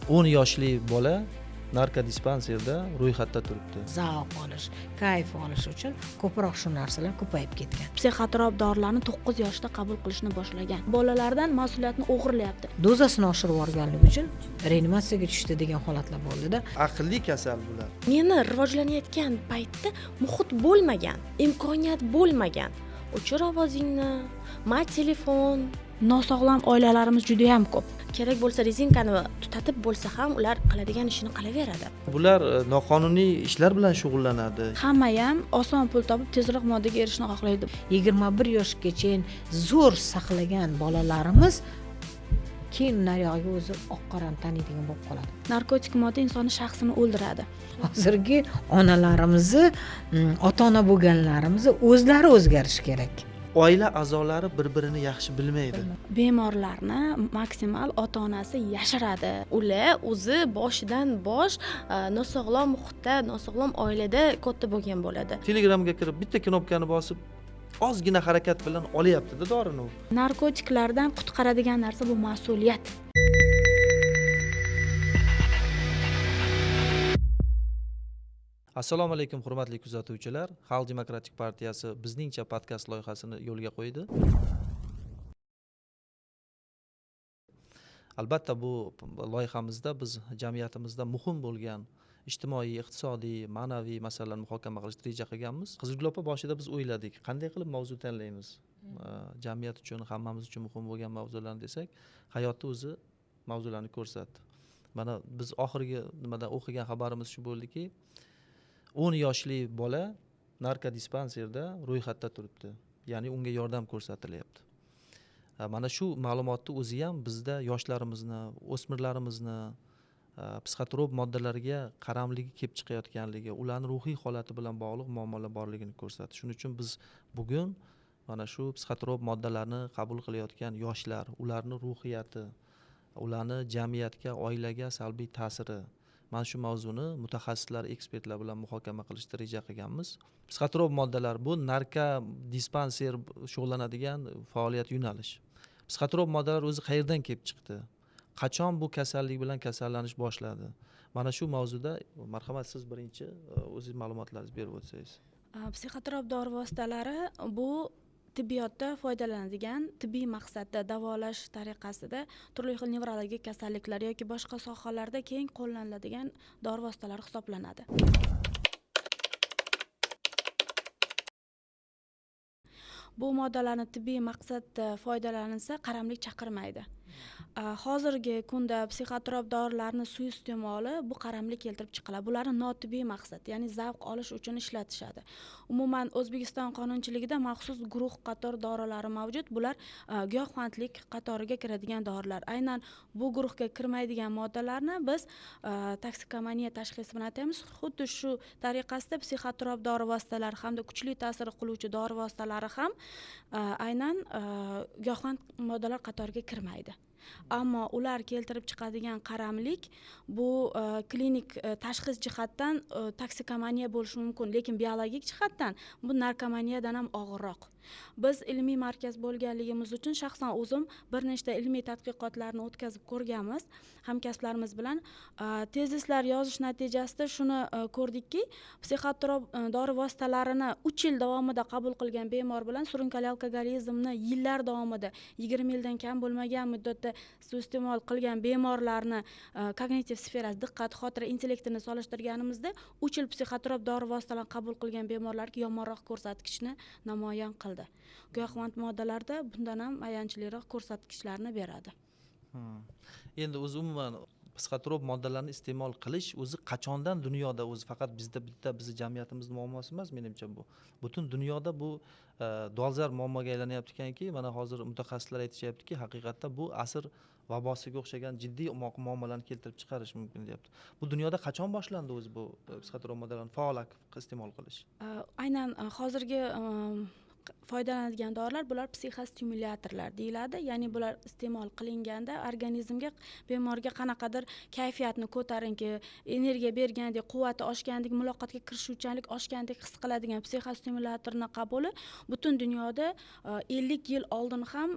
10 yoshli bola narkodispanserda ro'yxatda turibdi. Zavq olish, kayf olish uchun ko'proq shu narsalar ko'payib ketgan. Psixotrop dorilarni 9 yoshda qabul qilishni boshlagan. Bolalardan mas'uliyatni o'g'irlayapti. Dozasini oshirib yuborganligi uchun reanimatsiyaga tushdi degan holatlar bo'ldida. Aqlli kasal bular. Meni rivojlanayotgan paytda muhit bo'lmagan, imkoniyat bo'lmagan. O'chir ovozingni, telefon. Nosog'lom oilalarimiz juda ham ko'p. Kerak bo'lsa rezinkani tutatib bo'lsa ham ular qiladigan ishini qilaveradi. Bular noqonuniy ishlar bilan shug'ullanadi. Hamma ham oson pul topib tezroq moddaga erishishni xohlaydi. 21 yoshgacha zo'r saqlagan bolalarimiz keyin naryoqga o'zi oq qorani taniydigan bo'lib qoladi. Narkotik modda insonni shaxsini o'ldiradi. Hozirgi onalarimizni, ota-ona bo'lganlarimizni o'zlari o'zgarishi kerak. Oila a'zolari bir-birini yaxshi bilmaydi. Bemorlarni maksimal ota-onasi yashiradi. Ular o'zi boshidan bosh nosog'lom muhitda, nosog'lom oilada katta bo'lgan bo'ladi. Telegramga kirib bitta knopkani bosib ozgina harakat bilan olyapti-da dorini. Narkotiklardan qutqaradigan narsa bu mas'uliyat. Assalomu alaykum hurmatli kuzatuvchilar. Xalq demokratik partiyasi bizningcha podkast loyihasini yo'lga qo'ydi. Albatta bu loyihamizda biz jamiyatimizda muhim bo'lgan ijtimoiy, iqtisodiy, ma'naviy masalalarni muhokama qilishni reja qilganmiz. Qizilgul opa boshida biz o'yladik, qanday qilib mavzu tanlaymiz? Jamiyat uchun, hammamiz uchun muhim bo'lgan mavzularni desak, hayotda o'zi mavzularni ko'rsatdi. Mana biz oxirgi nimada o'qigan xabarimiz shu bo'ldiki, 10 yoshli bola narkodispanserda ro'yxatda turibdi. Ya'ni unga yordam ko'rsatilyapti. Mana shu ma'lumotni o'zi ham bizda yoshlarimizni, o'smirlarimizni psixotrop moddalarga qaramligi kelib chiqayotganligi, ularning ruhiy holati bilan bog'liq muammolar borligini ko'rsatdi. Shuning uchun biz bugun mana shu psixotrop moddalarni qabul qilayotgan yoshlar, ularning ruhiyati, ularning jamiyatga, oilaga salbiy ta'siri, mana shu mavzuni mutaxassislar, ekspertlar bilan muhokama qilishni reja qilganmiz. Psixotrop moddalar bu narkodispanser shug'ullanadigan faoliyat yo'nalish. Psixotrop moddalar o'zi qayerdan kelib chiqdi? Qachon bu kasallik bilan kasallanish boshladi? Mana shu mavzuda marhamat siz birinchi o'zingiz ma'lumotlaringizni berib o'tsangiz. Psixotrop dori vositalari bu tibbiyotda foydalanadigan tibbiy maqsadda davolash tariqasida turli xil nevrologik kasalliklar yoki boshqa sohalarda keng qo'llaniladigan dori vositalari hisoblanadi. Bu moddalarni tibbiy maqsadda foydalanilsa qaramlik chaqirmaydi. Hozirgi kunda psixotrop dorilarni suiiste'moli bu qaramlik keltirib chiqiladi. Bularni notibbiy maqsad, ya'ni zavq olish uchun ishlatishadi. Umuman O'zbekiston qonunchiligida maxsus guruh qator dorilari mavjud. Bular giyohvandlik qatoriga kiradigan dorilar. Aynan bu guruhga kirmaydigan moddalarni biz toksikomaniya tashxisi bilan ataymiz. Xuddi shu tariqasida psixotrop dori vositalari hamda kuchli ta'sir qiluvchi dori vositalari ham aynan giyohvand moddalar qatoriga kirmaydi. Ammo ular keltirib chiqadigan qaramlik bu klinik tashxis jihatdan toksikomaniya bo'lishi mumkin, lekin biologik jihatdan bu narkomaniyadan ham og'irroq. Biz ilmiy markaz bo'lganligimiz uchun shaxsan o'zim bir nechta ilmiy tadqiqotlarni o'tkazib ko'rganmiz hamkasblarimiz bilan. Tezislar yozish natijasida shuni ko'rdikki, psixotrop dori vositalarini 3 yil davomida qabul qilgan bemor bilan surunkali alkogolizmni yillar davomida 20 yildan kam bo'lmagan muddatda suiiste'mol qilgan bemorlarni kognitiv sferasi, diqqat, xotira, intellektini solishtirganimizda 3 yil psixotrop dori vositalarini qabul qilgan bemorlarga yomonroq ko'rsatkichni namoyon qildi. Giyohvand moddalarda bundan ham ayanchliroq ko'rsatkichlarni beradi. Endi o'zi umuman psixotrop moddalarni iste'mol qilish o'zi qachondan dunyoda, o'zi faqat bizda bitta bizni jamiyatimizning muammosi emas, menimcha bu. Butun dunyoda bu dolzarb muammoga aylanyapti ekanki, mana hozir mutaxassislar aytishyaptiki, haqiqatda bu asr vabosiga o'xshagan jiddiy muammolarni keltirib chiqarish mumkin deyapti. Bu dunyoda qachon boshlandi o'zi bu psixotrop moddalarni faol iste'mol qilish? Aynan hozirgi foydalanadigan dorilar bular psixostimulyatorlar deyiladi. Ya'ni bular iste'mol qilinganda organizmga, bemorga qanaqadir kayfiyatni ko'tarinki, energiya bergandek, quvvati oshgandek, muloqotga kirishuvchanlik oshgandek his qiladigan psixostimulyatorning qabuli butun dunyoda 50 yil oldin ham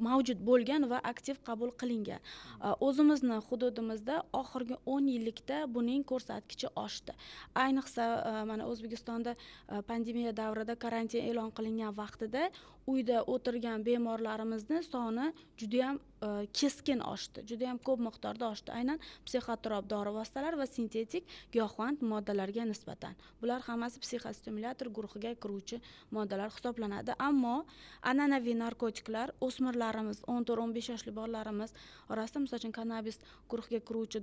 mavjud bo'lgan va aktiv qabul qilingan. O'zimizni hududimizda oxirgi 10 yillikda buning ko'rsatkichi oshdi. Ayniqsa mana O'zbekistonda pandemiya davrida karantin e'lon qilingan vaqtida uyda o'tirgan bemorlarimizni soni juda ham keskin oshdi, juda ham ko'p miqdorda oshdi. Aynan psixotrop dori vositalari va sintetik giyohvand moddalarga nisbatan. Bular hammasi psixostimulyator guruhiga kiruvchi moddalar hisoblanadi. Ammo an'anaviy narkotiklar o'smirlarimiz, 14-15 yoshli bolalarimiz orasida, misol uchun kannabis guruhiga kiruvchi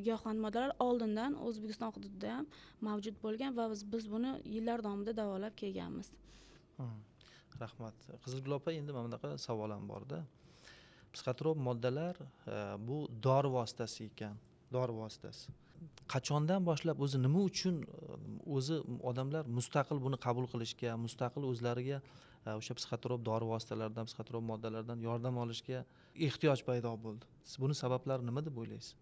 giyohvand moddalar oldindan O'zbekiston hududida ham mavjud bo'lgan va biz buni yillar davomida davolab kelganmiz. Rahmat. Qizilgul opa, endi mana bunaqa savolim borda. Psixotrop moddalar bu dori vositasi ekan, dori vositasi. Qachondan boshlab o'zi nima uchun o'zi odamlar mustaqil buni qabul qilishga, mustaqil o'zlariga o'sha psixotrop dori vositalaridan, psixotrop moddalardan yordam olishga ehtiyoj paydo bo'ldi? Siz buni sabablari nima deb o'ylaysiz?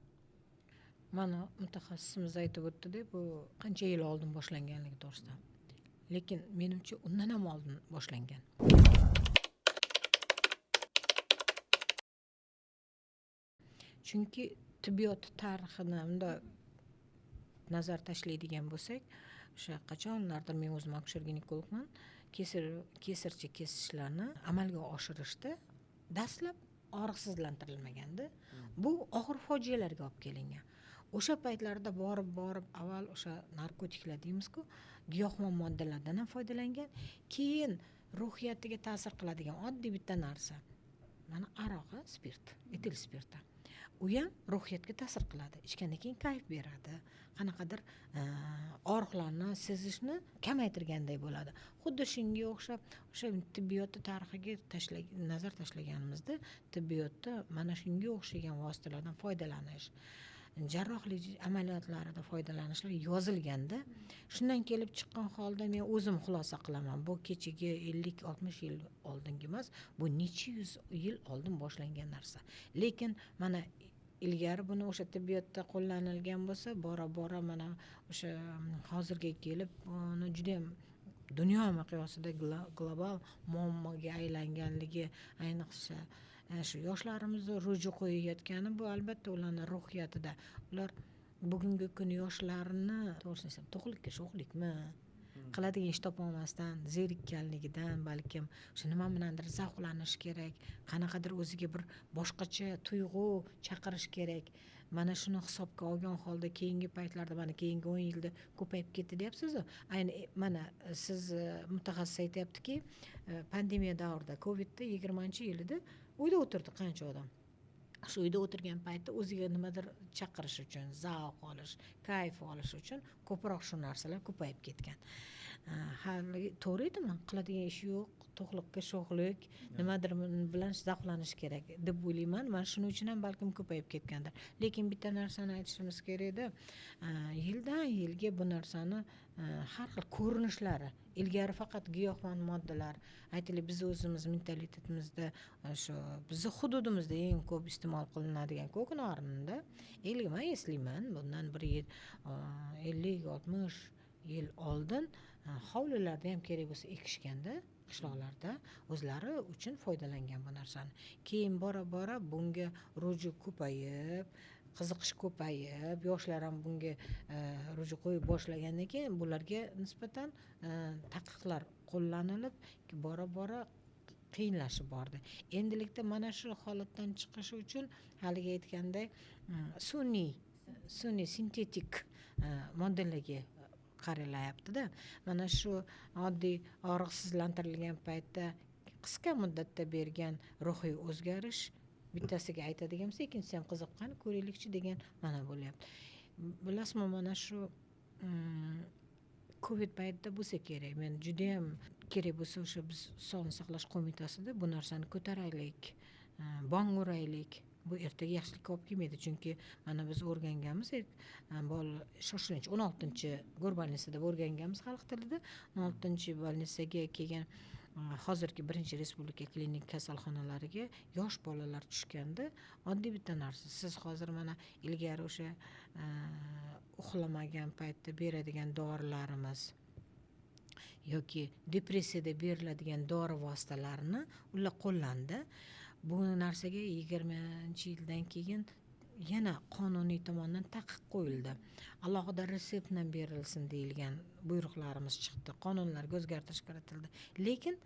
Mana mutaxassisimiz aytib o'tdi-da, bu qancha yil oldin boshlanganligi to'g'risida. Lekin menimcha undan ham oldin boshlangan. Chunki tibbiyot tarixini unda nazar tashlaydigan bo'lsak, o'sha qachonlardir men o'zim akusher-ginekologman, kesircha kesishlarni amalga oshirishda dastlab og'riqsizlantirilmaganda, bu og'ir fojialarga olib kelingan. O'sha paytlarda borib avval o'sha narkotiklar deymiz-ku, giyohvand moddalardan ham foydalangan, keyin ruhiyatiga ta'sir qiladigan oddiy bitta narsa. Mana aroq, spirt, etil spirti. U ham ruhiyatga ta'sir qiladi. Ichgandan keyin kayf beradi. Qanaqadir og'riqlarni sezishni kamaytirganday bo'ladi. Xuddi shunga o'xshab, o'sha tibbiyot tarixiga nazar tashlaganimizda, tibbiyotda mana shunga o'xshagan vositalardan foydalanish, jarrohlik amaliyotlarida foydalanishlar yozilganda, shundan kelib chiqqan holda men o'zim xulosa qilaman. Bu kechagi 50-60 yil oldingi emas, bu necha yuz yil oldin boshlangan narsa. Lekin mana ilgari buni o'sha tibbiyotda qo'llanilgan bo'lsa, bora mana o'sha hozirga kelib uni juda ham dunyo miqyosida global muammoga aylanganligi, ayniqsa shu yoshlarimizni ruju qo'yayotgani bu albatta ularning ruhiyatida. Ular bugungi kun yoshlarini to'g'risini to'qlikka sho'xlikmi qiladigan ish topolmasdan, zerikkanligidan, balkim shu nima bilandir zavqlanish kerak, qanaqadir o'ziga bir boshqacha tuyg'u chaqirish kerak. Mana shuni hisobga olgan holda keyingi paytlarda, mana keyingi 10 yilda ko'payib ketdi deyapsiz-ku. Ayni mana siz mutaxassis aytayaptiki, pandemiya davrida, Covidda 20-yilida uyda o'tirdi qancha odam. Shu uyda o'tirgan paytda o'ziga nimadir chaqirish uchun, zavq olish, kayf olish uchun ko'proq shu narsalar ko'payib ketgan. Hali to'g'ri edimi? Qiladigan ish yo'q, to'qliqqa sho'xlik, nimadir bilan zavqlanish kerak deb o'ylayman. Mana shuning uchun ham balkim ko'payib ketgandir. Lekin bitta narsani aytishimiz kerak-da, yildan yilga bu narsani har xil ko'rinishlari, ilgari faqat giyohvand moddalar, aytaylik biz o'zimiz mentalitetimizda shu bizni hududimizda eng ko'p iste'mol qilinadigan ko'knorinda, men eslayman, bundan bir 50-60 yil oldin hovlilarda ham kerak bo'lsa ekishganda, qishloqlarda o'zlari uchun foydalangan bu narsani. Keyin bora bunga ruju ko'payib, qiziqish ko'payib, yoshlar ham bunga ruju qo'yib boshlagandan keyin bularga nisbatan taqiqlar qo'llanilib, bora qiyinlashib bordi. Endilikda mana shu holatdan chiqish uchun haliga aytganday sun'iy sintetik moddalarga qaralyapti-da. Mana shu oddiy og'riqsizlantirilgan paytda qisqa muddatda bergan ruhiy o'zgarish, bittasiga aytadigan bo'lsa, ikkinchisi ham qiziqqan, ko'raylikchi degan mana bo'lyapti. Bilasizmi, mana shu Covid paytida bo'lsa kerak. Men juda ham kerak bo'lsa o'sha biz Sog'liqni saqlash qo'mitasida bu narsani ko'taraylik, bong uraylik. bu ertaga yaxshilikka olib kelmaydi, chunki mana biz o'rganganmiz, shoshilinch 16 go'rbolnitsada o'rganganmiz xalq tilida. 16 bolnitsaga kelgan hozirgi 1-respublika klinik kasalxonalariga yosh bolalar tushganda oddiy bitta narsa, siz hozir mana ilgari o'sha uxlamagan paytda beradigan dorilarimiz yoki depressiyada beriladigan dori vositalarini ular qo'llandi. Bu narsaga 20-yildan keyin yana qonuniy tomonidan taqiq qo'yildi. Alohida retsept bilan berilsin deyilgan buyruqlarimiz chiqdi. Qonunlarga o'zgartirish kiritildi. Lekin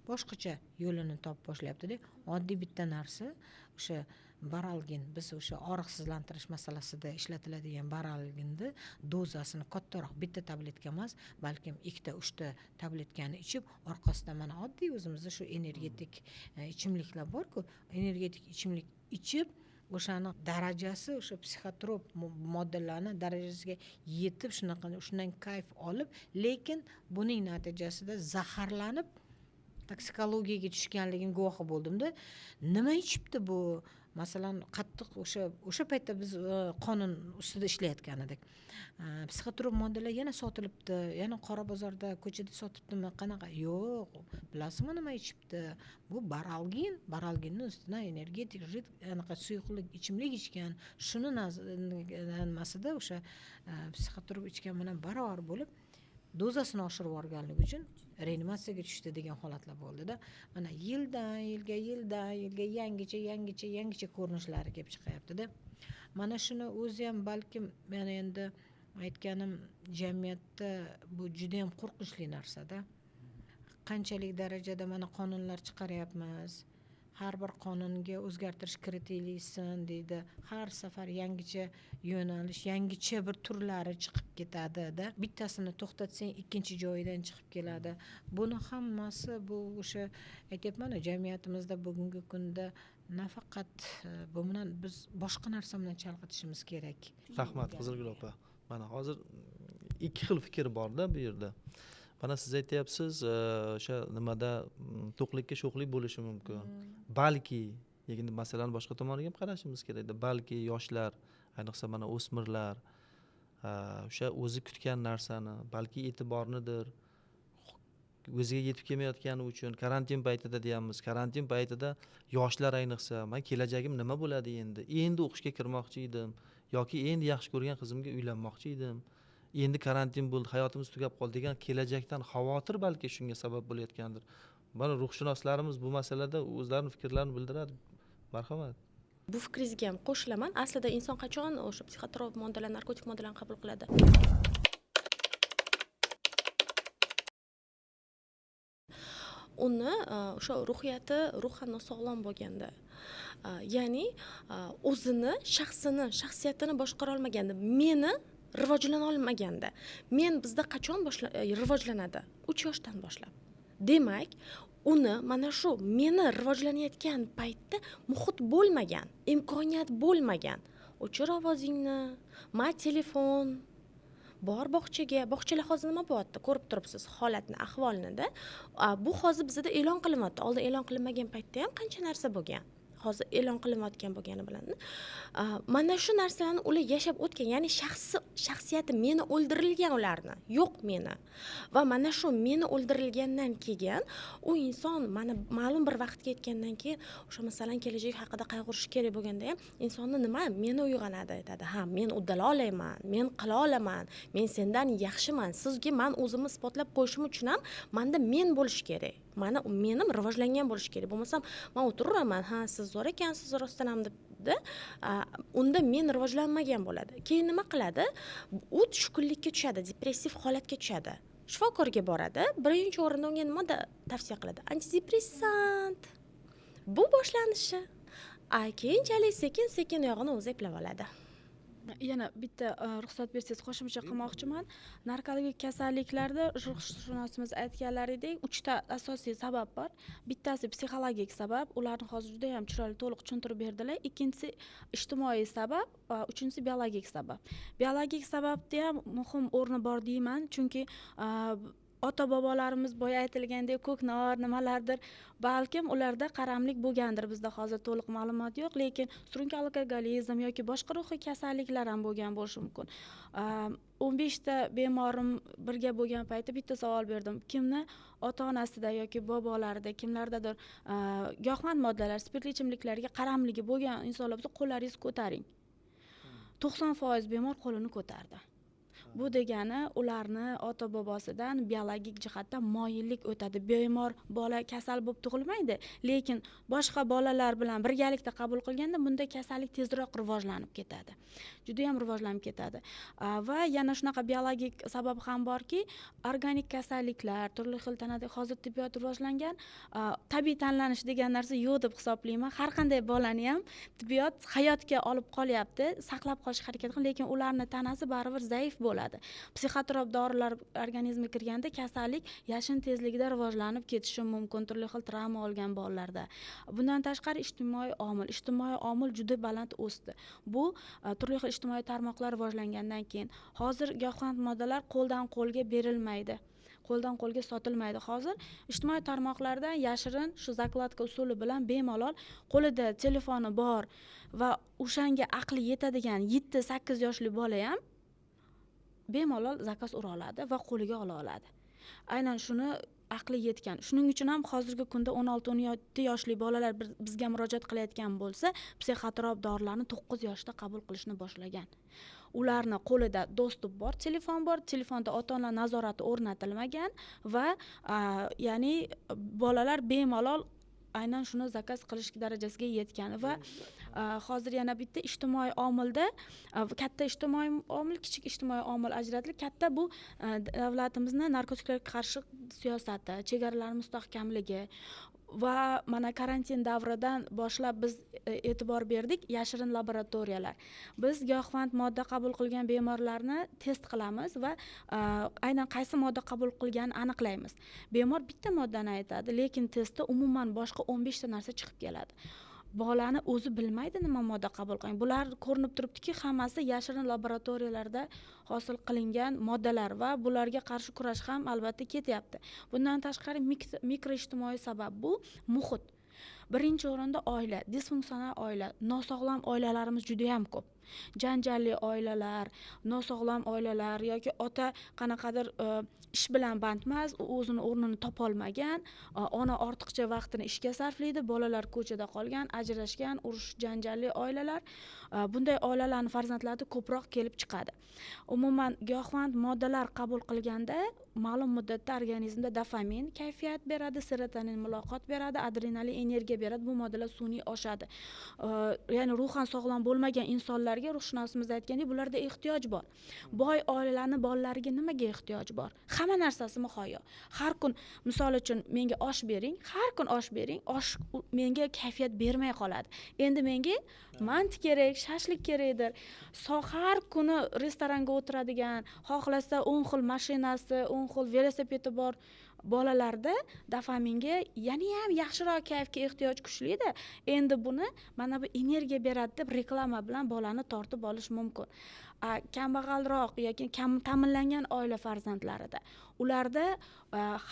boshqacha yo'lini topib boshlayapti-da. Oddiy bitta narsa o'sha baralgin, biz o'sha og'riqsizlantirish masalasida ishlatiladigan baralginni dozasini kattaroq bitta tabletka emas, balkim 2-3 tabletkani ichib, orqasidan mana oddiy o'zimizda shu energetik ichimliklar bor-ku, energetik ichimlik ichib o'shani darajasi, o'sha psixotrop moddalarni darajasiga yetib, shundan kayf olib, lekin buning natijasida zaharlanib toksikologiyaga tushganligini guvohi bo'ldimda. Nima ichibdi bu? Masalan, qattiq o'sha paytda biz qonun ustida ishlayotgan edik. Psixotrop moddalar yana sotilibdi, yana qora bozorda, ko'chada sotibdimi, qanaqa? Yo'q. Bilasizmi nima ichibdi? Bu baralgin, baralginning ustidan energetik anaqa suyuqlik ichimlik ichgan. Shuni nimasida o'sha psixotrop ichgan bilan barobar bo'lib, dozasini oshirib yuborganligi uchun reanimatsiyaga tushdi degan holatlar bo'ldi-da. Mana yildan yilga yangicha ko'rinishlari kelib chiqyapti-da. Mana shuni o'zi ham balkim men endi aytganim, jamiyatda bu juda ham qo'rqinchli narsa-da. Qanchalik darajada mana qonunlar chiqaryapmiz. Har bir qonunga o'zgartirish kiritilsin deydi. Har safar yangicha yo'nalish, yangicha bir turlari chiqib ketadi-da. Bittasini to'xtatsang, ikkinchi joyidan chiqib keladi. Buni hammasi bu o'sha aytayapman, jamiyatimizda bugungi kunda nafaqat bu bilan biz boshqa narsa bilan chalg'itishimiz kerak. Rahmat Qizilgul opa. Mana hozir ikki xil fikr bor-da bu yerda. Mana siz aytyapsiz, o'sha nimada to'qlikka sho'xlik bo'lishi mumkin. Balki, lekin masalan boshqa tomoniga ham qarashimiz kerak. Balki yoshlar, ayniqsa mana o'smirlar o'sha o'zi kutgan narsani, balki e'tibornidir, o'ziga yetib kelmayotgani uchun karantin paytida deyamiz. Karantin paytida yoshlar ayniqsa, men kelajagim nima bo'ladi endi? Endi o'qishga kirmoqchi edim yoki endi yaxshi ko'rgan qizimga uylanmoqchi edim. Endi karantin bo'ldi, hayotimiz tugab qoldi degan kelajakdan xavotir balki shunga sabab bo'layotgandir. Mana ruhshunoslarimiz bu masalada o'zlarining fikrlarini bildiradi. Marhamat. Bu fikringizga ham qo'shilaman. Aslida inson qachon o'sha psixotrop moddalar, narkotik moddalarni qabul qiladi? Uni o'sha ruhiyati ruhan nosog'lom bo'lganda, ya'ni o'zini, shaxsiyatini boshqara olmaganda, meni rivojlana olmaganda. Men bizda qachon rivojlanadi? 3 yoshdan boshlab. Demak, uni mana shu meni rivojlanayotgan paytda muhit bo'lmagan, imkoniyat bo'lmagan. O'chir ovozingni, telefon, bor bog'chaga. Bog'chalar hozir nima bo'lyapti? Ko'rib turibsiz holatni, ahvolni-da. Bu hozir bizda e'lon qilinyapti. Oldin e'lon qilinmagan paytda ham qancha narsa bo'lgan. Hozir e'lon qilinayotgan bo'lgani bilan mana shu narsalarni ular yashab o'tgan, ya'ni shaxsiyati meni o'ldirilgan ularni, yo'q meni. Va mana shu meni o'ldirilgandan keyin u inson mana ma'lum bir vaqtga yetgandan keyin o'sha masalan kelajak haqida qayg'urish kerak bo'lganda ham insonni nima meni uyg'onadi, aytadi. Ha, men uddala olaman, men qila olaman, men sendan yaxshiman. Sizga men o'zimni isbotlab qo'yishim uchun ham menda men bo'lish kerak. Menim rivojlangan bo'lish kerak. Bo'lmasam men o'tiraman, ha, siz zo'r ekansiz rostdan ham debdi. Unda men rivojlanmagan bo'ladi. Keyin nima qiladi? U tushkunlikka tushadi, depressiv holatga tushadi. Shifokorga boradi. Birinchi o'rinda unga nima tavsiya qiladi? Antidepressant. Bu boshlanishi. Keyinchalik sekin-sekin yog'ini o'zi eplab oladi. Yana bitta ruxsat bersangiz qo'shimcha qilmoqchiman. Narkologik kasalliklarda ruhshunosimiz aytganlaridek 3 ta asosiy sabab bor. Bittasi psixologik sabab, ularni hozir juda ham chiroyli to'liq tushuntirib berdilar. Ikkinchisi ijtimoiy sabab, uchinchisi biologik sabab. Biologik sababda ham muhim o'rni bor deyman, chunki ota bobolarimiz boya aytilgandek ko'knor nimalardir, balkim ularda qaramlik bo'lgandir, bizda hozir to'liq ma'lumot yo'q, lekin surunkali alkogolizm yoki boshqa ruhiy kasalliklar ham bo'lgan bo'lishi mumkin. 15 ta bemorim birga bo'lgan paytda bitta savol berdim. Kimni ota-onasida yoki bobolarida kimlardadir giyohvand moddalar, spirtli ichimliklarga qaramligi bo'lgan insonlar bo'lsa, qo'llaringizni ko'taring. 90% bemor qo'lini ko'tardi. Bu degani ularni ota bobosidan biologik jihatdan moyillik o'tadi. Bemor bola kasal bo'lib tug'ilmaydi, lekin boshqa bolalar bilan birgalikda qabul qilganda bunda kasallik tezroq rivojlanib ketadi. Juda ham rivojlanib ketadi. Va yana shunaqa biologik sabab ham borki, organik kasalliklar, turli xil tanada hozir tibbiyot rivojlangan, tabiiy tanlanish degan narsa yo'q deb hisoblayman. Har qanday bolani ham tibbiyot hayotga olib qolyapti, saqlab qolishga harakat qiladi, lekin ularning tanasi baribir zaif bo'ladi. Psixotrop dorilar organizmga kirganda kasallik yashin tezligida rivojlanib ketishi mumkin turli xil travma olgan bolalarda. Bundan tashqari ijtimoiy omil juda baland o'sdi. Bu turli xil ijtimoiy tarmoqlar rivojlangandan keyin hozir giyohvand moddalar qo'ldan qo'lga berilmaydi. Qo'ldan qo'lga sotilmaydi. Hozir ijtimoiy tarmoqlardan yashirin shu zakladka usuli bilan bemalol qo'lida telefoni bor va o'shanga aqli yetadigan 7-8 yoshli bola ham bemalol zakaz ura oladi va qo'liga ola oladi. Aynan shuni aqli yetgan. Shuning uchun ham hozirgi kunda 16-17 yoshli bolalar bizga murojaat qilayotgan bo'lsa, psixotrop dorilarni 9 yoshda qabul qilishni boshlagan. Ularni qo'lida dostуп bor, telefon bor, telefonda ota-ona nazorati o'rnatilmagan va ya'ni bolalar bemalol aynan shuni zakaz qilish darajasiga yetgan va hozir yana bitta ijtimoiy omilda katta ijtimoiy omil, kichik ijtimoiy omil ajratilib, katta bu davlatimizni narkotiklarga qarshi siyosati, chegaralar mustahkamligi va mana karantin davridan boshlab biz e'tibor berdik yashirin laboratoriyalar. Biz giyohvand modda qabul qilgan bemorlarni test qilamiz va aynan qaysi modda qabul qilganini aniqlaymiz. Bemor bitta moddani aytadi, lekin testda umuman boshqa 15 ta narsa chiqib keladi. Bolani o'zi bilmaydi nima modda qabul qilgan. Bular ko'rinib turibdiki, hammasi yashirin laboratoriyalarda hosil qilingan moddalar va bularga qarshi kurash ham albatta ketyapti. Bundan tashqari mikroijtimoiy sabab bu muhit. Birinchi o'rinda oila, disfunksional oila, nosog'lom oilalarimiz juda ham ko'p. Janjalli oilalar, nosog'lom oilalar yoki ota qanaqadir ish bilan band emas, o'zini o'rnini topolmagan, ona ortiqcha vaqtini ishga sarflaydi, bolalar ko'chada qolgan, ajrashgan, urush janjalli oilalar, bunday oilalarning farzandlari ko'proq kelib chiqadi. Umuman giyohvand moddalar qabul qilganda ma'lum muddatda organizmda dopamin kayfiyat beradi, serotonin muloqot beradi, adrenalin energiya beradi. Bu moddalar sun'iy oshadi. Ya'ni ruhan sog'lom bo'lmagan insonlarga ruhshunosimiz aytgandek, bularda ehtiyoj bor. Boy oilalarning bolalariga nimaga ehtiyoj bor? Hamma narsasi muhayyo. Har kun, misol uchun, menga osh bering, har kun osh bering, osh menga kayfiyat bermay qoladi. Endi menga manti kerak, shashlik kerakdir. Har kuni restoranga o'tiradigan, xohlasa 10 xil mashinasi, 10 xil velosipedi bor bolalarda dopaminga yana ham yaxshiroq kayfga ehtiyoj kuchli-da. Endi buni mana bu energiya beradi deb reklama bilan bolani tortib olish mumkin. Kambag'alroq yoki kam ta'minlangan oila farzandlarida ularda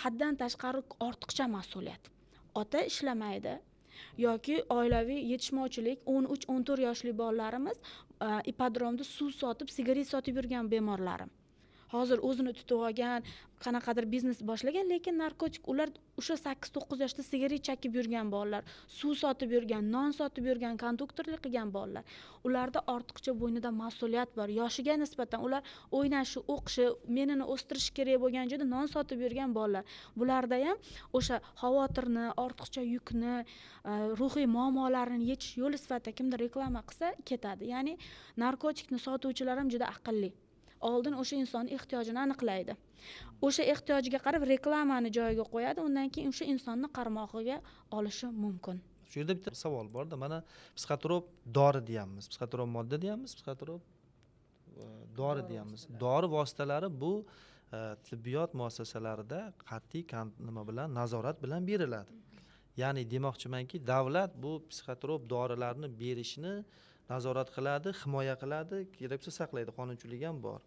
haddan tashqari ortiqcha mas'uliyat. Ota ishlamaydi yoki oilaviy yetishmovchilik, 13-14 yoshli bolalarimiz ipodromda suv sotib, sigaret sotib yurgan bemorlarim. Hozir o'zini tutib olgan, qanaqadir biznes boshlagan, lekin narkotik ular o'sha 8-9 yoshda sigaret chekib yurgan bolalar, suv sotib yurgan, non sotib yurgan, konduktorlik qilgan bolalar. Ularda ortiqcha bo'ynida mas'uliyat bor. Yoshiga nisbatan ular o'ynashi, o'qishi, menini o'stirish kerak bo'lgan joyda non sotib yurgan bolalar. Bularda ham o'sha xavotirni, ortiqcha yukni, ruhiy muammolarni yechish yo'li sifatida kimdir reklama qilsa ketadi. Ya'ni narkotikni sotuvchilar ham juda aqlli. Oldin o'sha inson ehtiyojini aniqlaydi. O'sha ehtiyojiga qarab reklamani joyiga qo'yadi, undan keyin o'sha insonni qarmog'iga olishi mumkin. Shu yerda bitta savol bor-da, mana psixotrop dori deyapmiz, psixotrop modda deyapmiz, psixotrop dori deyapmiz. Dori vositalari bu tibbiyot muassasalarida qat'iy nima bilan, nazorat bilan beriladi. Ya'ni demoqchimanki, davlat bu psixotrop dorilarni berishni nazorat qiladi, himoya qiladi, kerak bo'lsa saqlaydi, qonunchilik ham bor.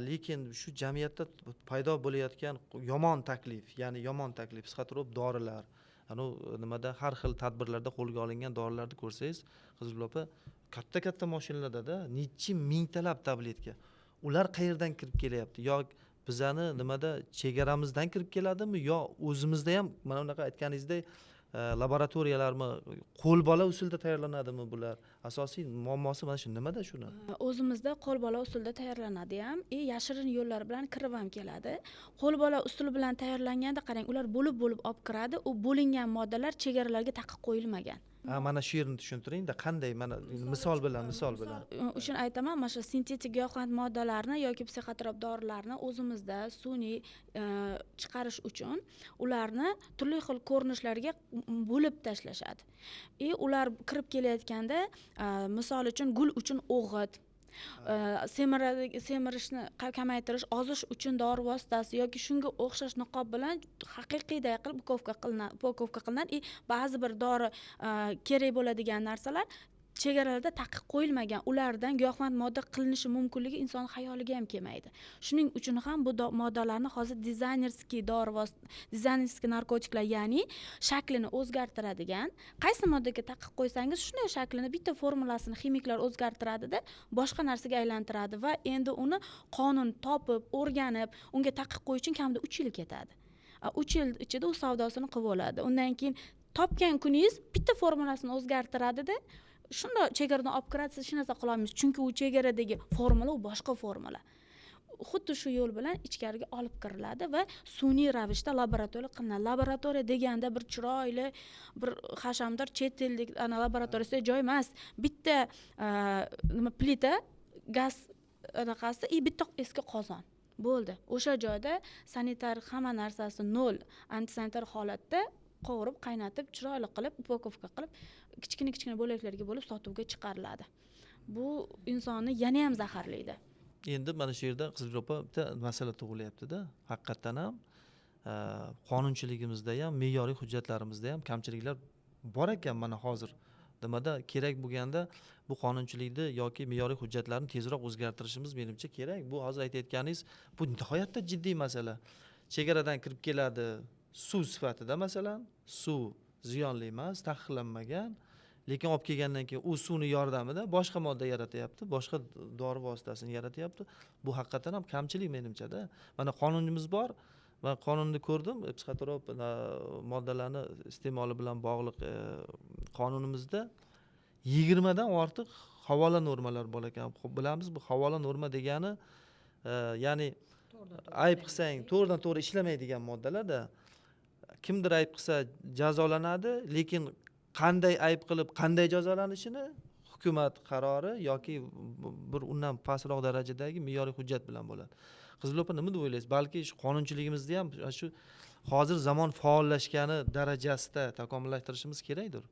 lekin shu jamiyatda paydo bo'layotgan yomon taklif, ya'ni yomon taklif, psixotrop dorilar, nimada har xil tadbirlarda qo'lga olingan dorilarni ko'rsangiz, Qizil opa, katta mashinalarda necha mingtalab tabletka. Ular qayerdan kirib kelyapti? Yo bizani nimada chegaramizdan kirib keladimi, yo o'zimizda ham mana unaqa aytganingizdek laboratoriyalarmi, qo'lbola usulda tayyorlanadimi bular? Asosiy muammosi mana shu nimada shuni? O'zimizda qo'lbola usulda tayyorlanadi ham, yashirin yo'llar bilan kirib ham keladi. Qo'lbola usul bilan tayyorlanganda qarang, ular bo'lib olib kiradi. U bo'lingan moddalar chegaralarga taqiq qo'yilmagan. Mana shu yerni tushuntiring-da, qanday, mana misol bilan. Uchun aytaman, mana shu sintetik giyohvand moddalarni yoki psixotrop dorilarni o'zimizda sun'iy chiqarish uchun ularni turli xil ko'rinishlarga bo'lib tashlashadi. Ular kirib kelayotganda, misol uchun gul uchun o'g'it, semirishni kamaytirish, ozish uchun dori vositasi yoki shunga o'xshash niqob bilan haqiqiyday qilib ukovka qilinadi. Ba'zi bir dori kerak bo'ladigan narsalar chegaralarda taqiq qo'yilmagan, ulardan giyohvand modda qilinishi mumkinligi inson xayoliga ham kelmaydi. Shuning uchun ham bu moddalarni hozir dizaynerskiy dizaynerskiy narkotiklar, ya'ni shaklini o'zgartiradigan, qaysi moddaga taqiq qo'ysangiz shunday shaklini, bitta formulasini ximiklar o'zgartiradida boshqa narsaga aylantiradi va endi uni qonun topib, o'rganib, unga taqiq qo'yish uchun kamida 3 yil ketadi. 3 yil ichida u savdosini qilib oladi. Undan keyin topgan kuningiz bitta formulasini o'zgartiradida shunda chegaradan olib kiradi, siz hech narsa qila olmaysiz, chunki u chegaradagi formula u boshqa formula. Xuddi shu yo'l bilan ichkariga olib kiriladi va sun'iy ravishda laboratoriya qilinadi. Laboratoriya deganda bir chiroyli, bir hashamdor chet ellik laboratoriyasida joy emas. Bitta plita, gaz anaqasi, bitta eski qozon. Bo'ldi. O'sha joyda sanitar hamma narsasi nol, antisanitar holatda qovurib, qaynatib, chiroyli qilib, upakovka qilib, kichkina bo'laklarga bo'lib sotuvga chiqariladi. Bu insonni yana ham zaharlaydi. Endi mana shu yerda Qizil opa bitta masala tug'ilyapti-da. Haqiqatan ham qonunchiligimizda ham, me'yoriy hujjatlarimizda ham kamchiliklar bor ekan. Mana hozir nimada kerak bo'lganda bu qonunchilikni yoki me'yoriy hujjatlarni tezroq o'zgartirishimiz menimcha kerak. Bu hozir aytayotganingiz bu nihoyatda jiddiy masala. Chegaradan kirib keladi, suv sifatida masalan, suv ziyonli emas, taqiqlanmagan, lekin olib kelgandan keyin u suvni yordamida boshqa modda yaratyapti, boshqa dori vositasini yaratyapti. Bu haqiqatan ham kamchilik menimcha-da. Mana qonunimiz bor va qonunni ko'rdim, psixotrop moddalarni iste'moli bilan bog'liq qonunimizda 20 dan ortiq havola normalar bor ekan. Bilamiz, bu havola norma degani ya'ni ayb qilsang to'g'ridan-to'g'ri ishlamaydigan moddalarda. Kimdir ayb qilsa jazolanadi, lekin qanday ayb qilib, qanday jazolanishini hukumat qarori yoki bir undan pastroq darajadagi me'yoriy hujjat bilan bo'ladi. Qizil opa, nima deb o'ylaysiz? Balki shu qonunchiligimizda ham shu hozir zamon faollashgani darajasida takomillashtirishimiz kerakdir.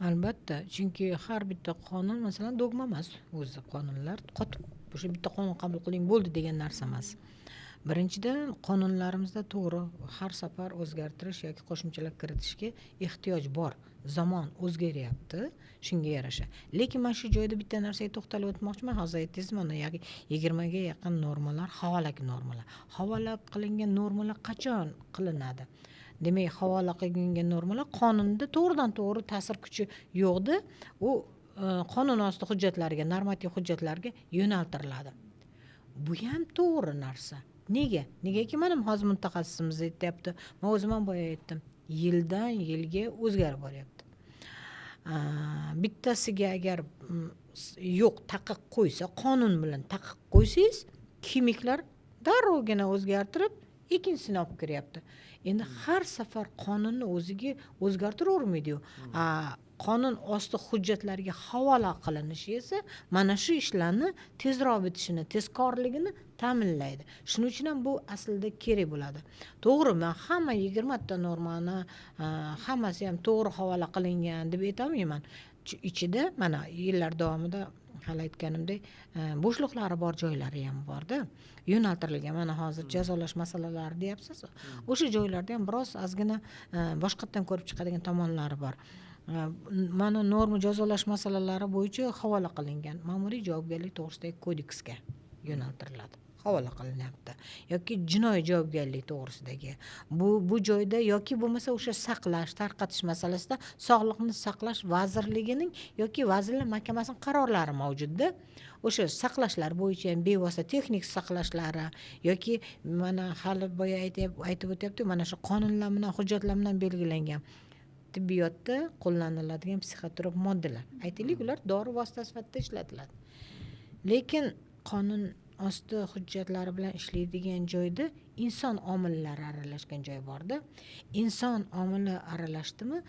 Albatta, chunki har bitta qonun masalan dogma emas, o'zi qonunlar qotib, o'sha bitta qonun qabul qiling bo'ldi degan narsa emas. Birinchidan, qonunlarimizda to'g'ri har safar o'zgartirish yoki qo'shimchalar kiritishga ehtiyoj bor. Zamon o'zgaryapti, shunga yarasha. Lekin men shu joyda bitta narsaga to'xtalib o'tmoqchiman. Hozir aytdingiz, mana 20 ga yaqin normalar, havolaki normalar. Havola qilingan normalar qachon qilinadi? Demak, havola qilingan normalar qonunda to'g'ridan-to'g'ri ta'sir kuchi yo'qdi. U qonun osti hujjatlariga, normativ hujjatlarga yo'naltiriladi. Bu ham to'g'ri narsa. Negaki mana hozir mutaxassisimiz aytayapti. Men o'zim ham boya aytdim. Yildan yilga o'zgarib boryapti. Bittasiga agar yo'q taqiq qo'ysa, qonun bilan taqiq qo'ysangiz, kimiklar darrogina o'zgartirib, ikkinchisini olib kiryapti. Endi har safar qonunni o'ziga o'zgartiravermaydi-yu. Qonun osti hujjatlarga havola qilinishi esa mana shu ishlarni tezroq bitishini, tezkorligini ta'minlaydi. Shuning uchun ham bu aslida kerak bo'ladi. To'g'ri, men hamma 20 ta normani hammasi ham to'g'ri havola qilingan deb aytolmayman. Ichida mana yillar davomida hali aytganimdek bo'shliqlari bor joylari ham bor-da. Yo'naltirilgan. Mana hozir jazolash masalalari deyapsiz. O'sha joylarda ham biroz ozgina boshqatdan ko'rib chiqadigan tomonlari bor. Mana norma jazolash masalalari bo'yicha havola qilingan ma'muriy javobgarlik to'g'risidagi kodeksga yo'naltiriladi. havola qilinyapti yoki jinoiy javobgarlik to'g'risidagi bu joyda yoki bo'lmasa o'sha saqlash tarqatish masalasida sog'liqni saqlash vazirligining yoki vazirlar mahkamasining qarorlari mavjudda. O'sha saqlashlar bo'yicha ham bevosita texnik saqlashlari yoki mana hali boya aytib o'tyapti, mana shu qonunlar bilan hujjatlar bilan belgilangan tibbiyotda qo'llaniladigan psixotrop moddalar. Aytaylik, ular dori vositasi sifatida ishlatiladi. Lekin qonun osti hujjatlari bilan ishlaydigan joyda inson omillari aralashgan joy borda. Inson omili aralashdimi,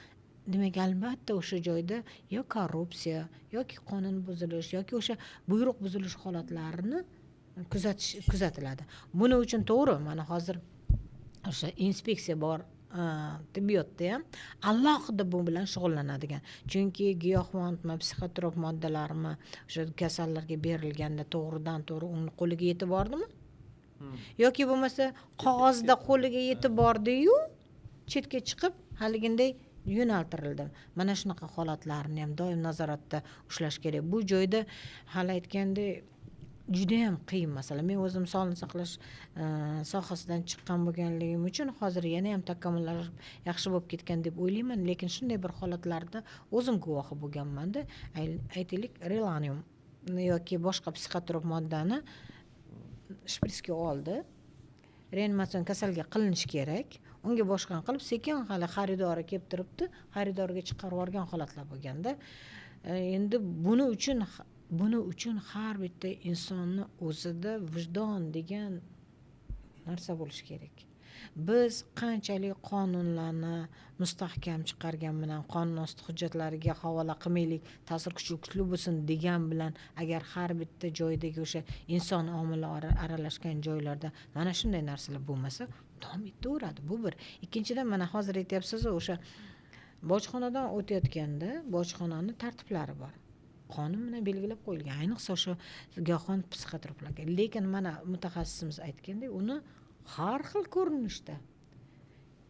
demak albatta o'sha joyda yo korrupsiya yoki qonun buzilish yoki o'sha buyruq buzilish holatlarini kuzatiladi. Buning uchun to'g'ri, mana hozir o'sha inspeksiya bor tibbiyotda ham alohida bu bilan shug'ullanadigan. Chunki giyohvand psixotrop moddalarmi o'sha kasallarga berilganda to'g'ridan to'g'ri uni qo'liga yetib bordimi? Yoki bo'lmasa qog'ozda qo'liga yetib bordi-yu, chetga chiqib haliginday yo'naltirildi. Mana shunaqa holatlarni ham doim nazoratda ushlash kerak. Bu joyda hali aytgandek juda ham qiyin masala. Men o'zim sog'liqni saqlash sohasidan chiqqan bo'lganligim uchun hozir yana ham takomillashib yaxshi bo'lib ketgan deb o'ylayman, lekin shunday bir holatlarda o'zim guvohi bo'lganman-da. Aytaylik, relanium yoki boshqa psixotrop moddani shpritsga oldi. Reanimatsion kasalga qilinish kerak. Unga boshqan qilib sekin hali xaridori kelib turibdi, xaridorga chiqarib yuborgan holatlar bo'lganda, endi buning uchun har bitta insonni o'zida vijdon degan narsa bo'lishi kerak. Biz qanchalik qonunlarni mustahkam chiqargan bilan qonun osti hujjatlariga havola qilmaylik, ta'sir kuchli bo'lsin degan bilan agar har bitta joydagi o'sha inson omili aralashgan joylarda mana shunday narsalar bo'lmasa, davom etaveradi. Bu bir. Ikkinchidan, mana hozir aytyapsiz, o'sha bojxonadan o'tayotganda bojxonani tartiblari bor. Qonun bilan belgilab qo'yilgan. Ayniqsa o'sha giyohvand psixotroplarga. Lekin mana mutaxassisimiz aytgandek, uni har xil ko'rinishda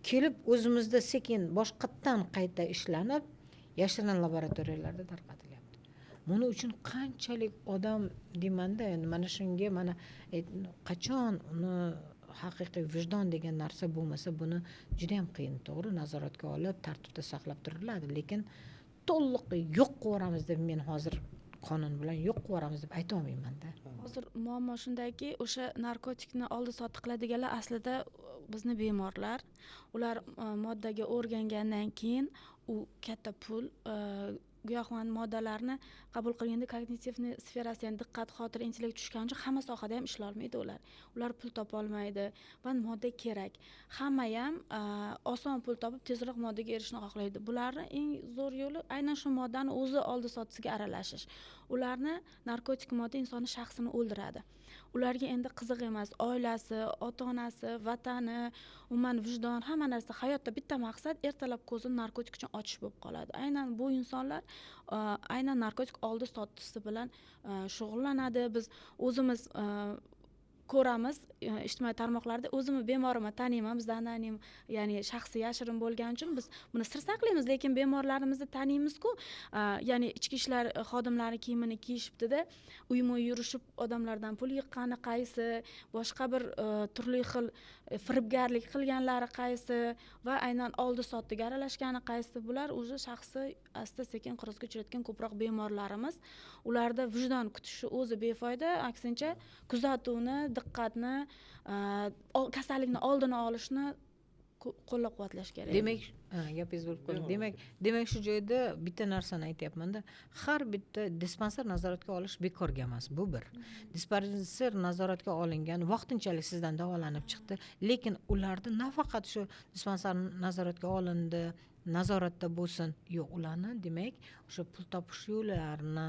kelib o'zimizda sekin boshqatdan qayta ishlanib yashirin laboratoriyalarda tarqatilyapti. Buning uchun qanchalik odam demanda, endi mana shunga mana qachon uni haqiqiy vijdon degan narsa bo'lmasa, buni juda ham qiyin, to'g'ri, nazoratga olib tartibda saqlab turiladi, lekin to'liq yo'q qilamiz deb men hozir qonun bilan yo'q qilamiz deb ayta olmayman-da. Hozir muammo shundaki, o'sha narkotikni oldi sotib qiladiganlar aslida bizni bemorlar. Ular moddaga o'rgangandan keyin u katta pul giyohvand moddalarni qabul qilganda kognitivniy sferasi, ya'ni diqqat, xotira, intellekt tushgani uchun hamma sohada ham ishlay olmaydi ular. Ular pul topa olmaydi va modda kerak. Hamma ham oson pul topib tezroq moddaga erishishni xohlaydi. Bularni eng zo'r yo'li aynan shu moddani o'zi oldi sotisiga aralashish. Ularni narkotik modda insonni shaxsini o'ldiradi. Ularga endi qiziq emas, oilasi, ota-onasi, vatani, umuman vijdon, hamma narsa. Hayotda bitta maqsad, ertalab ko'zini narkotik uchun ochish bo'lib qoladi. Aynan bu insonlar aynan narkotik oldi sotisi bilan shug'ullanadi. Biz o'zimiz ko'ramiz ijtimoiy tarmoqlarda, o'zimni bemorimni taniyman, bizda ya'ni shaxsi yashirin bo'lgani uchun biz buni sir saqlaymiz, lekin bemorlarimizni taniymiz-ku, ya'ni ichki ishlar xodimlari kiyimini kiyishibdi-da, uyma yurishib odamlardan pul yiqqani qaysi, boshqa bir turli xil firibgarlik qilganlari qaysi va aynan oldi sotdiga aralashgani qaysi, bular o'zi shaxsi asta sekin qirozga uchrayotgan ko'proq bemorlarimiz. Ularda vijdon kutishi o'zi befoyda, aksincha kuzatuvni, diqqatni, kasallikni oldini olishni qo'llab-quvvatlash kerak. Demak, gapingiz bo'lib qoldi. Demak shu joyda bitta narsani aytyapman-da, har bitta dispanser nazoratga olish bekorga emas, bu bir. Dispanser nazoratga olingan, vaqtinchalik sizdan davolanib chiqdi, lekin ularni nafaqat shu dispanser nazoratga olindi, nazoratda bo'lsin, yo'q, ularni demak o'sha pul topish yo'llarini,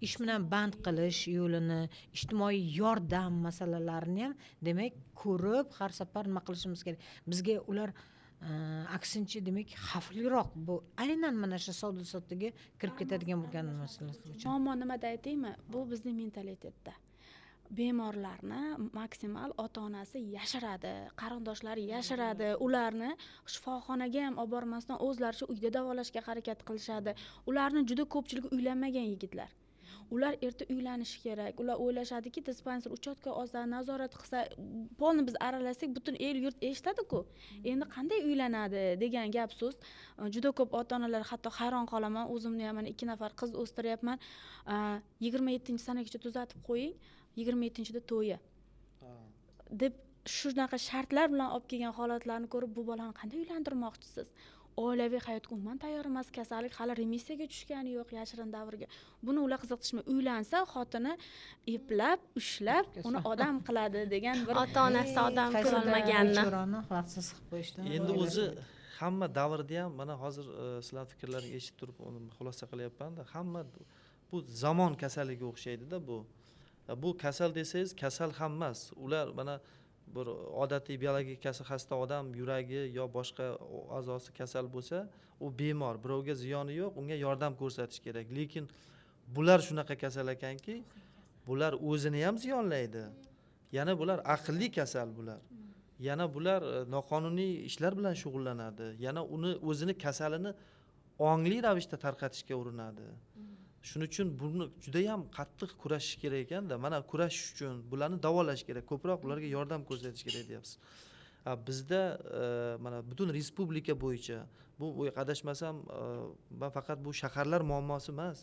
ish bilan band qilish yo'lini, ijtimoiy yordam masalalarini ham demak ko'rib har safar nima qilishimiz kerak. Bizga ular aksincha demak xavfliroq. Bu aynan mana shu savdo-sotiga kirib ketadigan bo'lgan masala uchun. Muammo nimada aytaymi? Bu bizning mentalitetda. Bemorlarni maksimal ota-onasi yashiradi, qarindoshlari yashiradi, ularni shifoxonaga ham olib bormasdan o'zlaricha uyda davolashga harakat qilishadi. Ularni juda ko'pchiligi uylanmagan yigitlar. ular erta uylanishi kerak. Ular o'ylashadiki, dispanser uchotka olsa, nazorat qilsa, polni biz aralashsak butun el yurt eshitadi-ku. Endi qanday uylanadi degan gap so'z. Juda ko'p ota-onalar hatto hayron qolaman. O'zimni ham mana 2 nafar qiz o'stiryapman. 27-sanagacha tuzatib qo'ying, 27-da to'yi deb shunaqa shartlar bilan olib kelgan holatlarni ko'rib, bu bolani qanday uylantirmoqchisiz? Oilaviy hayotga umuman tayyor emas, kasallik hali remissiyaga tushgani yo'q, yashirin davrga. Buni ular qiziqishmi? Uylansa, xotini eplab, ushlab, uni odam qiladi degan bir ota-onasi odam qilolmaganini vaqtsiz qilib qo'yishdan. Endi o'zi hamma davrda ham mana hozir sizlar fikrlaringizni eshitib turib uni xulosa qilyapman-da, hamma bu zamon kasaliga o'xshaydi-da bu. Bu kasal desangiz, kasal ham emas. Ular mana bir odatiy biologik kasal xasta odam yuragi yo boshqa a'zosi kasal bo'lsa, u bemor, birovga ziyoni yo'q, unga yordam ko'rsatish kerak. Lekin bular shunaqa kasal ekanki, bular o'zini ham ziyonlaydi. Yana bular aqlli kasal bular. Yana bular noqonuniy ishlar bilan shug'ullanadi. Yana uni o'zini kasalini ongli ravishda tarqatishga urinadi. Shuning uchun buni juda ham qattiq kurashish kerak ekanda, mana kurashish uchun bularni davolash kerak, ko'proq ularga yordam ko'rsatish kerak deyapsiz. Bizda mana butun respublika bo'yicha bu adashmasam, men faqat bu shaharlar muammosi emas.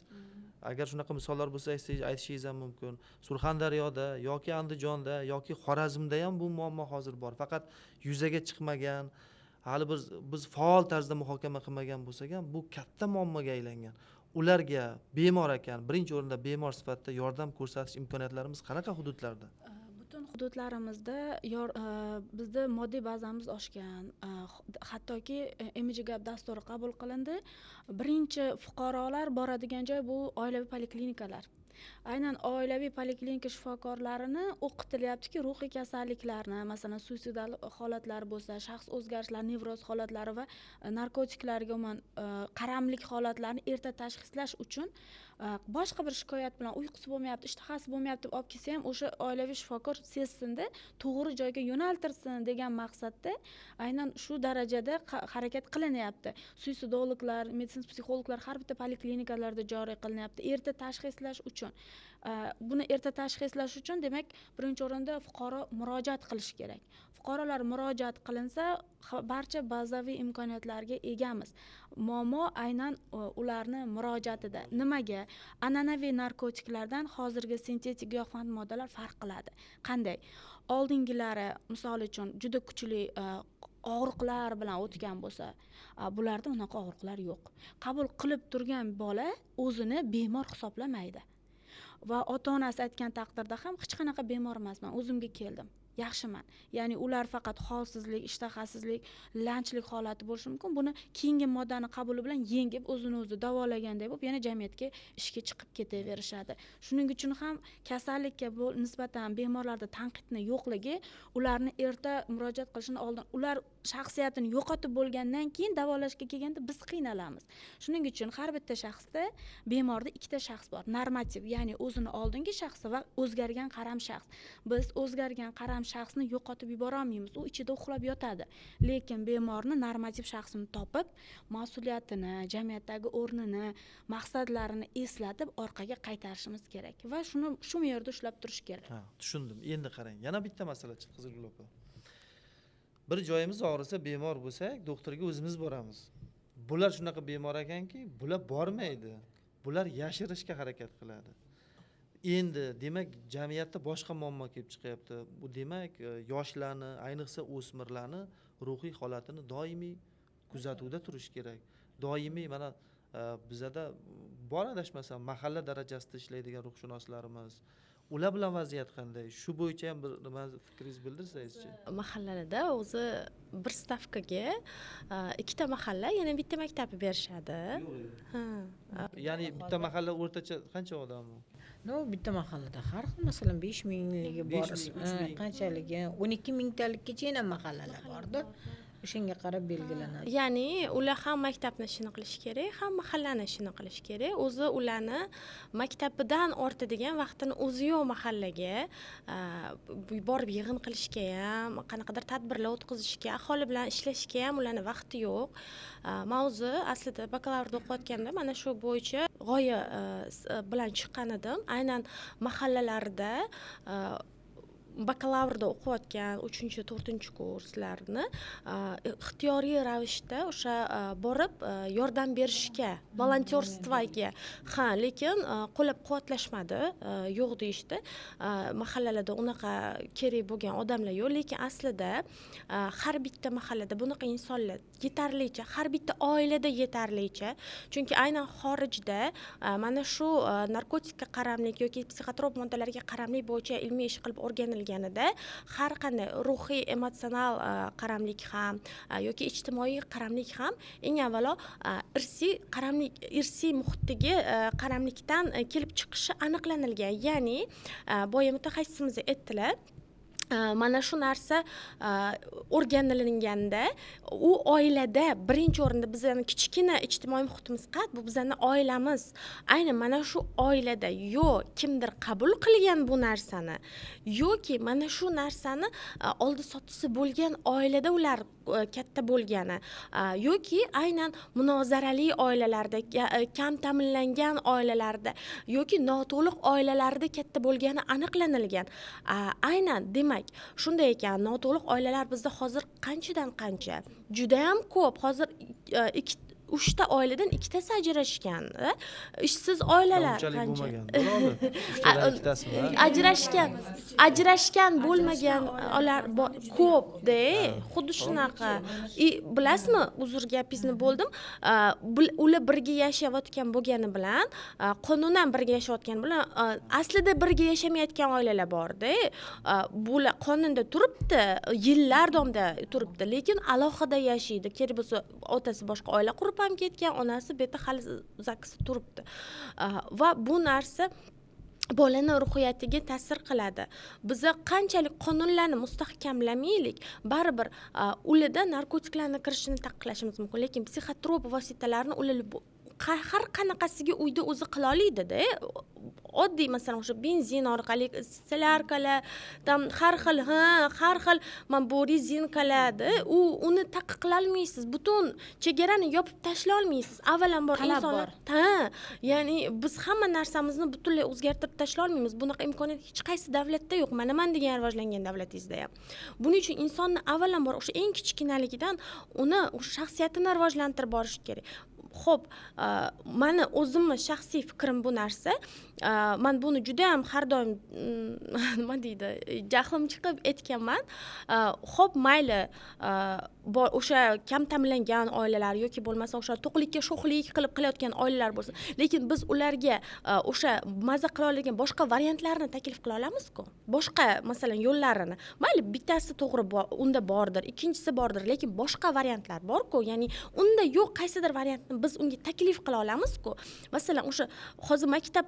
Agar shunaqa misollar bo'lsa aytishingiz ham mumkin. Surxondaryoda yoki Andijonda yoki Xorazmda ham bu muammo hozir bor. Faqat yuzaga chiqmagan, hali biz faol tarzda muhokama qilmagan bo'lsak ham bu katta muammoga aylangan. Ularga bemor ekan, birinchi o'rinda bemor sifatida yordam ko'rsatish imkoniyatlarimiz qanaqa hududlarda? Butun hududlarimizda bizda moddiy bazamiz oshgan. Hattoki MGGAP dasturi qabul qilindi. Birinchi fuqarolar boradigan joy bu oilaviy poliklinikalar. Aynan oilaviy poliklinika shifokorlarini o'qitilyaptiki, ruhiy kasalliklarni, masalan, suitsidal holatlar bo'lsa, shaxs o'zgarishlar, nevroz holatlari va narkotiklarga umuman qaramlik holatlarini erta tashxislash uchun boshqa bir shikoyat bilan uyqusi bo'lmayapti, ishtahasi bo'lmayapti deb olib kelsa ham o'sha oilaviy shifokor sezsin-da, to'g'ri joyga yo'naltirsin degan maqsadda aynan shu darajada harakat qilinyapti. Suitsidologlar, meditsin psixologlar har bitta poliklinikalarda joriy qilinyapti. Erta tashxislash uchun. Buni erta tashxislash uchun demak, birinchi o'rinda fuqaro murojaat qilishi kerak. Fuqarolar murojaat qilinsa, barcha bazaviy imkoniyatlarga egamiz. Muammo aynan ularni murojaatida. Nimaga? An'anaviy narkotiklardan hozirgi sintetik giyohvand moddalar farq qiladi. Qanday? Oldingilari, misol uchun, juda kuchli og'riqlar bilan o'tgan bo'lsa, bularda unaqa og'riqlar yo'q. Qabul qilib turgan bola o'zini bemor hisoblamaydi. Va ota-onasi aytgan taqdirda ham hech qanaqa bemor emasman, o'zimga keldim, yaxshiman. Ya'ni ular faqat holsizlik, ishtahasizlik, lanchlik holati bo'lishi mumkin. Buni keyingi moddani qabuli bilan yengib, o'zini o'zi davolaganday bo'lib, yana jamiyatga ishga chiqib ketaverishadi. Shuning uchun ham kasallikka nisbatan bemorlarda tanqidni yo'qligi, ularni erta murojaat qilishini oldin, ular shaxsiyatini yo'qotib bo'lgandan keyin davolashga kelganda biz qiynalamiz. Shuning uchun har bitta shaxsda bemorda ikkita shaxs bor. Normativ, ya'ni o'zini oldingi shaxsi va o'zgargan qaram shaxs. Biz o'zgargan qaram shaxsni yo'qotib yubora olmaymiz. U ichida uxlab yotadi. Lekin bemorni normativ shaxsini topib, mas'uliyatini, jamiyatdagi o'rnini, maqsadlarini eslatib orqaga qaytarishimiz kerak va shuni shu yerda ushlab turish kerak. Tushundim. Endi qarang, yana bitta masala chiqdi Qizilgul opa. Bir joyimiz og'risa, bemor bo'lsak, doktorga o'zimiz boramiz. Bular shunaqa bemor ekanki, bular bormaydi. Bular yashirishga harakat qiladi. Endi demak, jamiyatda boshqa muammo kelib chiqyapti. Bu demak, yoshlarni, ayniqsa o'smirlarni ruhiy holatini doimiy kuzatuvda turish kerak. Doimiy mana bizada bor adashmasam mahalla darajasida ishlaydigan ruhshunoslarimiz. Ular bilan vaziyat qanday? Shu bo'yicha ham bir nima fikringiz bildirsangizchi. Mahallada o'zi bir stavkaga ikkita mahalla, yana bitta maktabni berishadi. Ya'ni bitta mahalla o'rtacha qancha odam? No, bitta mahallada har xil, masalan 5000 ligi bor, qanchaligi 12 mingtalikgacha yana mahallalar borda. o'shanga qarab belgilanadi. ya'ni ular ham maktabni ishini qilishi kerak, ham mahallani ishini qilishi kerak. O'zi ularni maktabidan ortadigan vaqtini o'zi yo'q mahallaga borib yig'in qilishga ham, qanaqadir tadbirlar o'tkazishga, aholi bilan ishlashga ham ularni vaqti yo'q. Men o'zi aslida bakalavrda o'qiyotganda mana shu bo'yicha g'oya bilan chiqqan edim. Aynan mahallalarda bakalavrda o'qiyotgan 3-4 kurslarni ixtiyoriy ravishda o'sha borib yordam berishga, volontyorstvoga, lekin qo'llab-quvvatlashmadi, yo'q deyishdi. Mahallalarda unaqa kerak bo'lgan odamlar yo'q, lekin aslida har bitta mahallada bunaqa insonlar yetarlicha, har bitta oilada yetarlicha. Chunki aynan xorijda mana shu narkotikka qaramlik yoki psixotrop moddalarga qaramlik bo'yicha ilmiy ish qilib o'rganilganida har qanday ruhiy, emotsional qaramlik ham yoki ijtimoiy qaramlik ham eng avvalo irsiy muhitdagi qaramlikdan kelib chiqishi aniqlanilgan. Ya'ni boya mutaxassisimiz aytdilar, mana shu narsa o'rganilganda u oilada birinchi o'rinda bizning kichkina ijtimoiy muhitimiz qat, bu bizning oilamiz. Aynan mana shu oilada yo kimdir qabul qilgan bu narsani yoki mana shu narsani oldi sotisi bo'lgan oilada ular katta bo'lgani yoki aynan munozarali oilalarda, kam ta'minlangan oilalarda yoki noto'liq oilalarda katta bo'lgani aniqlanilgan. Aynan demak shunday ekan, noto'liq oilalar bizda hozir qanchadan qancha, juda ham ko'p. Hozir 3ta oiladan 2tasi ajrashgan, ishsiz oilalar qancha. Ajrashgan bo'lmaganlar ko'p-da. Xuddi shunaqa. Bilasizmi, uzr gapingizni bo'ldim. Ular birga yashayotgan bo'lgani bilan, qonunan birga yashayotgan bilan aslida birga yashamayotgan oilalar bor-da. Bular qonunda turibdi, yillar davomida turibdi, lekin alohida yashaydi. Kerak bo'lsa, otasi boshqa oila qurib ham ketgan, onasi bu yerda hali zakisi turibdi. Va bu narsa bolani ruhiyatiga ta'sir qiladi. Biza qanchalik qonunlarni mustahkamlamaylik, baribir ularda narkotiklarni kirishini taqiqlashimiz mumkin, lekin psixotrop vositalarni ular har qanaqasiga uyda o'zi qila oladi-da. Oddiy masalan o'sha benzin orqali, silarkalar, har xil mana bu rezinkalarda uni taqiqlay olmaysiz. Butun chegarani yopib tashlay olmaysiz. Avvalambor insonlar, ya'ni biz hamma narsamizni butunlay o'zgartirib tashlay olmaymiz. Bunaqa imkoniyat hech qaysi davlatda yo'q. Mana degan rivojlangan davlatingizda ham. Buning uchun insonni avvalambor o'sha eng kichkinaligidan uni shaxsiyatini rivojlantirib borish kerak. Xo'p, meni o'zimning shaxsiy fikrim bu narsa. Men buni juda ham har doim nima deydi, jahlim chiqib aytganman. Xo'p, mayli, o'sha kam ta'minlangan oilalar yoki bo'lmasa o'sha to'qlikka sho'xlik qilib qilayotgan oilalar bo'lsin. Lekin biz ularga o'sha maza qila oladigan boshqa variantlarni taklif qila olamiz-ku. Boshqa, masalan, yo'llarini. Mayli, bittasi to'g'ri unda bordir, ikkinchisi bordir, lekin boshqa variantlar bor-ku. Ya'ni unda yo'q qaysidir variantni biz unga taklif qila olamiz-ku. Masalan, o'sha hozir maktab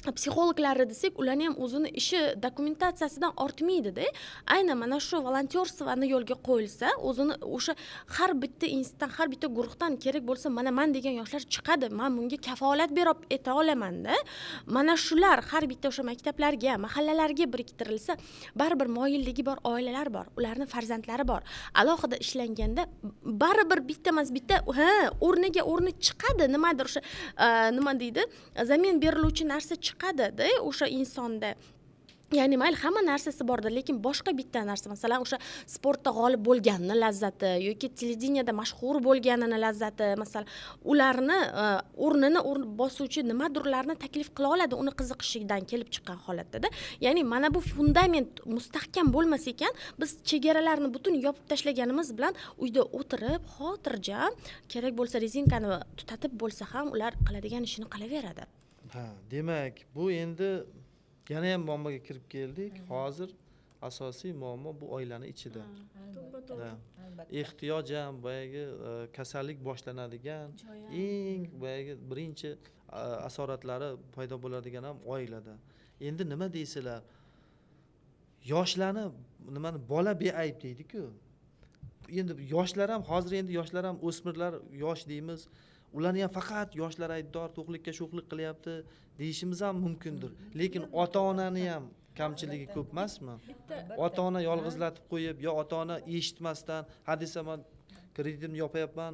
psixologlari desak, ularning ham o'zini ishi dokumentatsiyasidan ortmaydi-da. Aynan mana shu volontyorstvani yo'lga qo'yilsa, o'zini o'sha har bitta institutdan, har bitta guruhdan kerak bo'lsa, man degan yoshlar chiqadi. Men bunga kafolat berib ayta olaman-da. Mana shular har bitta o'sha maktablarga, mahallalarga biriktirilsa, baribir moyilligi bor oilalar bor, ularning farzandlari bor. Alohida ishlanganda baribir bitta o'rniga o'rni chiqadi. Nimadir o'sha nima deydi? Zamin beriluvchi narsa chiqadi-da o'sha insonda. Ya'ni mayli hamma narsasi bordir, lekin boshqa bitta narsa, masalan, o'sha sportda g'olib bo'lganning lazzati yoki televideniyada mashhur bo'lganning lazzati, masalan, ularni o'rnini bosuvchi nimadirlarni taklif qila oladi, uni qiziqishidan kelib chiqqan holatda-da. Ya'ni mana bu fundament mustahkam bo'lmasa ekan, biz chegaralarni butun yopib tashlaganimiz bilan uyda o'tirib, xotirjam, kerak bo'lsa rezinkani tutatib bo'lsa ham ular qiladigan ishini qilaveradi. Demak, bu endi yana ham muammoga kirib keldik. Hozir asosiy muammo bu oilani ichida. Ehtiyoj ham boyagi kasallik boshlanadigan, eng boyagi birinchi asoratlari paydo bo'ladigan ham oilada. Endi nima deysilar? Yoshlarni bola beayb deydi-ku. endi yoshlar ham hozir endi yoshlar ham o'smirlar yosh deymiz, ularni ham faqat yoshlar aybdor, to'qlikka sho'xlik qilyapti deyishimiz ham mumkindir, lekin ota-onani ham kamchiligi ko'p emasmi? Ota-ona yolg'izlatib qo'yib, yo ota-ona eshitmasdan, ha desa men kreditimni yopayapman,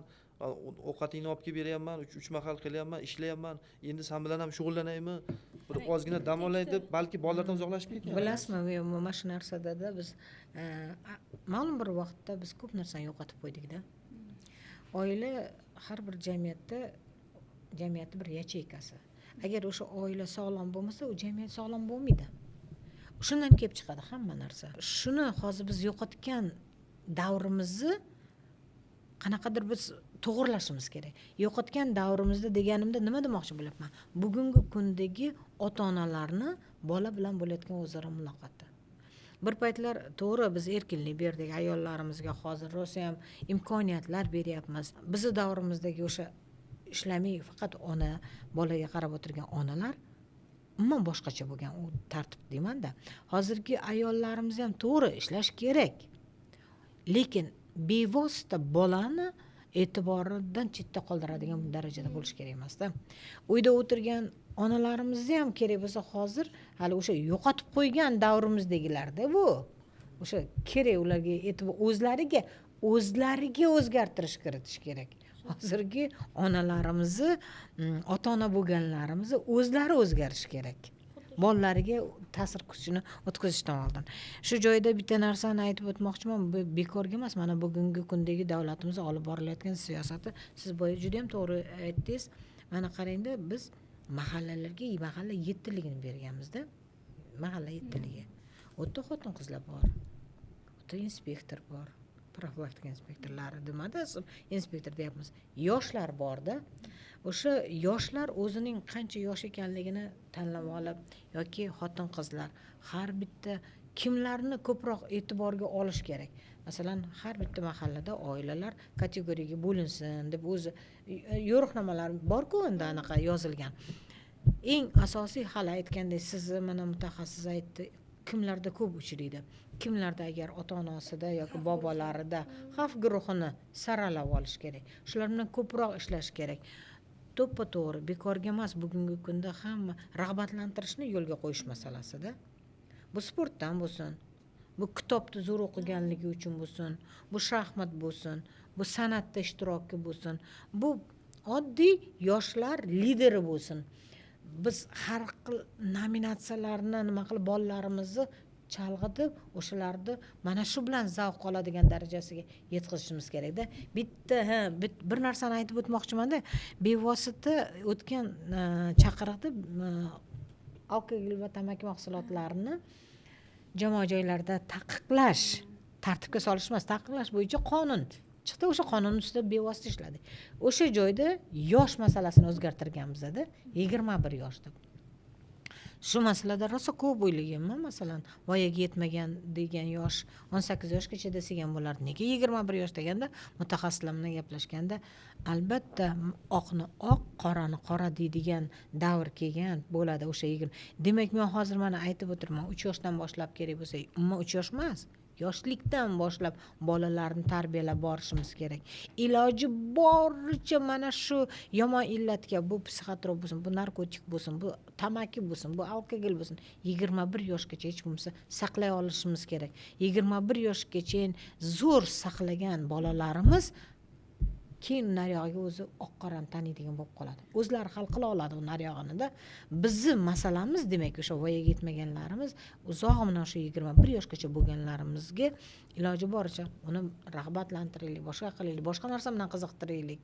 ovqatingni olib kelib beryapman, 3 mahal qilyapman, ishlayapman, endi sen bilan ham shug'ullanaymi, bir ozgina dam olay deb balki bolalardan uzoqlashib ketgan. Bilasizmi, mana shu narsada biz ma'lum bir vaqtda biz ko'p narsani yo'qotib qo'ydikda. Oila har bir jamiyatni bir yacheykasi. Agar o'sha oila sog'lom bo'lmasa, u jamiyat sog'lom bo'lmaydi. Shundan kelib chiqadi hamma narsa. Shuni hozir biz yo'qotgan davrimizni qanaqadir biz to'g'rilashimiz kerak. Yo'qotgan davrimizda deganimda nima demoqchi bo'lyapman? Bugungi kundagi ota-onalarni bola bilan bo'layotgan o'zaro muloqoti. Bir paytlar to'g'ri biz erkinlik berdik ayollarimizga, hozir rosa ham imkoniyatlar beryapmiz. Bizning davrimizdagi o'sha ishlamay faqat ona bolaga qarab o'tirgan onalar umuman boshqacha bo'lgan u tartib deymanda. Hozirgi ayollarimiz ham to'g'ri ishlash kerak. Lekin bevosita bolani e'tiboridan chetda qoldiradigan darajada bo'lish kerak emasda. Uyda o'tirgan onalarimizni ham kerak bo'lsa hozir hali o'sha yo'qotib qo'ygan davrimizdagilarda bu. O'sha kerak ularga e'tibor o'zlariga o'zgartirish kiritish kerak. Hozirgi onalarimizni, ota-ona bo'lganlarimizni o'zlari o'zgarish kerak. Bolalariga ta'sir kuchini o'tkazishdan oldin. Shu joyda bitta narsani aytib o'tmoqchiman, bu bekorga emas. Mana bugungi kundagi davlatimiz olib borilayotgan siyosati, siz boya juda ham to'g'ri aytdingiz. Mana qarangda, biz mahallalarga mahalla 7ligini berganmizda. Mahalla 7ligi. O'tda xotin-qizlar bor. O'tda inspektor bor. Profilaktika inspektorlari demadi, inspektor deyapmiz. Yoshlar borda. O'sha yoshlar o'zining qancha yosh ekanligini tanlab olib yoki xotin-qizlar har bitta kimlarni ko'proq e'tiborga olish kerak. Masalan, har bitta mahallada oilalar kategoriyaga bo'linsin deb o'zi yo'riqnomalar bor-ku, endi anaqa yozilgan. Eng asosiy hali aytgandek, sizni mana mutaxassis aytdi, kimlarda ko'p uchraydi. Kimlarda agar ota-onasida yoki bobolarida xavf guruhini saralab olish kerak. Shular bilan ko'proq ishlash kerak. To'ppa-to'g'ri bekorga emas bugungi kunda hamma rag'batlantirishni yo'lga qo'yish masalasida. Bu sportdan bo'lsin, bu kitobni zo'r o'qiganligi uchun bo'lsin, bu shaxmat bo'lsin, bu san'atda ishtiroki bo'lsin, bu oddiy yoshlar lideri bo'lsin. Biz har xil nominatsiyalarni nima qilib bolalarimizni chalg'itib, o'shalarni mana shu bilan zavq oladigan darajasiga yetkazishimiz kerakda. Bir narsani aytib o'tmoqchiman-da, bevosita o'tgan chaqiriqda alkogol va tamaki mahsulotlarini jamoat joylarida taqiqlash, tartibga solish emas, taqiqlash bo'yicha qonun chiqdi. O'sha qonun ustida bevosita ishladi. O'sha joyda yosh masalasini o'zgartirganmiz-da, 21 yosh deb. Shu masalada rosa ko'p o'ylaganman. Masalan, voyaga yetmagan degan yosh 18 yoshgacha degan bo'lar. Nega 21 yosh deganda mutaxassislar bilan gaplashganda, albatta oqni oq, qorani qora deydigan davr kelgan bo'ladi o'sha 20. Demak, men hozir mana aytib o'tirman, 3 yoshdan boshlab kerak bo'lsa, umuman 3 yosh emas. Yoshlikdan boshlab bolalarni tarbiyalab borishimiz kerak. Iloji boricha mana shu yomon illatga, bu psixotrop bo'lsin, bu narkotik bo'lsin, bu tamaki bo'lsin, bu alkogol bo'lsin, 21 yoshgacha hech bo'lmasa saqlay olishimiz kerak. 21 yoshgacha zo'r saqlagan bolalarimiz keyin nariyog'iga o'zi oq qorani taniydigan bo'lib qoladi. O'zlari hal qila oladi u nariyog'ini-da. Bizning masalamiz demak o'sha voyaga yetmaganlarimiz, uzog'idan o'sha 21 yoshgacha bo'lganlarimizga iloji boricha uni rag'batlantiraylik, boshqa qilaylik, boshqa narsa bilan qiziqtiraylik.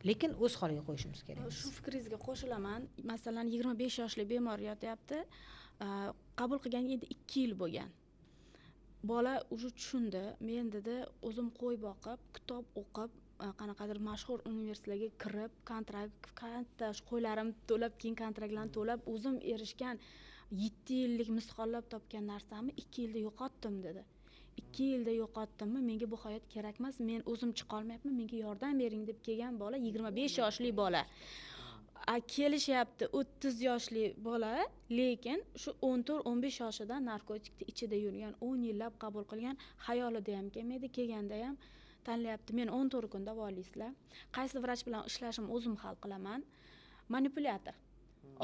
Lekin o'z holiga qo'yishimiz kerak. Shu fikringizga qo'shilaman. Masalan, 25 yoshli bemor yotyapti. Qabul qilganiga endi 2 yil bo'lgan. Bola уже tushundi. Men dedi, o'zim qo'y boqib, kitob o'qib, qanaqadir mashhur universitetlarga kirib, kontrakt, qo'ylarim to'lab, keyin kontraktlarni to'lab, o'zim erishgan 7 yillik misqollab topgan narsamni 2 yilda yo'qotdim dedi. 2 yilda yo'qotdimmi, menga bu hayot kerak emas, men o'zim chiqa olmayapman, menga yordam bering deb kelgan bola 25 yoshli bola. Kelishyapti 30 yoshli bola, lekin shu 14-15 yoshida narkotikni ichida yurgan, 10 yillab qabul qilgan, xayolida ham kelmaydi, kelganda ham tanlayapti, men 14 kun davolaysizlar, qaysi vrach bilan ishlashim o'zim hal qilaman. Manipulyator.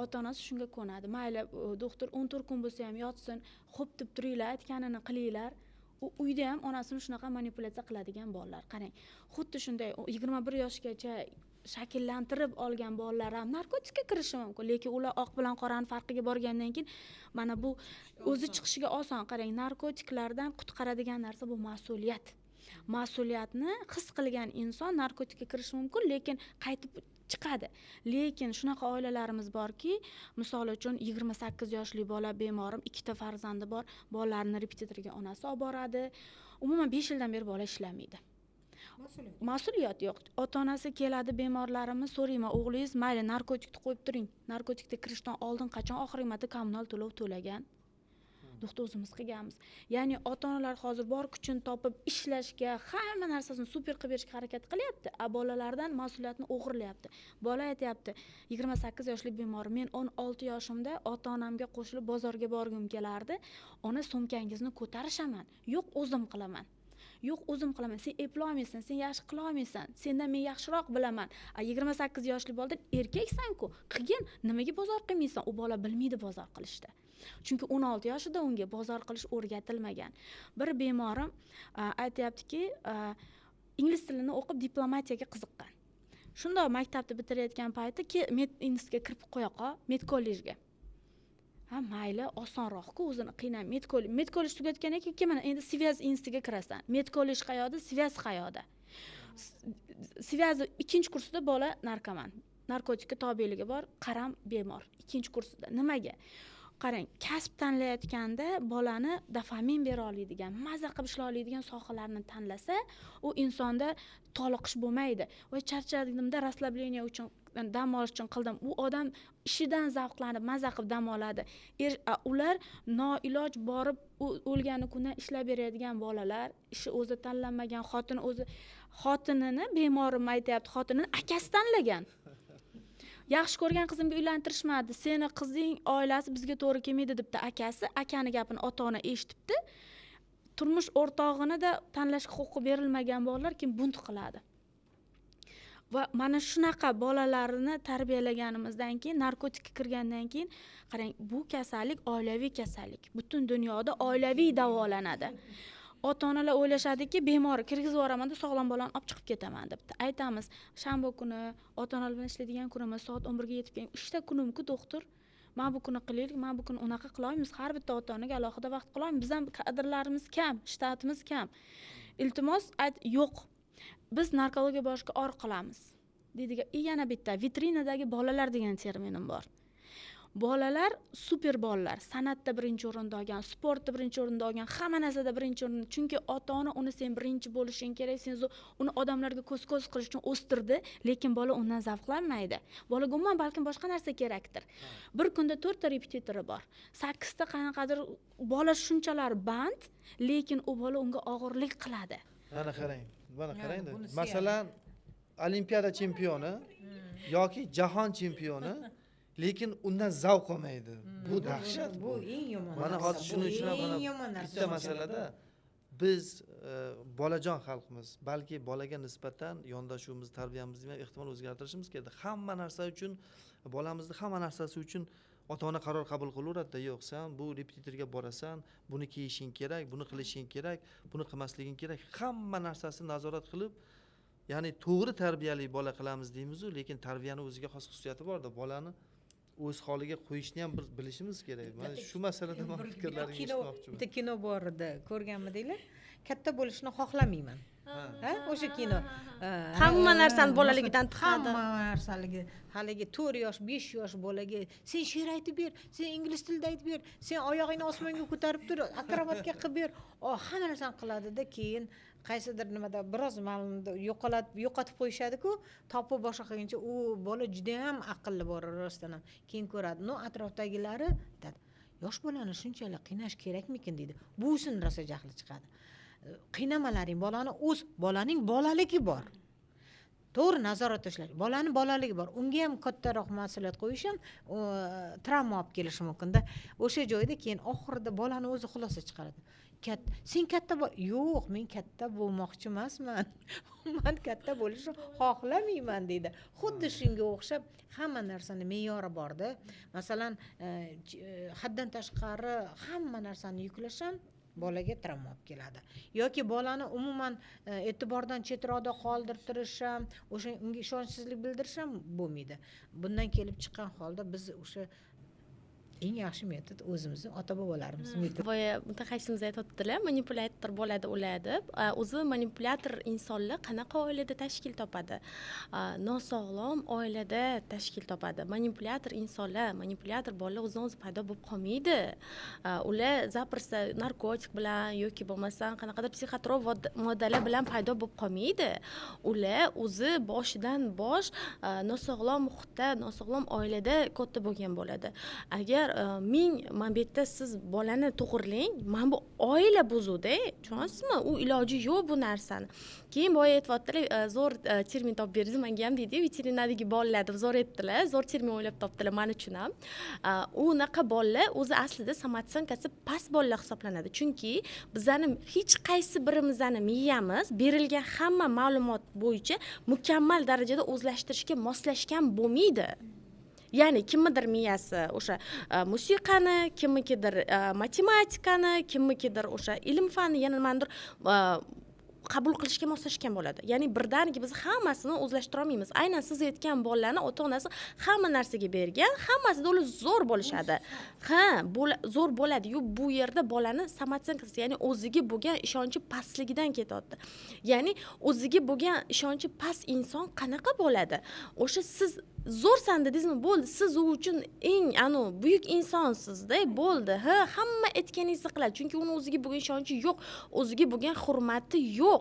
Ota-onasi shunga ko'nadi. Mayli, doktor 14 kun bo'lsa ham yotsin, xo'p deb turinglar, aytganini qilinglar. U uyda ham onasini shunaqa manipulyatsiya qiladigan bolalar. Qarang, xuddi shunday 21 yoshgacha shakllantirib olgan bolalar ham narkotikka kirishi mumkin, lekin ular oq bilan qorani farqiga borgandan keyin mana bu o'zi chiqishiga oson. Qarang, narkotiklardan qutqaradigan narsa bu mas'uliyat. Mas'uliyatni his qilgan inson narkotikka kirishi mumkin, lekin qaytib chiqadi. Lekin shunaqa oilalarimiz borki, misol uchun 28 yoshli bola bemorim, 2 ta farzandi bor, bolalarini repetitorga onasi olib boradi. Umuman 5 yildan beri bola ishlamaydi. Mas'uliyat yo'q. Ota-onasi keladi, bemorlarimiz so'rayman, o'g'lingiz mayli narkotikni qo'yib turing. Narkotikga kirishdan oldin qachon oxirgi marta kommunal to'lov to'lagan? Doktor o'zimiz qilganmiz. Ya'ni ota-onalar hozir bor kuchini topib ishlashga, hamma narsasini super qilib berishga harakat qilyapti, bolalardan mas'uliyatni o'g'irlayapti. Bola aytayapti, 28 yoshli bemor, men 16 yoshimda ota-onamga qo'shilib bozorga borgim kelardi. Ona, sumkangizni ko'tarishaman. Yo'q, o'zim qilaman. Yo'q, o'zim qilaman. Sen eplolmaysan, sen yaxshi qila olmaysan. Sendan men yaxshiroq bilaman. 28 yoshli boladan erkaksan-ku, qilgin, nimaga bozor qilmaysan? U bola bilmaydi bozor qilishda. Chunki 16 yoshida unga bozor qilish o'rgatilmagan. Bir bemorim aytayaptiki, ingliz tilini o'qib diplomatiyaga qiziqqan. Shunda maktabni bitirayotgan payti med institutga kirib qo'ya qol, med kollejga. Ha, mayli, osonroq-ku, o'zini qiynab med kollej tugatgandan keyin mana endi Sviyaz institutiga kirasan. Med kollej qayoqda, Sviyaz qayoqda. Sviyaz 2-kursida bola narkoman, narkotikka tobeligi bor, qaram bemor. 2-kursida. Nimaga? Qarang, kasb tanlayotganda bolani dopamin bera oladigan, maza qilib ishla oladigan sohalarni tanlasa, u insonda toliqish bo'lmaydi. Voy, charchadimda, rasslableniya uchun, dam olish uchun qildim. U odam ishidan zavqlanib, maza qilib dam oladi. Ular noiloj borib o'lgani kundan ishlab beradigan bolalar, ishi o'zi tanlanmagan, xotinini bemorim aytayapti, xotinini akasi tanlagan. Yaxshi ko'rgan qizimga uylantirishmadi. Seni qizing oilasi bizga to'g'ri kelmaydi debdi akasi. Akani gapini ota-ona eshitibdi. Turmush o'rtog'ini da tanlashga huquqi berilmagan bolalar keyin bunt qiladi. Va mana shunaqa bolalarni tarbiyalaganimizdan keyin, narkotikka kirgandan keyin, qarang, bu kasallik oilaviy kasallik. Butun dunyoda oilaviy davolanadi. Ota-onalar o'ylashadiki, bemor kirgizib yuboraman-da, sog'lom bolani olib chiqib ketaman debdi. Aytamiz, shanba kuni ota-onalar bilan ishlaydigan kunimiz soat 11 ga yetib keling. 3 ta kunimku doktor, men bu kuni qilaylik, men bu kuni unaqa qila olmaymiz. Har bitta ota-onaga alohida vaqt qila olmaymiz. Bizning kadrlarimiz kam, shtatimiz kam. Iltimos, yo'q. Biz narkologiya boshqa or qilamiz. Deydigan, yana bitta vitrinadagi bolalar degan terminim bor. Bolalar super bolalar, san'atda birinchi o'rinda olgan, sportda birinchi o'rinda olgan, hamma narsada birinchi o'rinda. Chunki ota-ona uni sen birinchi bo'lishing kerak, sen uni odamlarga ko'z-ko'z qilish uchun o'stirdi, lekin bola undan zavqlanmaydi. Bolaga umuman balkim boshqa narsa kerakdir. Bir kunda 4 ta repetitori bor. 8 ta qanaqadir bola shunchalar band, lekin u bola unga og'irlik qiladi. Mana qarang, mana qarang-da. Masalan, olimpiada chempioni yoki jahon chempioni, lekin undan zavq olmaydi. Bu dahshat. Bu eng yomon. Mana hozir shuning uchun mana bitta masalada biz bolajon xalqimiz, balki bolaga nisbatan yondashuvimiz, tarbiyamizni ham ehtimol o'zgartirishimiz kerak. Hamma narsa uchun, bolamizni hamma narsasi uchun ota-ona qaror qabul qilaveradi-da, yo'q, sen bu repetitorga borasan, buni kiyishing kerak, buni qilishing kerak, buni qilmasliging kerak. Hamma narsasini nazorat qilib, ya'ni to'g'ri tarbiyali bola qilamiz deymiz-ku, lekin tarbiyani o'ziga xos xususiyati bor-da, bolani o'z holiga qo'yishni ham bilishimiz kerak. Mana shu masalada men fikrlaringizni eshitmoqchiman. Bitta kino bor edi, ko'rganmidinglar? Katta bo'lishni xohlamayman. Ha, o'sha kino. Hamma narsani bolaligidan tiqadi. Hamma narsaligi, haligi 4 yosh, 5 yosh bolaga sen she'r aytib ber, sen ingliz tilida aytib ber, sen oyog'ingni osmonga ko'tarib tur, akrobatga qilib ber. Hamma narsani qiladi-da, keyin qaysidir nimada biroz ma'lumda yo'qotib qo'yishadi-ku, topib boshqa qilguncha u bola juda ham aqlli bor rostdan ham. Keyin ko'radi. No, atrofdagilari aytadi, yosh bolani shunchalik qiynash kerakmikin deydi. Buvisini rosa jahli chiqadi. Qiynamalaring, bolaning bolaligi bor. To'g'ri nazorat ushlash. Bolaning bolaligi bor. Unga ham kattaroq mas'uliyat qo'yish ham travma olib kelishi mumkin-da. O'sha joyda keyin oxirida bolani o'zi xulosa chiqaradi. sen katta yo'q, men katta bo'lmoqchi emasman. Men katta bo'lishni xohlamayman deydi. Xuddi shunga o'xshab hamma narsani me'yori borda. Masalan, haddan tashqari hamma narsani yuklash ham bolaga travma olib keladi. Yoki bolani umuman e'tibordan chetroqda qoldirtirish ham, o'sha unga ishonchsizlik bildirish ham bo'lmaydi. Bundan kelib chiqqan holda biz o'sha eng yaxshi metod o'zimizni ota-bobolarimiz metodi. Boya mutaxassisimiz aytibdilar, manipulyator bo'ladi ular deb. O'zi manipulyator insonlar qanaqa oilada tashkil topadi? Nosog'lom oilada tashkil topadi. Manipulyator insonlar, manipulyator bolalar o'zidan-o'zi paydo bo'lib qolmaydi. Ular zaprsa narkotik bilan yoki bo'lmasam qanaqadir psixotrop moddalar bilan paydo bo'lib qolmaydi. Ular o'zi boshidan bosh nosog'lom muhitda, nosog'lom oilada katta bo'lgan bo'ladi. Agar man bu yerda siz bolani to'g'irlang, mana bu oila buzuvda, tushunasizmi? U iloji yo'q bu narsani. Keyin boya aytibdilar, zo'r termin topib berdingiz, menga ham deydi, veterinardagi bolalar deb zo'r aytdilar, zo'r termin o'ylab topdilar men uchun ham. Unaqa bolalar o'zi aslida somatsankasi past bolalar hisoblanadi. Chunki bizani hech qaysi birimizni miyamiz berilgan hamma ma'lumot bo'yicha mukammal darajada o'zlashtirishga moslashgan bo'lmaydi. Ya'ni kimnidir miyasi o'sha musiqani, kimnikidir matematikani, kimnikidir o'sha ilm fanni yana nimadir qabul qilishga moslashgan bo'ladi. Ya'ni birdaniga biz hammasini o'zlashtira olmaymiz. Aynan siz aytgan bolalarni ota-onasi hamma narsaga bergan, hammasida ular zo'r bo'lishadi. Zo'r bo'ladi-yu, bu yerda bolani somatsankasi, ya'ni o'ziga bo'lgan ishonchi pastligidan ketyapti. Ya'ni o'ziga bo'lgan ishonchi past inson qanaqa bo'ladi? O'sha siz zo'rsan dedingizmi, bo'ldi, siz u uchun eng buyuk insonsiz-da, bo'ldi. Hamma aytganingizni qiladi, chunki uni o'ziga bo'lgan ishonchi yo'q, o'ziga bo'lgan hurmati yo'q.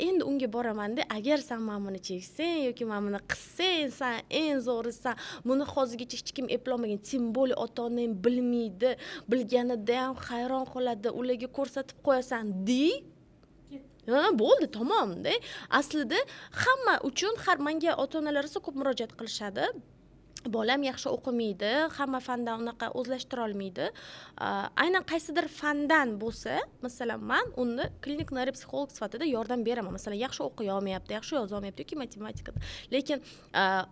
Endi unga boraman-da, agar sen mana buni cheksang yoki mana buni qilsang, sen eng zo'risan, buni hozirgacha hech kim eplolmagan, tim bo'li ota-onang bilmaydi, bilganida ham hayron qoladi, ularga ko'rsatib qo'yasan, bo'ldi, tamomda. Aslida hamma uchun menga ota-onalar esa ko'p murojaat qilishadi. Bolam yaxshi o'qimaydi, hamma fandan unaqa o'zlashtira olmaydi. Aynan qaysidir fandan bo'lsa, masalan, men uni klinik neyropsixolog sifatida yordam beraman. Masalan, yaxshi o'qiy olmayapti, yaxshi yoza olmayapti yoki matematikada. Lekin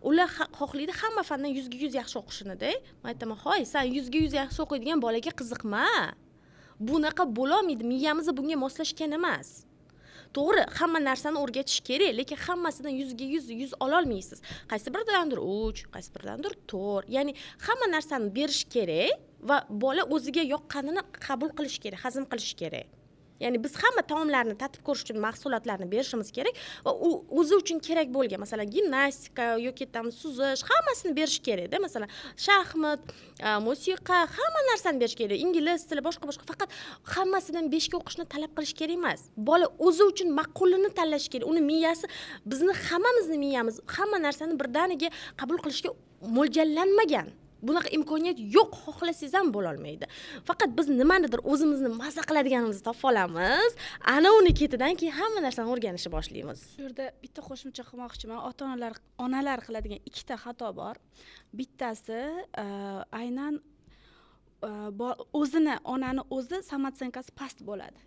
ular xohlaydi hamma fandan 100% yaxshi o'qishini-da. Men aytaman, "Hoy, sen 100% yaxshi o'qiydigan bolaga qiziqma. Bunaqa bo'la olmaydi, miyamiz bunga moslashgan emas." To'g'ri, hamma narsani o'rgatish kerak, lekin hammasidan 100% ola olmaysiz. Qaysi biridandir 3, qaysi biridandir 4. Ya'ni hamma narsani berish kerak va bola o'ziga yoqqanini qabul qilish kerak, hazm qilish kerak. Ya'ni biz hamma taomlarni tatib ko'rish uchun mahsulotlarni berishimiz kerak va u o'zi uchun kerak bo'lgan, masalan, gimnastika yoki suzish, hammasini berish kerak-da. Masalan, shaxmat, musiqa, hamma narsani berish kerak. Ingliz tili, boshqa. Faqat hammasidan 5 ga o'qishni talab qilish kerak emas. Bola o'zi uchun ma'qulini tanlash kerak. Uni miyasi, bizni hammamizni miyamiz hamma narsani birdaniga qabul qilishga mo'ljallanmagan. Bunaqa imkoniyat yo'q, xohlasangiz ham bo'la olmaydi. Faqat biz nimanidir o'zimizni maza qiladiganimizni topib olamiz. Ana uni ketidan keyin hamma narsani o'rganishni boshlaymiz. Shu yerda bitta qo'shimcha qilmoqchiman. Onalar qiladigan ikkita xato bor. Bittasi aynan onani o'zi samotsenkasi past bo'ladi.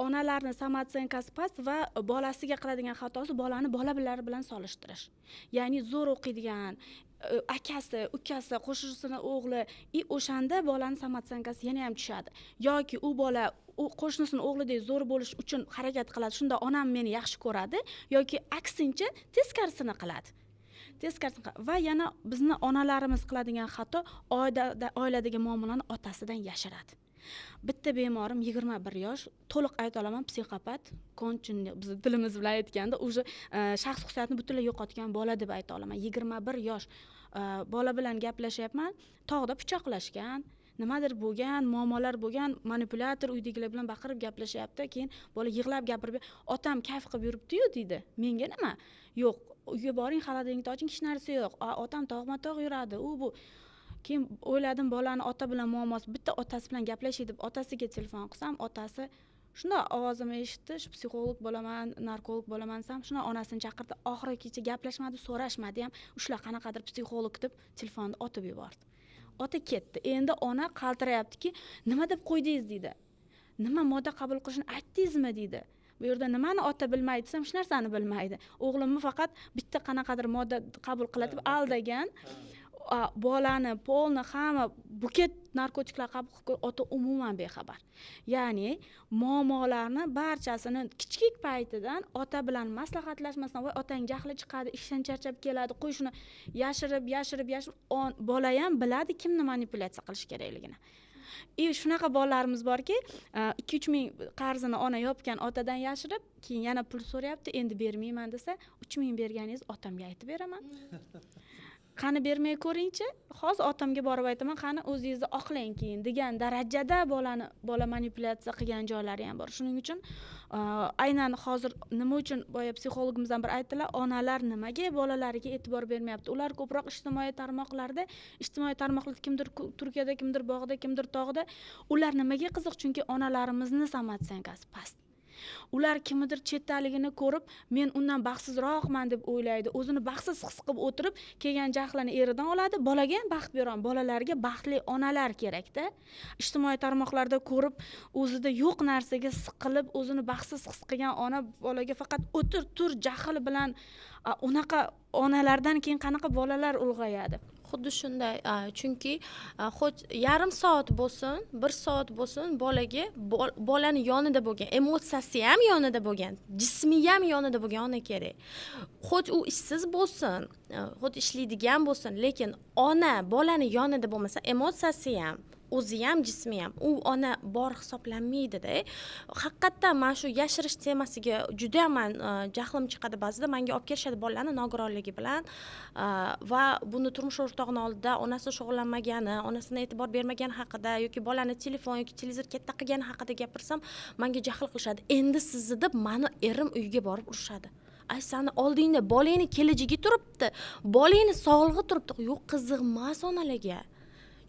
Onalarning samotsenkasi past va bolasiga qiladigan xatosi bolani bola bilan solishtirish. Ya'ni zo'r o'qiydigan akasi, ukasi, qo'shnisini o'g'li, o'shanda bolani samotsenkasi yana ham tushadi. Yoki u bola qo'shnisini o'g'lidek zo'r bo'lish uchun harakat qiladi. Shunda onam meni yaxshi ko'radi, yoki aksincha teskarisini qiladi. Va yana bizni onalarimiz qiladigan xato oiladagi muammolani otasidan yashiradi. Bitta bemorim 21 yosh, to'liq ayta olaman, psixopat, konchunni biz tilimiz bilan aytganda, o'sha shaxs xususiyatini butunlay yo'qotgan bola deb ayta olaman. 21 yosh bola bilan gaplashyapman, tog'da pichoqlashgan, nimadir bo'lgan, muammolar bo'lgan, manipulyator uydagilar bilan baqirib gaplashyapti. Keyin bola yig'lab gapirib, "Otam kayf qilib yuribdi-yu" deydi. Menga nima? "Yo'q, uyga boring, xalodilnikni oching, hech narsa yo'q. Otam tog'ma-tog' yuradi, u bu." Keyin o'yladim, bolani ota bilan muammosi, bitta otasi bilan gaplashaylik deb otasiga telefon qilsam, otasi shunda ovozimni eshitdi, shu psixolog bo'laman, narkolog bo'laman desam, shunda onasini chaqirdi. Oxirigacha gaplashmadi, so'rashmadi ham, ushlar qanaqadir psixolog deb telefonni otib yubordi. Ota ketdi. Endi ona qaltirayaptiki, "Nima deb qo'ydingiz?" deydi. nima modda qabul qilishni aytdingizmi deydi. Bu yerda nimani ota bilmaydi desam, hech narsani bilmaydi. O'g'limni faqat bitta qanaqadir modda qabul qilib aldagan. Bolani polni hamma buket narkotiklar qabul qilib ota umuman bexabar. Ya'ni muammolarni barchasini kichik paytidan ota bilan maslahatlashmasdan, voy otang jahli chiqadi, ishdan charchab keladi, qo'y shuni yashirib bola ham biladi kimni manipulyatsiya qilish kerakligini. Shunaqa bolalarimiz borki, 2-3 ming qarzini ona yopgan otadan yashirib, keyin yana pul so'rayapti, endi bermayman desa, 3 ming berganingiz otamga aytib beraman. Qani bermay ko'ringchi, hozir otamga borib aytaman, qani o'zingizni oqlang keyin degan darajada bola manipulyatsiya qilgan joylari ham bor. Shuning uchun aynan hozir nima uchun boya psixologimizdan bir aytdilar, onalar nimaga bolalariga e'tibor bermayapti? Ular ko'proq ijtimoiy tarmoqlarda kimdir Turkiyada, kimdir bog'da, kimdir tog'da. Ular nimaga qiziq? Chunki onalarimizni samotsenkasi past. Ular kimdir chetdaligini ko'rib, men undan baxtsizroqman deb o'ylaydi. O'zini baxtsiz his qilib o'tirib, kelgan jahlini eridan oladi. Bolaga ham baxt beraman. Bolalarga baxtli onalar kerak-da. Ijtimoiy tarmoqlarda ko'rib, o'zida yo'q narsaga siqilib, o'zini baxtsiz his qilgan ona bolaga faqat o'tir, tur, jahl bilan unaqa onalardan keyin qanaqa bolalar ulg'ayadi? Xuddi shunday, chunki yarim soat bo'lsin, 1 soat bo'lsin, bolaga bolani yonida bo'lgan, emotsiyasi ham yonida bo'lgan, jismi ham yonida bo'lgan ona kerak. Xo'j u ishsiz bo'lsin, xo'j ishlaydigan bo'lsin, lekin ona bolani yonida bo'lmasa, emotsiyasi ham, o'zi ham, jismi ham, u ona bor hisoblanmaydi-da. Haqiqatdan men shu yashirish temasiga juda ham jahlim chiqadi ba'zida. Menga olib kelishadi bolalarni nogironligi bilan va buni turmush o'rtog'ining oldida onasi shug'ullanmagani, onasini e'tibor bermagani haqida yoki bolani telefon yoki televizor katta qilgani haqida gapirsam, menga jahl qilishadi. Endi sizni deb meni erim uyga borib urishadi. Ay, seni oldingda bolangni kelajagi turibdi, bolangni sog'lig'i turibdi. Yo'q, qiziqmas onalarga.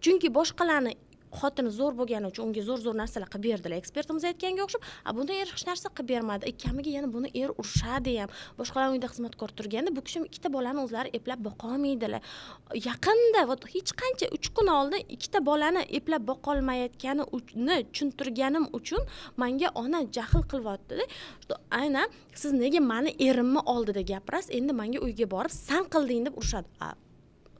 Chunki boshqalarni xotini zo'r bo'lgani uchun unga zo'r narsalar qilib berdilar. Ekspertimiz aytganga o'xshab, bunda hech narsa qilib bermadi. Kamiga yana buni urishadi ham. Boshqalar uyda xizmatkor turganda bu kishi ikkita bolani o'zlari eplab boqa olmaydilar. Yaqinda hech qancha 3 kun oldin ikkita bolani eplab boqa olmayotganini tushuntirganim uchun menga ona jahl qilyapti-da. Aynan siz nega meni erimni oldida gapirasiz? Endi menga uyga borib san qilding deb urishadi.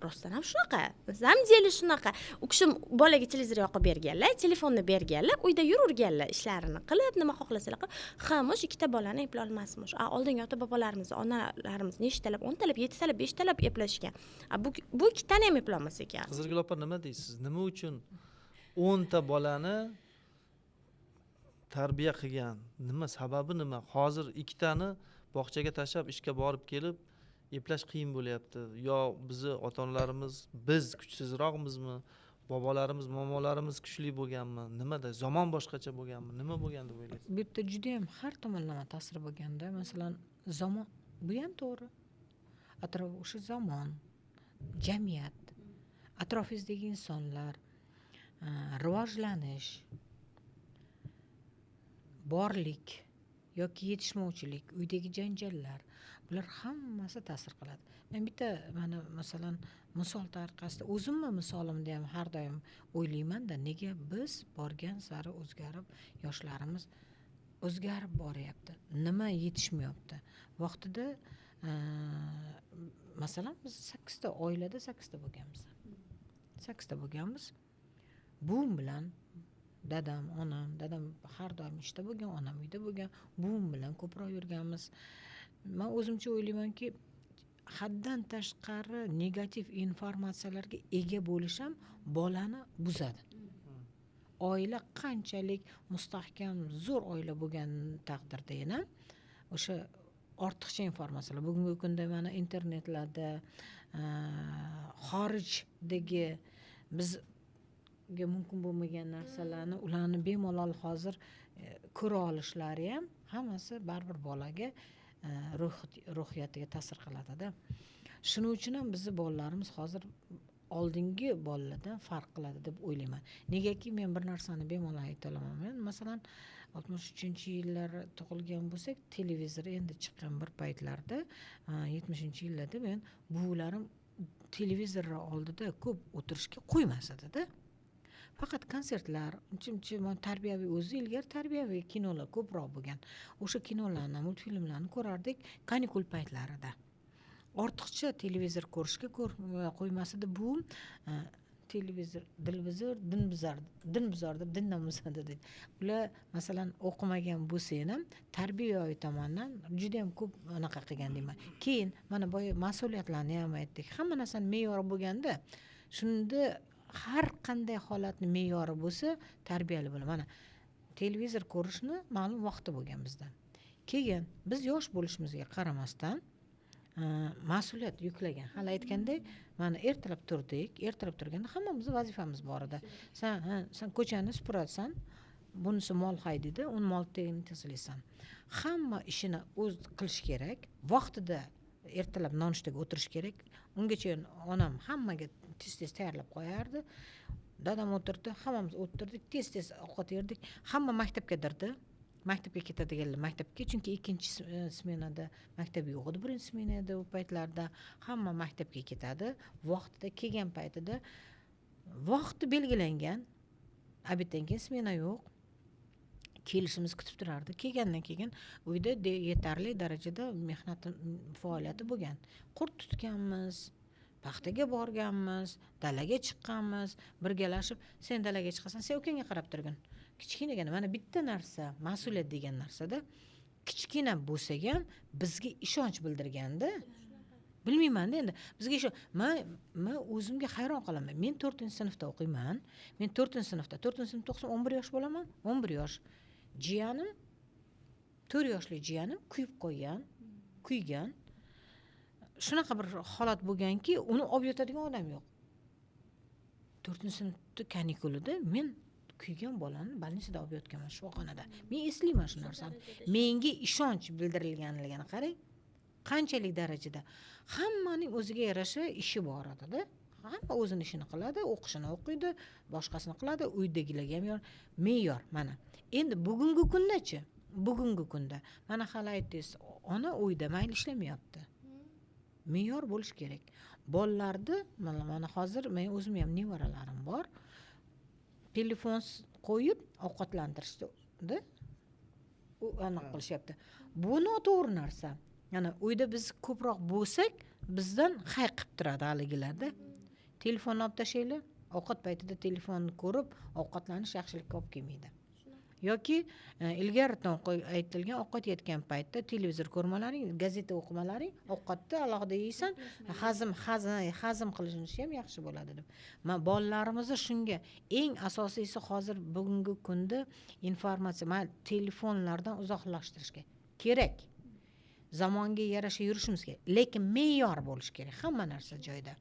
Rostdan ham shunaqa. Zamjeli shunaqa. U kishi bolaga televizor yoqib berganlar, telefonni berganlar, uyda yururganlar, ishlarini qilib, nima xohlasalar qilib, xamosh ikkita bolani epla olmasmish. Oldingi ota-bobolarimiz, onalarimiz nechtalab, 10 talab, 7 talab, 5 talab eplashgan. Bu ikkitani ham eplolmas ekan. Qizilgul opa, nima deysiz? Nima uchun 10 ta bolani tarbiya qilgan? Nima sababi nima? Hozir ikkitani bog'chaga tashlab ishga borib kelib eplash qiyin bo'lyapti. Yo bizni ota-onalarimiz biz kuchsizroqmizmi? Bobolarimiz, momolarimiz kuchli bo'lganmi? Nimada? Zamon boshqacha bo'lganmi? Nima bo'lgan deb o'ylaysiz? Bu yerda juda ham har tomonlama ta'sir bo'lganda, masalan, zamon bu ham to'g'ri. Atrof o'sha zamon, jamiyat, atrofingizdagi insonlar, rivojlanish, borlik yoki yetishmovchilik, uydagi janjallar, bular hammasi ta'sir qiladi. Men bitta mana masalan misol tariqasida o'zimni misolimda ham har doim o'ylayman-da, nega biz borgan sari o'zgarib, yoshlarimiz o'zgarib boryapti? Nima yetishmayapti? Vaqtida masalan biz 8 ta oilada 8 ta bo'lganmiz. 8 ta bo'lganmiz. Buvim bilan dadam har doim ishda bo'lgan, onam uyda bo'lgan, buvim bilan ko'proq yurganmiz. Men o'zimcha o'ylaymanki, haddan tashqari negativ informatsiyalarga ega bo'lish ham bolani buzadi. Oila qanchalik mustahkam, zo'r oila bo'lgan taqdirda yana o'sha ortiqcha informatsiyalar bugungi kunda mana internetlarda xorijdagi bizga mumkin bo'lmagan narsalarni ularni bemalol hozir ko'ra olishlari ham hammasi baribir bolaga ruhiyatiga ta'sir qiladida. Shuning uchun ham bizni bolalarimiz hozir oldingi bolalardan farq qiladi deb o'ylayman. Negaki men bir narsani bemalol ayta olaman. Men masalan 63-yillar tug'ilgan bo'lsak, televizor endi chiqqan bir paytlarda 70-yillarda men buvlarim televizor oldida ko'p o'tirishga qo'ymas edi-da. faqat konsertlar, uncha tarbiyaviy o'zi ilgari tarbiyaviy kinolar ko'proq bo'lgan. O'sha kinolarni, multfilmlarni ko'rardik kanikul paytlarida. Ortiqcha televizor ko'rishga qo'ymas edi. Bu televizor dilbuzor, din buzardi, dindan buzadi deydi. Ular masalan o'qimagan bo'lsa ham tarbiyaviy tomondan juda ham ko'p anaqa qilgan deyman. Keyin mana boya mas'uliyatlarni ham aytdik. Hamma narsani me'yori bo'lganda, shunda har qanday holatni me'yori bo'lsa tarbiyali bo'ladi. Mana televizor ko'rishni ma'lum vaqti bo'lgan bizda. Keyin biz yosh bo'lishimizga qaramasdan mas'uliyat yuklagan. Hali aytgandek, mana ertalab turdik. Ertalab turganda hammamizning vazifamiz bor edi. Sen ko'chani supurasan, bunisi mol haydaydi, uni mol tegini tozlaysan. Hamma ishini o'z qilish kerak. Vaqtida ertalab nonushtaga o'tirish kerak. Ungacha onam hammaga tez tayyorlab qo'yardi. Dadam o'tirdi, hammamiz o'tirdik, tez ovqat yerdik. Hamma maktabga kirdi. Maktabga ketadiganlar maktabga, chunki ikkinchi smenada maktab yo'q edi, birinchi smenada u paytlarda hamma maktabga ketadi. Vaqtida kelgan paytida vaqti belgilangan, obeddan keyin smena yo'q. Kelishimiz kutib turardi. Kelgandan keyin uyda yetarli darajada mehnat faoliyati bo'lgan. Qurt tutganmiz, paxtaga borganmiz, dalaga chiqqanmiz, birgalashib, sen dalaga chiqasan, sen ukangga qarab turgin. Kichkinagina mana bitta narsa, mas'uliyat degan narsada kichkina bo'lsa ham bizga ishonch bildirganda, bilmayman endi bizga men o'zimga hayron qolaman. Men 4-sinfda o'qiyman. Men 4-sinfda o'qisam 11 yosh bo'laman. 11 yosh. Jiyanim 4 yoshli jiyanim kuygan. Shunaqa bir holat bo'lganki, uni olib yotadigan odam yo'q. 4-sinfda kanikulida men kuygan bolani больницада olib yotganman shifoxonada. Men eslayman shu narsani. Menga ishonch bildirilganligini qarang. Qanchalik darajada hammaning o'ziga yarasha ishi bor edi-da. Hamma o'zining ishini qiladi, o'qishini o'qiydi, boshqasini qiladi, uydagilarga ham me'yor mana. Endi bugungi kundachi? Bugungi kunda mana hali aytdingiz, ona uyda mayli ishlamayapti. Me'yor bo'lish kerak. Bolalarni mana hozir men o'zim ham nevaralarim bor. Telefon qo'yib ovqatlantirishdi. U aniq qilishyapti. Bu noto'g'ri narsa. Yana uyda biz ko'proq bo'lsak, bizdan hayiqib turadi haligilarda. Telefonni olib tashlaylar, ovqat paytida telefonni ko'rib, ovqatlanish yaxshilikka olib kelmaydi. Yoki ilgaridan aytilgan ovqat yetgan paytda televizor ko'rmalaring, gazeta o'qimalaring, ovqatni alohida yeysan, hazm qilinishi ham yaxshi bo'ladi deb. Men bolalarimizni shunga eng asosiysi hozir bugungi kunda informatsiya, telefonlardan uzoqlashtirishga kerak. Zamonga yarasha yurishimiz kerak, lekin me'yor bo'lish kerak. Hamma narsa joyida.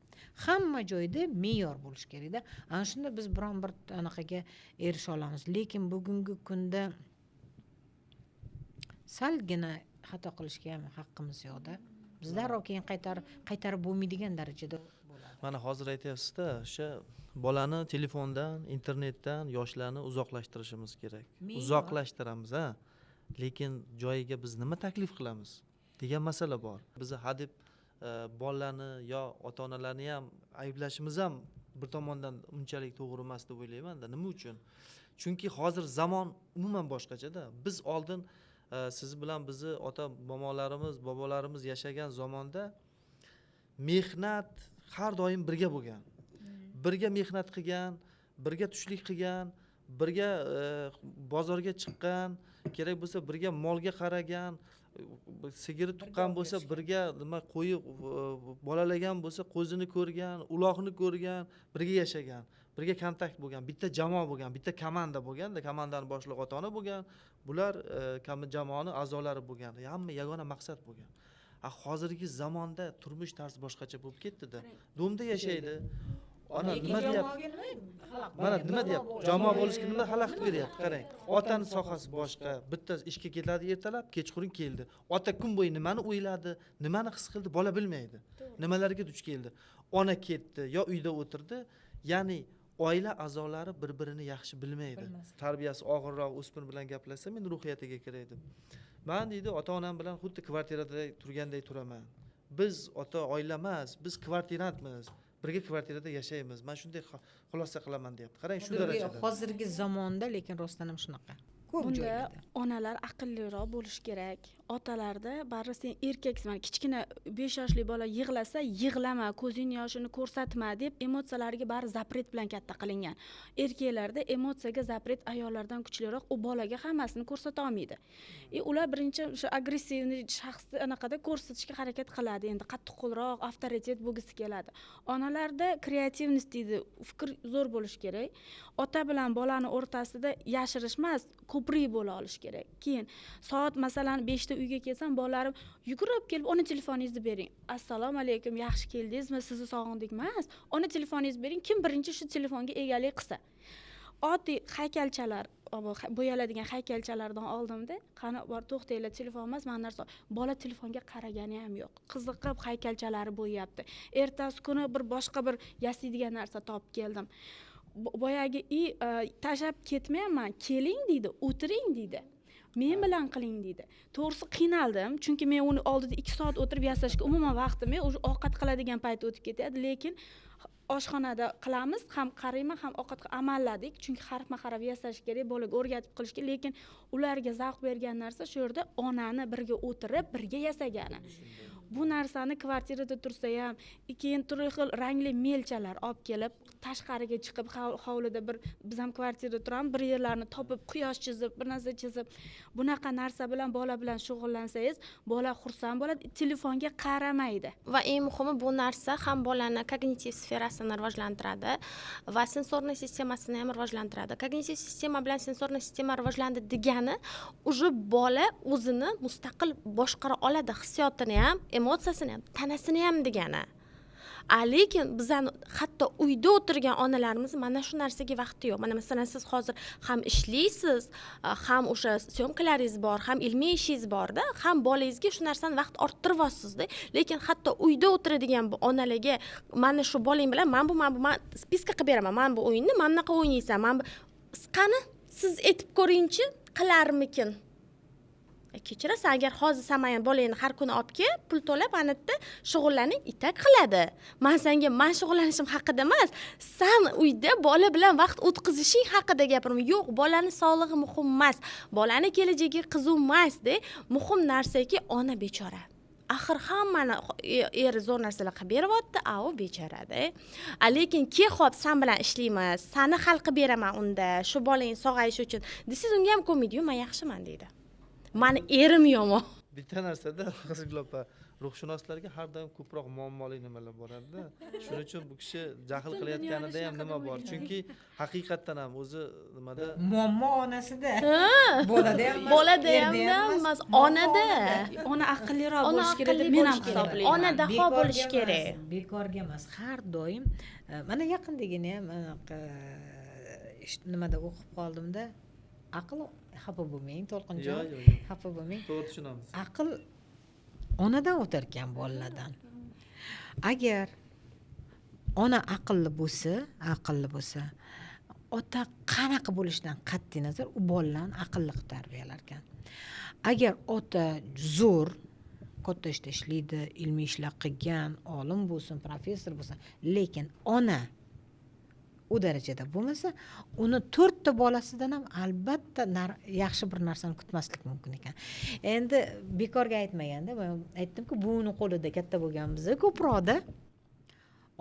Hamma joyda me'yor bo'lish kerak-da. Ana shunda biz biron bir anaqaga erisha olamiz. Lekin bugungi kunda salgina xato qilishga ham haqqimiz yo'q-da. Biz darrov keyin qaytarib bo'lmaydigan darajada bo'ladi. Mana hozir aytyapsiz-da, o'sha bolani telefondan, internetdan, yoshlarni uzoqlashtirishimiz kerak. Uzoqlashtiramiz, ha. Lekin joyiga biz nima taklif qilamiz degan masala bor. Biz hadeb bolalarni yo ota-onalarni ham ayblashimiz ham bir tomondan unchalik to'g'ri emas deb o'ylayman-da. Nima uchun? Chunki hozir zamon umuman boshqacha-da. Biz oldin siz bilan bizni bobolarimiz yashagan zamonda mehnat har doim birga bo'lgan. Birga mehnat qilgan, birga tushlik qilgan, birga bozorga chiqqan, kerak bo'lsa birga molga qaragan, sigiri tuqqan bo'lsa birga nima qo'yi bolalagan bo'lsa qo'zini ko'rgan, uloqni ko'rgan, birga yashagan, birga kontakt bo'lgan, bitta jamoa bo'lgan, bitta komanda bo'lgan-da, komandani boshlig'i ota-ona bo'lgan, bular jamoaning a'zolari bo'lgan. Hamma yagona maqsad bo'lgan. Hozirgi zamonda turmush tarzi boshqacha bo'lib ketdi-da. Domda yashaydi. Ana nima deyapti? Mana nima deyapti? Jamoa bo'lishga nima xalaqit beryapti? Qarang. Otani sohasi boshqa, bitta ishga ketadi ertalab, kechqurun keldi. Ota kun bo'yi nimani o'yladi, nimani his qildi, bola bilmaydi. Nimalarga duch keldi? Ona ketdi, yo uyda o'tirdi. Ya'ni oila a'zolari bir-birini yaxshi bilmaydi. Tarbiyasi og'irroq o'smir bilan gaplashsam, men ruhiyatiga kiray deb. Men deydi, ota-onam bilan xuddi kvartirada turgandek turaman. Biz ota oila emas, biz kvartirantmiz. birga kvartirada yashaymiz. Men shunday xulosa qilaman deyapti. Qarang shu Hozirgi- darajada. hozirgi zamonda lekin rostdan ham shunaqa ko'p Bunda joylarda onalar aqlliroq bo'lishi kerak. Otalarda baribir sen erkaksan, kichkina 5 yoshli bola yig'lasa, yig'lama, ko'zing yoshini ko'rsatma deb emotsiyalariga bari zapret bilan katta qilingan. Erkaklarda emotsiyaga zapret ayollardan kuchliroq, u bolaga hammasini ko'rsata olmaydi. Ular birinchi o'sha agressivni shaxsni anaqada ko'rsatishga harakat qiladi. Endi qattiqqo'lroq, avtoritet bo'lgisi keladi. Onalarda kreativnost deydi, fikr zo'r bo'lishi kerak. Ota bilan bolani o'rtasida yashirish emas, ko'prik bo'la olish kerak. Keyin soat masalan 5 ta uyga kelsam, bolalarim yugurib kelib, "Ona telefoningizni bering." "Assalomu alaykum, yaxshi keldingizmi? Sizni sog'indik." emas. "Ona telefoningizni bering." Kim birinchi shu telefonga egalik qilsa. Oddiy haykalchalar, bo'yaladigan haykalchalardan oldimda, qani bor to'xtanglar, telefon emas, mana narsa. Bola telefonga qaragani ham yo'q. Qiziqib haykalchalari bo'yapti. Ertasi kuni bir boshqa bir yasaydigan narsa topib keldim. Boyagi tashab ketmayman, keling deydi, o'tiring deydi. Men bilan qiling deydi. To'g'risi qiynaldim, chunki men uni oldida 2 soat o'tirib yasashga umuman vaqtim yo'q. O'sha ovqat qiladigan payt o'tib ketadi, lekin oshxonada qilamiz, ham qarayman, ham ovqat amalladik, chunki harfma-harf yasash kerak, bolaga o'rgatib qilish kerak, lekin ularga zavq bergan narsa shu yerda onani birga o'tirib, birga yasagani. Bu narsani kvartirada tursa ham, keyin turli xil rangli melchalar olib kelib, tashqariga chiqib, hovlida biz ham kvartirada turamiz, bir yerlarni topib, quyosh chizib, bir narsa chizib, bunaqa narsa bilan bola bilan shug'ullansangiz, bola xursand bo'ladi, telefonga qaramaydi. Va eng muhimi bu narsa ham bolani kognitiv sferasini rivojlantiradi va sensorniy sistemasini ham rivojlantiradi. Kognitiv sistema bilan sensorniy sistema rivojlandi degani, уже bola o'zini mustaqil boshqara oladi, hissiyotini ham, emotsiyasini ham, tanasini ham degani. Lekin bizani hatto uyda o'tirgan onalarimiz mana shu narsaga vaqti yo'q. Mana masalan siz hozir ham ishlaysiz, ham o'sha syomkalaringiz bor, ham ilmiy ishingiz borda, ham bolangizga shu narsani vaqt orttirib olsizda. Lekin hatto uyda o'tiradigan bu onalarga mana shu bolang bilan men spiska qilib beraman. Men bu o'yinni mana bunaqa o'ynaysan. Qani siz aytib ko'ringchi, qilarmikin? Kechirasan, agar hozir samayan bolangni har kuni olib kelib, pul to'lab anatda shug'ullaning, itak qiladi. Men senga men shug'ullanishim haqida emas, sen uyda bola bilan vaqt o'tkazishing haqida gapiraman. Yo'q, bolaning sog'lig'i muhim emas, bolaning kelajagi qiziq emas-da. Muhim narsaki ona bechora. Axir hammani eri zo'r narsalar qilib beryapti, u bechorada. Lekin xo'p, sen bilan ishlaymiz, seni hal qilib beraman unda, shu bolang sog'ayishi uchun. Siz unga ham ko'maydi-yu, men yaxshiman deydi. Mani erim yomon. Bitta narsada Qizilgul opa, ruhshunoslarga har doim ko'proq muammoli nimalar boradi-da. Shuning uchun bu kishi jahl qilayotganida ham nima bor? Chunki haqiqatdan ham o'zi nimada muammo onasida. Bolada ham emas, Bolada erda ham emas, onada. Ona aqlliroq Ona bo'lishi kerak aqlli deb men ham bo'lishi kerak. hisoblayman. Ona daho bo'lishi kerak. Bekorga emas, har doim mana yaqindagina ham nimada o'qib qoldimda, aql xafa bo'lmang, To'lqinjon. Yo'q. Xafa bo'lmang. To'g'ri tushunamiz. Aql onadan o'tarkan bolalardan. Agar ona aqlli bo'lsa, ota qanaqa bo'lishidan qat'iy nazar u bolalarni aqlli qilib tarbiyalar ekan. Agar ota zo'r, katta ishda ishlaydi, ilmiy ishlar qilgan, olim bo'lsin, professor bo'lsin, lekin ona u darajada bo'lmasa, uni 4 ta bolasidan ham albatta yaxshi bir narsani kutmaslik mumkin ekan. Endi bekorga aytmaganda, men aytdimki, buvini qo'lida katta bo'lganmiz, ko'proqda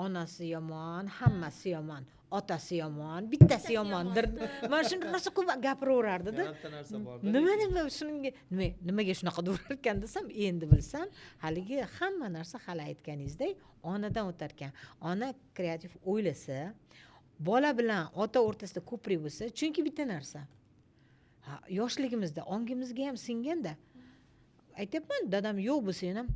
onasi yomon, hammasi yomon, otasi yomon, bittasi yomondir. Mana shuni rosa ko'p gapiraverardi-da. Bitta narsa bor. Nimaga shunaqa deyar ekan desam, endi bilsam, haligi hamma narsa hali aytganingizdek onadan o'tar ekan. Ona kreativ o'ylasa, bola bilan ota o'rtasida ko'prik bo'lsa, chunki bitta narsa. Yoshligimizda ongimizga ham singanda. Aytayapman, dadam yo'q bo'lsa ham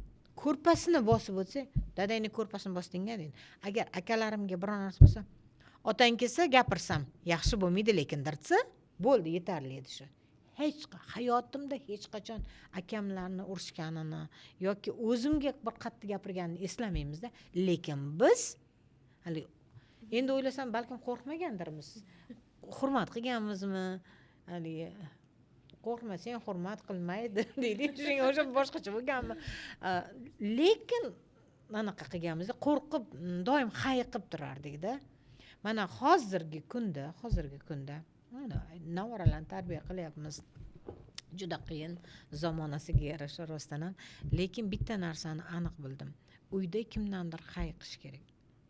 ko'rpasini bosib o'tsa, dadangni ko'rpasini bosdingga deydi. Agar akalarimga biror narsa bo'lsa, otang kelsa gapirsam, yaxshi bo'lmaydi, lekin dirtsa, bo'ldi, yetarli edi shu. Hayotimda hech qachon akamlarni urishganini yoki o'zimga bir qattiq gapirganini eslamaymizda, lekin biz hali endi o'ylasam balkim qo'rqmagandirmiz. Hurmat qilganmizmi? Hali qo'rqmasang hurmat qilmaydi deydi. Shunga o'sha boshqacha bo'lganmi? Lekin anaqa qilganmizda qo'rqib doim hayiqib turardikda. Mana hozirgi kunda mana nevaralarni tarbiya qilyapmiz. Juda qiyin zamonasiga yarasha rostdan ham, lekin bitta narsani aniq bildim. Uyda kimdandir hayiqish kerak.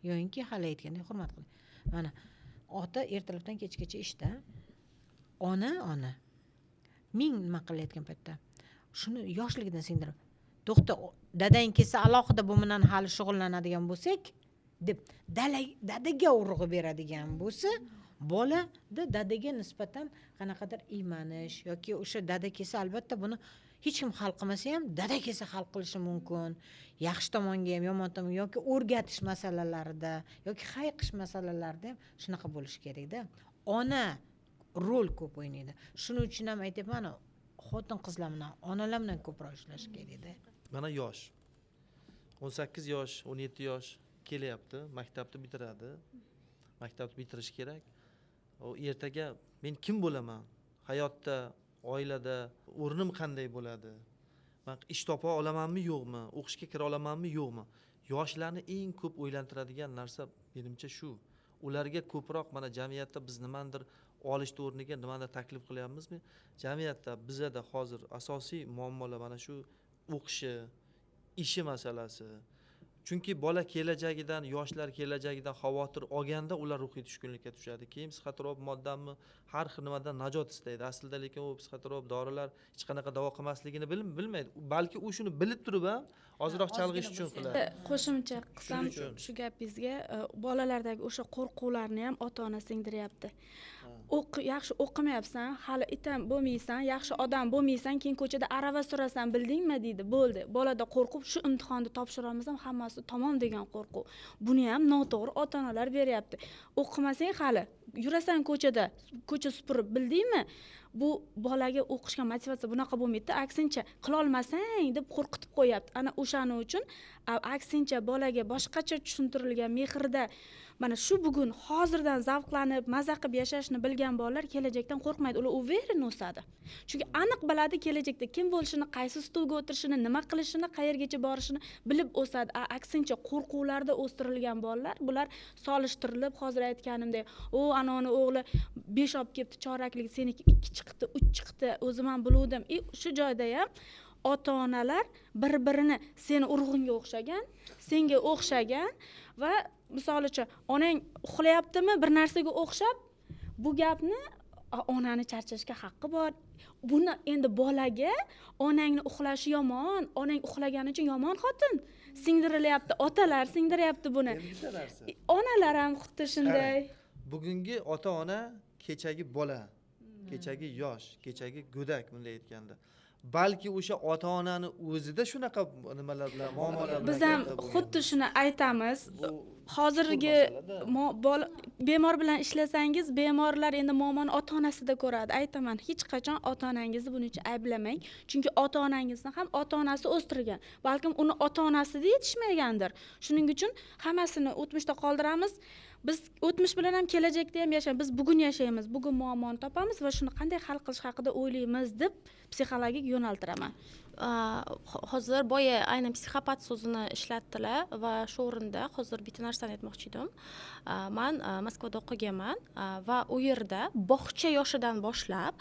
Yo'inki hali aytgandek hurmat qiling. Mana ota ertalabdan kechgacha ishda, ona ming nima qilayotgan paytda shuni yoshligidan singdirib, to'xta, dadang kelsa alohida bu bilan hali shug'ullanadigan bo'lsak, deb dadaga urg'u beradigan bo'lsa, bolada dadaga nisbatan qanaqadir iymanish yoki o'sha dada kelsa albatta buni hech kim hal qilmasa ham dada kelsa hal qilishi mumkin. Yaxshi tomonga ham, yomon tomonga yoki o'rgatish masalalarida yoki hayiqish masalalarida ham shunaqa bo'lishi kerak-da. Ona rol ko'p o'ynaydi. Shuning uchun ham aytayman, xotin qizlar bilan onalar bilan ko'proq ishlash kerak-da. Mana yosh 18 yosh, 17 yosh kelyapti, maktabni bitiradi. Maktabni bitirish kerak. O ertaga men kim bo'laman? Hayotda, oilada o'rnim qanday bo'ladi? Men ish topa olamanmi, yo'qmi? O'qishga kira olamanmi, yo'qmi? Yoshlarni eng ko'p o'ylantiradigan narsa menimcha shu. Ularga ko'proq mana jamiyatda biz nimandir olishni o'rniga nimadir taklif qilyapmizmi? Jamiyatda bizada hozir asosiy muammolar mana shu o'qishi, ishi masalasi. Chunki bola kelajagidan, yoshlar kelajagidan xavotir olganda ular ruhiy tushkunlikka tushadi. Keyin psixotrop moddami, har xil nimadan najot istaydi. Aslida lekin u psixotrop dorilar hech qanaqa davo qilmasligini bilmaydi. Balki u shuni bilib turib ham ozroq chalg'ish uchun qiladi. Qo'shimcha qilsam shu gapingizga, bolalardagi o'sha qo'rquvlarni ham ota-ona singdiryapti. Yaxshi o'qimayapsan, hali itam bo'lmaysan, yaxshi odam bo'lmaysan, keyin ko'chada arava surasan, bildingmi deydi. Bo'ldi. Bolada qo'rquv, shu imtihonni topshira olmasam hammasi tamom degan qo'rquv. Buni ham noto'g'ri ota-onalar beryapti. O'qimasang hali yurasan ko'chada, ko'cha supurib, bildingmi? Bu bolaga o'qishga motivatsiya bunaqa bo'lmaydi. Aksincha, qila olmasang deb qo'rqitib qo'yapti. Ana o'shaning uchun aksincha bolaga boshqacha tushuntirilgan mehrda mana shu bugun hozirdan zavqlanib, maza qilib yashashni bilgan bolalar kelajakdan qo'rqmaydi. Ular uverin o'sadi. Chunki aniq biladi kelajakda kim bo'lishini, qaysi stulga o'tirishini, nima qilishini, qayergacha borishini bilib o'sadi. Aksincha qo'rquvlarda o'stirilgan bolalar, bular solishtirilib, hozir aytganimdek, anoni o'g'li 5 olib kelibdi, choraklik, seniki 2 chiqdi, 3 chiqdi, o'zim ham biluvdim. Shu joyda ham ota-onalar bir-birini seni urg'unga o'xshagan, senga o'xshagan va misol uchun onang uxlayaptimi bir narsaga o'xshab, bu gapni onani charchashga haqqi bor. Buni endi bolaga onangni uxlashi yomon, onang uxlagani uchun yomon xotin singdirilyapti, otalar singdiryapti buni. Onalar ham xuddi shunday. Bugungi ota-ona kechagi bola, kechagi yosh, kechagi go'dak bunday aytganda. Balki o'sha ota-onani o'zida shunaqa nimalar bilan muammolar bilan biz ham xuddi shuni aytamiz. Hozirgi bemor bilan ishlasangiz, bemorlar endi muammoni ota-onasida ko'radi. Aytaman, hech qachon ota-onangizni buning uchun ayblamang. Chunki ota-onangizni ham ota-onasi o'stirgan. Balkim uni ota-onasida yetishmagandir. Shuning uchun hammasini o'tmishda qoldiramiz. Biz o'tmish bilan ham kelajakda ham yashaymiz. Biz bugun yashaymiz, bugun muammoni topamiz va shuni qanday hal qilish haqida o'ylaymiz deb psixologik yo'naltiraman. Hozir boya aynan psixopat so'zini ishlatdilar va shu o'rinda hozir bitta narsani aytmoqchi edim. Men Moskvada o'qiganman va u yerda bog'cha yoshidan boshlab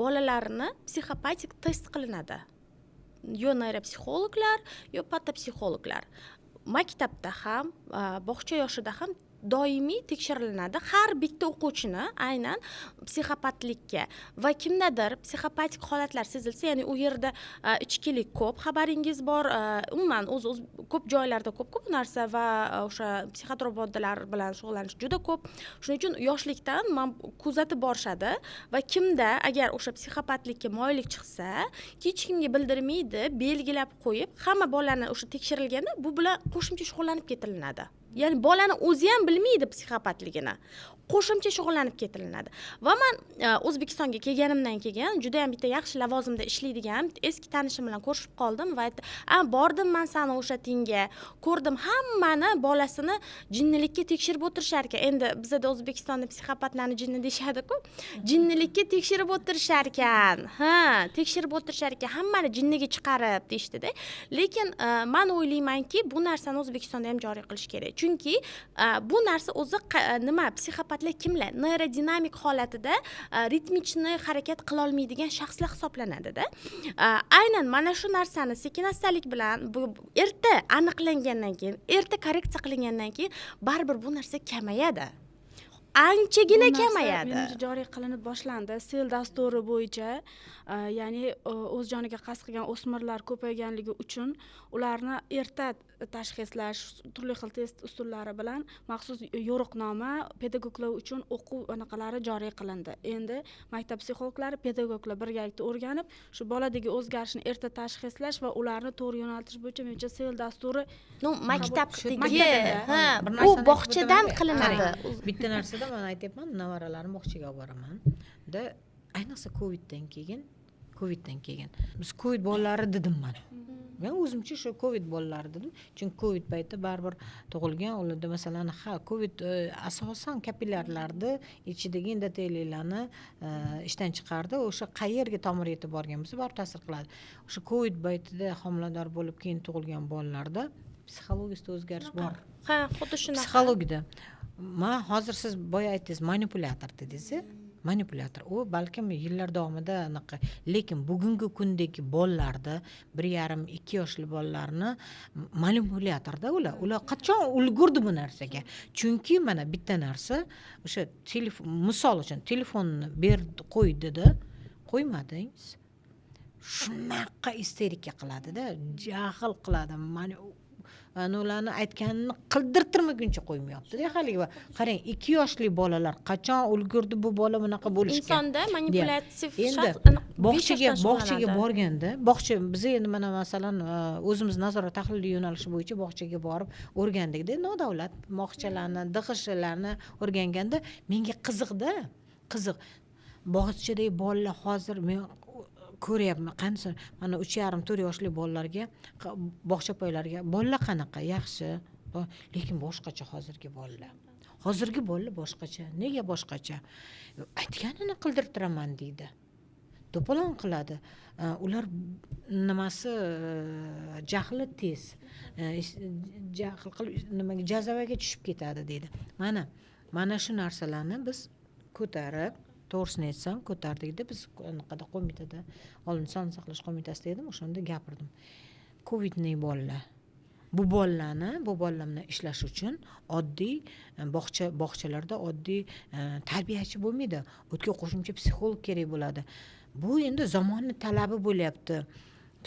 bolalarni psixopatik test qilinadi. Yo neyropsixologlar, yo patopsixologlar. Maktabda ham, bog'cha yoshida ham doimiy tekshiriladi har bitta o'quvchini aynan psixopatlikka va kimdadir psixopatik holatlar sezilsa, ya'ni u yerda ichkilik ko'p, xabaringiz bor, umuman o'z ko'p joylarda ko'p narsa va o'sha psixotrop moddalar bilan shug'ullanish juda ko'p. Shuning uchun yoshlikdan men kuzatib borishadi va kimda agar o'sha psixopatlikka moyillik chiqsa, hech kimga bildirmaydi, belgilab qo'yib, hamma bolalarni o'sha tekshirilganda bu bilan qo'shimcha shug'ullanib ketilinadi. Ya'ni bolani o'zi ham bilmaydi psixopatligini. Qo'shimcha shug'ullanib ketilinadi. Va men O'zbekistonga kelganimdan keyin juda ham bitta yaxshi lavozimda ishlaydigan eski tanishim bilan ko'rishib qoldim va aytdi: bordim men sani o'sha tinga, ko'rdim hammani bolasini jinnilikka tekshirib o'tirishar ekan. Endi bizda O'zbekistonda psixopatlarni jinni deyshadi-ku. Jinnilikka tekshirib o'tirishar ekan. Tekshirib o'tirishar ekan, hammani jinniga chiqarib deyshti-da. Lekin men o'ylaymanki, bu narsani O'zbekistonda ham joriy qilish kerak. Chunki bu narsa o'zi nima psixopatlar kimlar? Neyrodinamik holatida ritmichni harakat qila olmaydigan shaxslar hisoblanadi-da. Aynan mana shu narsani sekin-astalik bilan erta aniqlangandan keyin, erta korreksiya qilingandan keyin baribir bu narsa kamayadi. Anchagina kamayadi. Menimcha joriy qilinib boshlandi. Sel dasturi bo'yicha, ya'ni o'z joniga qasd qilgan o'smirlar ko'payganligi uchun ularni erta tashxislash, turli xil test usullari bilan maxsus yo'riqnoma pedagoglar uchun o'quv anaqalari joriy qilindi. Endi maktab psixologlari, pedagoglar birgalikda o'rganib, shu boladagi o'zgarishni erta tashxislash va ularni to'g'ri yo'naltirish bo'yicha menimcha sel dasturi maktabdagi, bu bog'chadan qilinadi. Bitta narsada men aytyapman, nevaralarimni bog'chaga olib boraman. Ayniqsa Coviddan keyin biz Covid bolalari dedim men. Men o'zimcha shu Covid bolalari dedim. Chunki Covid payti baribir tug'ilgan ularda masalan, Covid asosan kapillyarlarni ichidagi endoteliyalarni ishdan chiqardi. O'sha qayerga tomir yetib borgan bo'lsa, baribir ta'sir qiladi. O'sha Covid paytida homilador bo'lib keyin tug'ilgan bolalarda psixologiyasida o'zgarish bor. Xuddi shunaqa. Psixologiyada. Men hozir siz boya aytdingiz, manipulyator dedingiz. Manipulyator. U balkim yillar davomida anaqa, lekin bugungi kundagi bolalarda 1,5-2 yoshli bolalarni manipulyatorda ular qachon ulgurdi bu narsaga? Chunki mana bitta narsa, o'sha telefon, misol uchun telefonni qo'ydida, qo'ymadingiz. Shunaqa isterika qiladi-da, jahl qiladi. Ularni aytganini qildirtirmaguncha qo'ymayapti-da haligi. Qarang, 2 yoshli bolalar qachon ulgurdi bu bola bunaqa bo'lishga? Insonda manipulyativ shaxs bog'chaga borganda, biz endi mana masalan o'zimiz nazorat tahliliy yo'nalishi bo'yicha bog'chaga borib o'rgandik-da, nodavlat bog'chalarni, DXShlarni o'rganganda menga qiziqda. Bog'chadagi bolalar hozir men ko'ryapman, qancha mana 3,5-4 yoshli bolalarga, bog'cha poylariga bolalar qanaqa yaxshi, lekin boshqacha hozirgi bolalar. Hozirgi bolalar boshqacha. Nega boshqacha? Aytganini qildirtiraman deydi. To'polon qiladi. Ular nimasi jahli tez. Jahl qilib nimaga jazavaga tushib ketadi deydi. Mana shu narsalarni biz ko'tarib, to'g'risini aytsam, ko'tardikda biz anaqada qo'mitada, Oliy sog'liqni saqlash qo'mitasida edim, o'shanda gapirdim. Covidni bolalar. Bu bolalarni, bu bolalar bilan ishlash uchun oddiy bog'chalarda oddiy tarbiyachi bo'lmaydi. O'tga qo'shimcha psixolog kerak bo'ladi. Bu endi zamonning talabi bo'lyapti.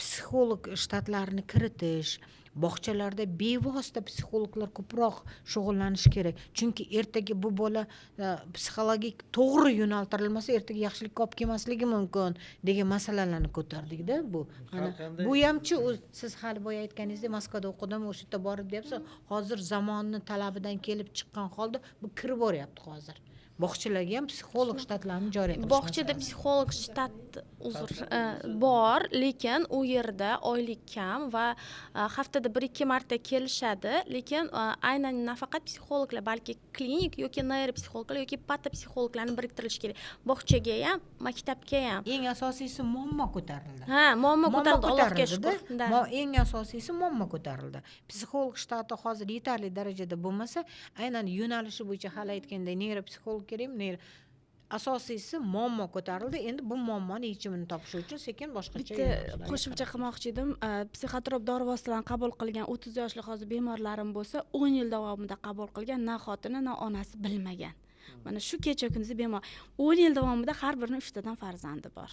Psixolog shtatlarini kiritish, bog'chalarda bevosita psixologlar ko'proq shug'ullanishi kerak. Chunki ertaga bu bola psixologik to'g'ri yo'naltirilmasa, ertaga yaxshilikka olib kelmasligi mumkin degan masalalarni ko'tardik-da bu. Bu hamchi siz hali boya aytganingizdek Moskvada o'qidim, o'sha yerda borib deyapsiz. Hozir zamonning talabidan kelib chiqqan holda bu kirib boryapti hozir. Bog'chalarga ham psixolog shtatlarini joriy qilish. Bog'chada psixolog shtat bor, lekin u yerda oylik kam va haftada 1-2 marta kelishadi, lekin aynan nafaqat psixologlar, balki klinik yoki neyropsixologlar yoki patopsixologlarni biriktirilishi kerak. Bog'chaga ham, maktabga ham. Eng asosiysi muammo ko'tarildi. Muammo ko'tarildi, Allohga shukr. Eng asosiysi muammo ko'tarildi. Psixolog shtati hozir yetarli darajada bo'lmasa, aynan yo'nalishi bo'yicha hali aytganday neyropsixolog kerak, asosiysi muammo ko'tarildi. Endi bu muammoni yechimini topish uchun sekin boshqacha qo'shimcha qilmoqchi edim. Psixotrop dori vositalarini qabul qilgan 30 yoshli hozir bemorlarim bo'lsa, 10 yil davomida qabul qilgan, na xotini, na onasi bilmagan. Mana shu kecha kunduz bemor 10 yil davomida har birining 3 tadan farzandi bor.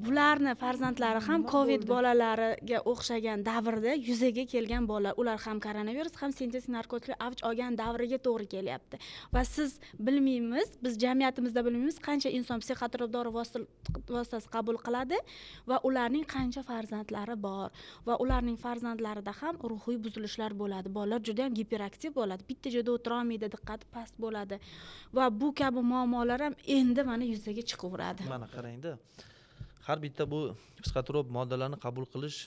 bularni farzandlari ham covid bolalariga o'xshagan davrda yuzaga kelgan bolalar, ular ham koronavirus ham sintetik narkotiklar avj olgan davriga to'g'ri kelyapti. Va siz bilmaymiz, biz jamiyatimizda bilmaymiz qancha inson psixotrop dori vositasi qabul qiladi va ularning qancha farzandlari bor va ularning farzandlarida ham ruhiy buzilishlar bo'ladi. Bolalar juda ham giperaktiv bo'ladi, bitta joyda o'tira olmaydi, diqqati past bo'ladi va bu kabi muammolar ham endi mana yuzaga chiqaveradi. Mana qarangda, har bitta bu psixotrop moddalarni qabul qilish,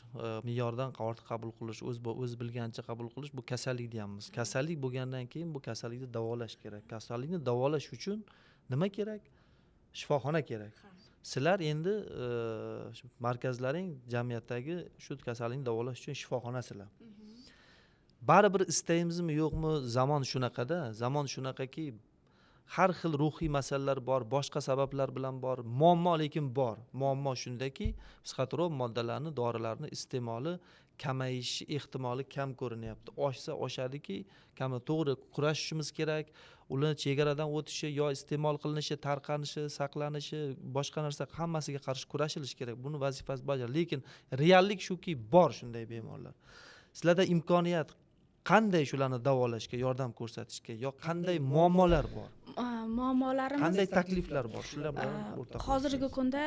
me'yordan ortiq qabul qilish, o'z bilganicha qabul qilish, bu kasallik deyapmiz. Kasallik bo'lgandan keyin bu kasallikni davolash kerak. Kasallikni davolash uchun nima kerak? Shifoxona kerak. Sizlar endi markazlaring jamiyatdagi shu kasallikni davolash uchun shifoxonasilar. Baribir istaymizmi yo'qmi, zamon shunaqada, zamon shunaqaki, har xil ruhiy masalalar bor, boshqa sabablar bilan bor, muammo lekin bor. Muammo shundaki, psixotrop moddalarni, dorilarni iste'moli kamayishi ehtimoli kam ko'rinyapti. Oshsa oshadiki, to'g'ri kurashishimiz kerak. Ular chegaradan o'tishi, yo iste'mol qilinishi, tarqanishi, saqlanishi, boshqa narsa hammasiga qarshi kurashilish kerak. Buni vazifasi bajar. Lekin reallik shuki, bor shunday bemorlar. Sizlarda imkoniyat qanday shularni davolashga, yordam ko'rsatishga, yo qanday muammolar bor? Muammolarimiz, qanday takliflar bor? Shular bilan o'rtoqlashamiz. Hozirgi kunda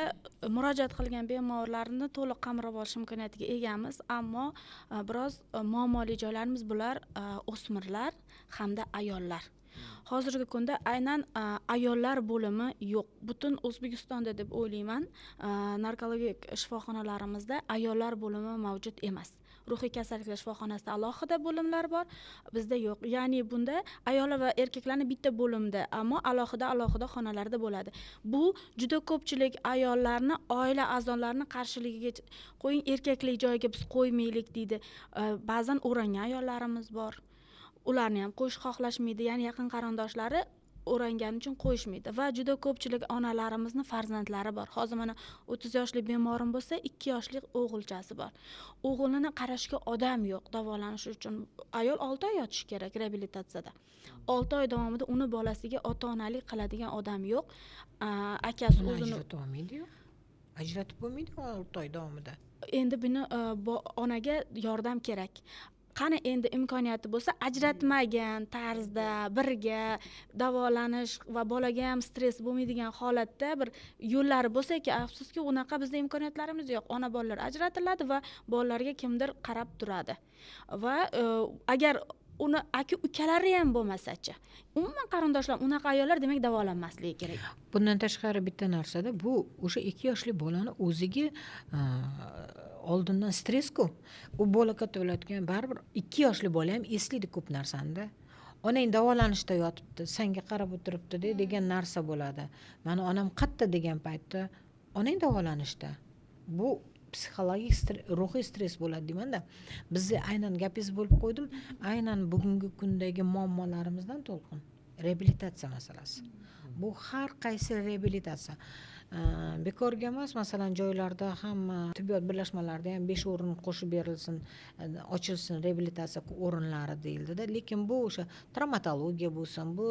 murojaat qilgan bemorlarni to'liq qamrab olish imkoniyatiga egamiz, ammo biroz muammoli joylarimiz bular o'smirlar hamda ayollar. Hozirgi kunda aynan ayollar bo'limi yo'q. Butun O'zbekistonda deb o'ylayman, narkologik shifoxonalarimizda ayollar bo'limi mavjud emas. Ruhiy kasalliklar shifoxonasida alohida bo'limlar bor, bizda yo'q. Ya'ni bunda ayollar va erkaklarni bitta bo'limda, ammo alohida xonalarda bo'ladi. Bu juda ko'pchilik ayollarni oila a'zolarini qarshiligiga qo'ying, erkaklik joyiga biz qo'ymaylik deydi. Ba'zan o'rangan ayollarimiz bor. Ularni ham qo'yish xohlashmaydi, ya'ni yaqin qarindoshlari o'rangani uchun qo'yishmaydi va juda ko'pchilik onalarimizni farzandlari bor. Hozir mana 30 yoshli bemorim bo'lsa, 2 yoshli o'g'ilchasi bor. O'g'lini qarashga odam yo'q davolanish uchun. Ayol 6 oy yotish kerak reabilitatsiyada. 6 oy davomida uni bolasiga ota-onalik qiladigan odam yo'q. Akasi o'zini ajratib bo'lmaydi 6 oy davomida. Endi buni onaga yordam kerak. Qani endi imkoniyati bo'lsa, ajratmagan tarzda birga davolanish va bolaga ham stress bo'lmaydigan holatda bir yo'llari bo'lsa-ki, afsuski unaqa bizda imkoniyatlarimiz yo'q. Ona bolalar ajratiladi va bolalarga kimdir qarab turadi. Va agar uni aka-ukalari ham bo'lmasa-chi, umuman qarindoshlar unaqa ayollar demak davolanmasligi kerak. Bundan tashqari bitta narsada, bu o'sha 2 yoshli bolani o'ziga oldindan stress-ku. U bola katta bo'layotgan, baribir 2 yoshli bola ham eslaydi ko'p narsani. Onang davolanishda yotibdi, senga qarab o'tiribdi degan narsa bo'ladi. Mana onam qatta degan paytda onang davolanishda. Bu psixologik ruhiy stress bo'ladi demanda. Bizga aynan gapingiz bo'lib qo'ydim, aynan bugungi kundagi muammolarimizdan to'lqin reabilitatsiya masalasi. Bu har qaysi reabilitatsiya. Bekorga emas, masalan, joylarda ham tibbiyot birlashmalarida ham 5 o'rin qo'shib berilsin, ochilsin reabilitatsiya o'rinlari deyildi-da. Lekin bu o'sha travmatologiya bo'lsin, bu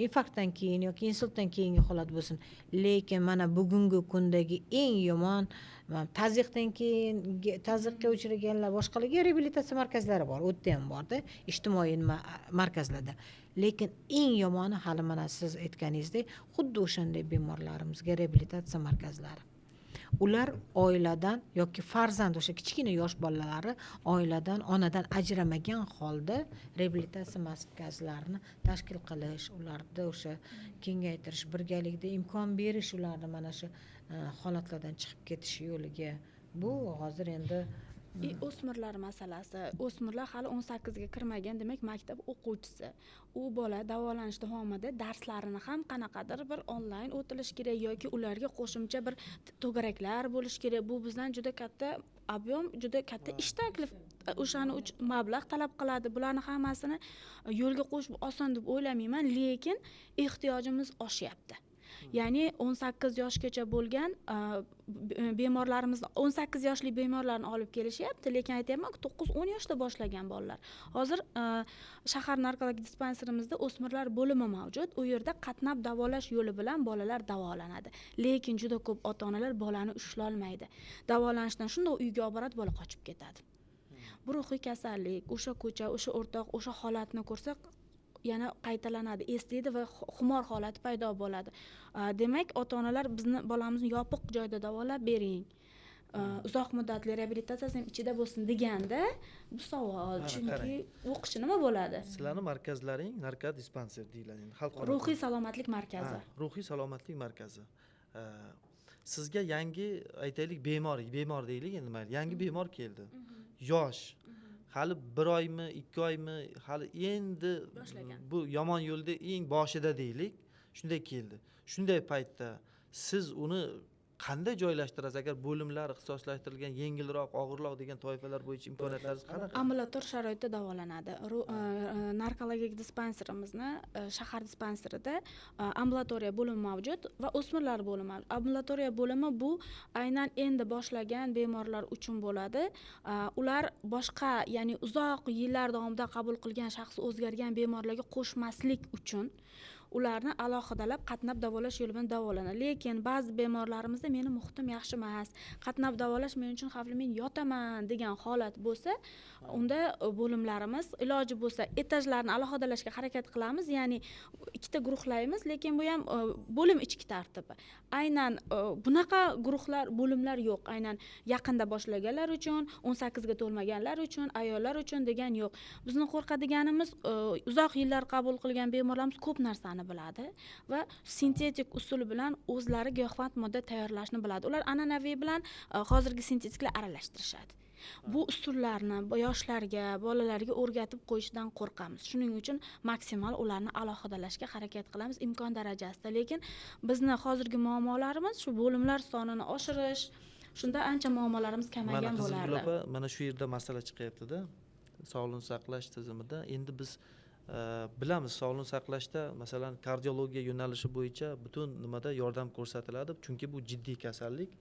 infarktdan keyin yoki insultdan keyingi holat bo'lsin. Lekin mana bugungi kundagi eng yomon tazyiqdan keyin tazyiqqa uchraganlar boshqalarga reabilitatsiya markazlari bor, u yerda ham bor-da, ijtimoiy markazlarda. Lekin eng yomoni hali mana siz aytganingizdek, xuddi o'shanday bemorlarimizga reabilitatsiya markazlari. Ular oiladan yoki farzand o'sha kichkina yosh bolalari oiladan, onadan ajramagan holda reabilitatsiya markazlarini tashkil qilish, ularda o'sha kengaytirish, birgalikda imkon berish ularni mana shu holatlardan chiqib ketish yo'liga. Bu hozir endi o'smirlar masalasi. O'smirlar hali 18 ga kirmagan, demak maktab o'quvchisi. U bola davolanish davomida darslarini ham qanaqadir bir onlayn o'tilish kerak yoki ularga qo'shimcha bir to'garaklar bo'lish kerak. Bu bizdan juda katta ob'yom, juda katta ish taklif, o'shani uchun mablag' talab qiladi. Bularni hammasini yo'lga qo'yish oson deb o'ylamayman, lekin ehtiyojimiz oshyapti. ya'ni 18 yoshgacha bo'lgan bemorlarimizni 18 yoshli bemorlarni olib kelishyapti, lekin aytyapman 9-10 yoshda boshlagan bolalar. Hozir shahar narkologik dispanserimizda o'smirlar bo'limi mavjud. U yerda qatnab davolash yo'li bilan bolalar davolanadi. Lekin juda ko'p ota-onalar bolani ushlolmaydi. Davolanishdan shunday uyga olib boradi, bola qochib ketadi. Bu ruhiy kasallik, o'sha ko'cha, o'sha o'rtoq, o'sha holatni ko'rsa yana qaytalanadi, eslaydi va xumor holati paydo bo'ladi. Demak, ota-onalar bizni bolamizni yopiq joyda davolab bering. Uzoq muddatli reabilitatsiyasi ham ichida bo'lsin deganda bu savol, chunki o'qishi nima bo'ladi? Sizlarning markazlaring narkodispanser deyiladi. Xalqaro Ruhiy salomatlik markazi. Ruhiy salomatlik markazi. Sizga yangi aytaylik bemor deylik endi mayli. Yangi bemor keldi. Yosh. Hali 1 oymi, 2 oymi, hali endi bu yomon yo'lda eng boshida deylik. Shunday keldi. Shunday paytda siz uni qanday joylashtirasiz? Agar bo'limlar ixtisoslashtirilgan yengilroq, og'irroq degan toifalar bo'yicha imkoniyatlaringiz qanaqa? Ambulator sharoitda davolanadi. Narkologik dispanserimizni shahar dispanserida ambulatoriya bo'limi mavjud va o'smirlar bo'limi. Ambulatoriya bo'limi bu aynan endi boshlagan bemorlar uchun bo'ladi. Ular boshqa, ya'ni uzoq yillar davomida qabul qilgan shaxsi o'zgargan bemorlarga qo'shmaslik uchun ularni alohidalab qatnab davolash yo'li bilan davolanadi. Lekin ba'zi bemorlarimizda meni muhitim yaxshi emas, qatnab davolash men uchun xavfli, men yotaman degan holat bo'lsa, unda bo'limlarimiz iloji bo'lsa etajlarni alohidalashga harakat qilamiz, ya'ni ikkita guruhlaymiz, lekin bu ham bo'lim ichki tartibi. Aynan bunaqa guruhlar, bo'limlar yo'q. Aynan yaqinda boshlaganlar uchun, 18 ga to'lmaganlar uchun, ayollar uchun degan yo'q. Bizni qo'rqadiganimiz uzoq yillar qabul qilgan bemorlarimiz ko'p narsani biladi va sintetik usul bilan o'zlari giyohvand modda tayyorlashni biladi. Ular an'anaviy bilan hozirgi sintetiklar aralashtirishadi. Bu usullarni yoshlarga, bolalarga o'rgatib qo'yishdan qo'rqamiz. Shuning uchun maksimal ularni alohidalashga harakat qilamiz imkon darajasida. Lekin bizni hozirgi muammolarimiz shu bo'limlar sonini oshirish, shunda ancha muammolarimiz kamaygan bo'lardi. Mana shu yerda masala chiqyapti-da. Sog'liqni saqlash tizimida endi biz bilamiz, sog'liqni saqlashda masalan kardiologiya yo'nalishi bo'yicha butun nimada yordam ko'rsatiladi, chunki bu jiddiy kasallik.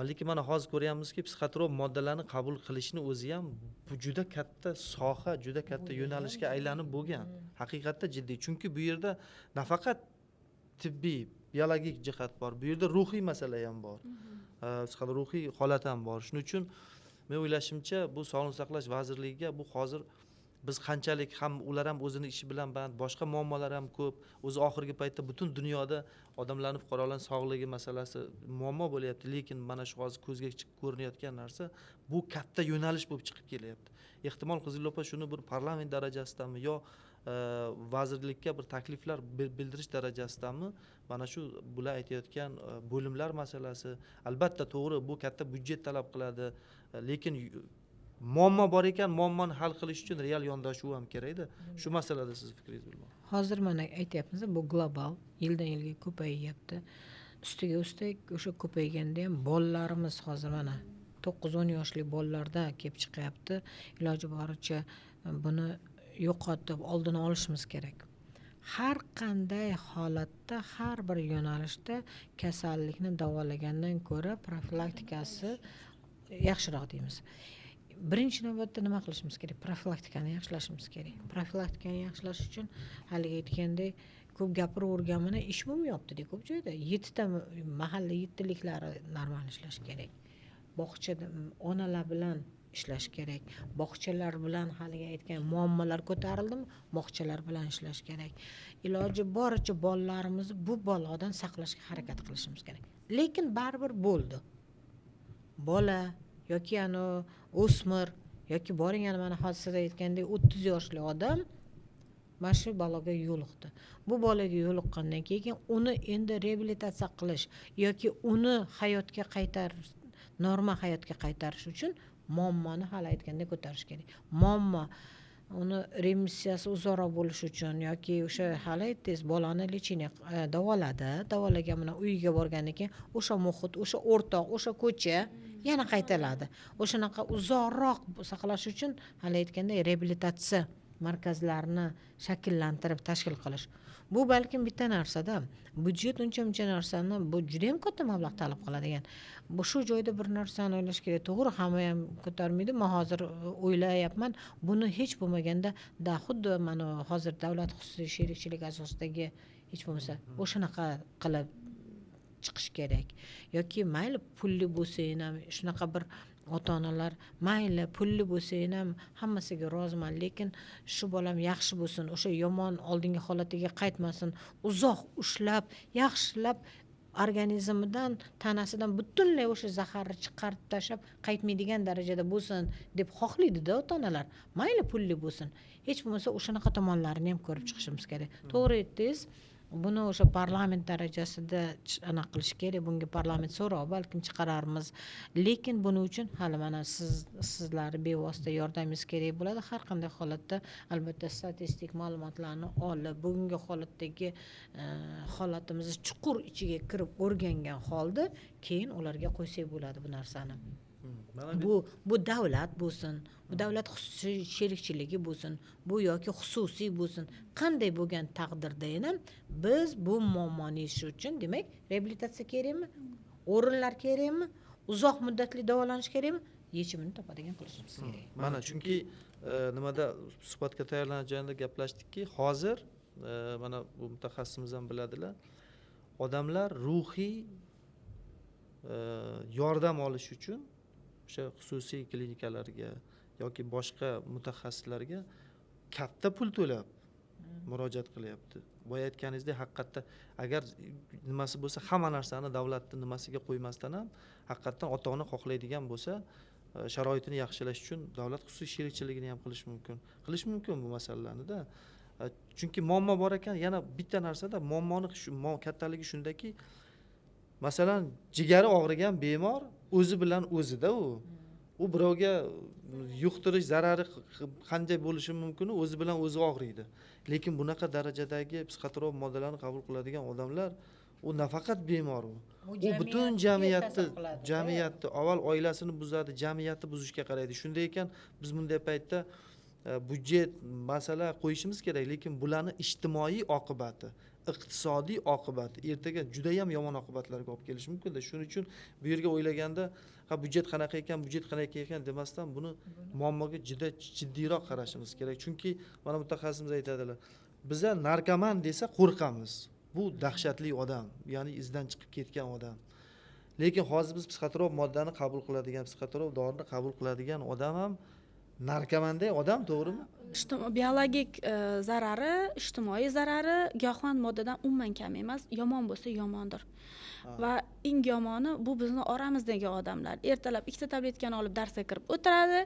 Lekin mana hozir ko'ryapmizki, psixotrop moddalarni qabul qilishni o'zi ham bu juda katta soha, juda katta yo'nalishga aylanib bo'lgan. Haqiqatda jiddiy, chunki bu yerda nafaqat tibbiy, biologik jihat bor, bu yerda ruhiy masala ham bor. Ruhiy holat ham bor. Shuning uchun men o'ylashimcha, bu Sog'liqni saqlash vazirligiga bu hozir biz qanchalik ham ular ham o'zini ishi bilan band, boshqa muammolar ham ko'p. O'zi oxirgi paytda butun dunyoda odamlarning, fuqarolarning sog'ligi masalasi muammo bo'lyapti, lekin mana shu hozir ko'zga ko'rinayotgan narsa bu katta yo'nalish bo'lib chiqib kelyapti. Ehtimol Qizilopa shuni bir parlament darajasidami yo vazirlikka bir takliflar bildirish darajasidami mana shu bular aytayotgan bo'limlar masalasi, albatta to'g'ri bu katta byudjet talab qiladi, lekin muammo bor ekan, muammoni hal qilish uchun real yondashuv ham kerakda. Shu masalada siz fikringiz bilmoqchi. Hozir mana aytyapmiz, bu global, yildan yilga ko'payyapti. Ustiga ustak o'sha ko'payganda ham bolalarimiz hozir mana 9-10 yoshli bolalarda kelib chiqyapti. Iloji boricha buni yo'qotib oldini olishimiz kerak. Har qanday holatda, har bir yo'nalishda kasallikni davolagandan ko'ra profilaktikasi yaxshiroq deymiz. Birinchi navbatda nima qilishimiz kerak? Profilaktikani yaxshilashimiz kerak. Profilaktikani yaxshilash uchun haligi aytgandek ko'p gapiravergan mana ish bo'lmayapti-da ko'p joyda. 7 ta mahalla 7taliklari normal ishlash kerak. Bog'chada onalar bilan ishlash kerak. Bog'chalar bilan haligi aytgan muammolar ko'tarildimi? Bog'chalar bilan ishlash kerak. Iloji boricha bolalarimizni bu balodan saqlashga harakat qilishimiz kerak. Lekin baribir bo'ldi. Bola yoki o'smir yoki boring mana hozir aytgandek 30 yoshli odam mana shu baloga yo'liqdi. Bu bolaga yo'liqqandan keyin uni endi reabilitatsiya qilish yoki uni hayotga qaytarish, normal hayotga qaytarish uchun muammoni hal aytgandek ko'tarish kerak. Muammo uni remissiyasi uzoqroq bo'lish uchun yoki o'sha hali aytdingiz bolani lecheniya davolagan bilan uyiga borgandan keyin o'sha muhit, o'sha o'rtoq, o'sha ko'cha yana qaytaladi. O'shanaqa uzoqroq saqlash uchun hali aytgandek reabilitatsiya markazlarini shakllantirib tashkil qilish. Bu balkim bitta narsada byudjet uncha narsani bu juda ham katta mablag' talab qiladigan. Bu shu joyda bir narsani o'ylash kerak. To'g'ri, hamma ham ko'tarmaydi. Men hozir o'ylayapman, buni hech bo'lmaganda xuddi mana hozir davlat xususiy sherikchilik asosidagi hech bo'lmasa o'shanaqa qilib chiqish kerak. Yoki mayli pulli bo'lsa ham shunaqa bir ota-onalar mayli pulli bo'lsa ham hammasiga roziman, lekin shu bolam yaxshi bo'lsin, o'sha yomon oldingi holatiga qaytmasin, uzoq ushlab, yaxshilab organizmidan, tanasidan butunlay o'sha zaharni chiqarib tashlab qaytmaydigan darajada bo'lsin deb xohlaydi-da ota-onalar. Mayli pulli bo'lsin. Hech bo'lmasa o'shanaqa tomonlarini ham ko'rib chiqishimiz kerak. To'g'ri aytdingiz. Buni o'sha parlament darajasida aniq qilish kerak. Bunga parlament so'rov balkim chiqararmiz. Lekin buning uchun hali mana sizlar bevosita yordamingiz kerak bo'ladi. Har qanday holatda albatta statistik ma'lumotlarni olib, bugungi holatdagi holatimizni chuqur ichiga kirib o'rgangan holda keyin ularga qo'ysak bo'ladi bu narsani. Bu davlat bo'lsin, bu davlat xususiy sherikchiligi bo'lsin, bu yoki xususiy bo'lsin, qanday bo'lgan taqdirda ham biz bu muammoni yechish uchun, demak, reabilitatsiya kerakmi? O'rinlar kerakmi? Uzoq muddatli davolanish kerakmi? Yechimini topadigan qilishimiz kerak. Mana chunki nimada suhbatga tayyorlanayotganda gaplashdikki, hozir mana bu mutaxassisimiz ham biladilar, odamlar ruhiy yordam olish uchun o'sha xususiy klinikalarga yoki boshqa mutaxassislarga katta pul to'lab murojaat qilyapti. Boya aytganingizdek, haqiqatda agar nimasi bo'lsa, hamma narsani davlatning nimasiga qo'ymasdan ham haqiqatdan ota-ona xohlaydigan bo'lsa, sharoitini yaxshilash uchun davlat xususiy sherikchiligini ham qilish mumkin. Qilish mumkin bu masalalarni-da. Chunki muammo bor ekan, yana bitta narsada muammoni kattaligi shundaki, masalan, jigari og'rigan bemor o'zi bilan o'zida u birovga yuqtirish zarari qanday bo'lishi mumkin, o'zi bilan o'zi og'riydi. Lekin bunaqa darajadagi psixotrop moddalarni qabul qiladigan odamlar, u nafaqat bemor, u butun jamiyatni avval oilasini buzadi, jamiyatni buzishga qaraydi. Shunday ekan, biz bunday paytda budjet masala qo'yishimiz kerak, lekin bularni ijtimoiy oqibati, iqtisodiy oqibati ertaga juda ham yomon oqibatlarga olib kelishi mumkin-da. Shuning uchun bu yerga o'ylaganda, budjet qanaqa ekan demasdan, buni muammoga juda jiddiyroq qarashimiz kerak. Chunki mana mutaxassisimiz aytadilar, biza narkoman desa qo'rqamiz. Bu dahshatli odam, ya'ni izdan chiqib ketgan odam. Lekin hozir biz psixotrop moddani qabul qiladigan, psixotrop dorini qabul qiladigan odam ham narkomanday odam, to'g'rimi? Biologik zarari, ijtimoiy zarari giyohvand moddadan umuman kam emas. Yomon bo'lsa yomondir. Va eng yomoni bu bizni oramizdagi odamlar. Ertalab 2 ta tabletkani olib darsga kirib o'tiradi,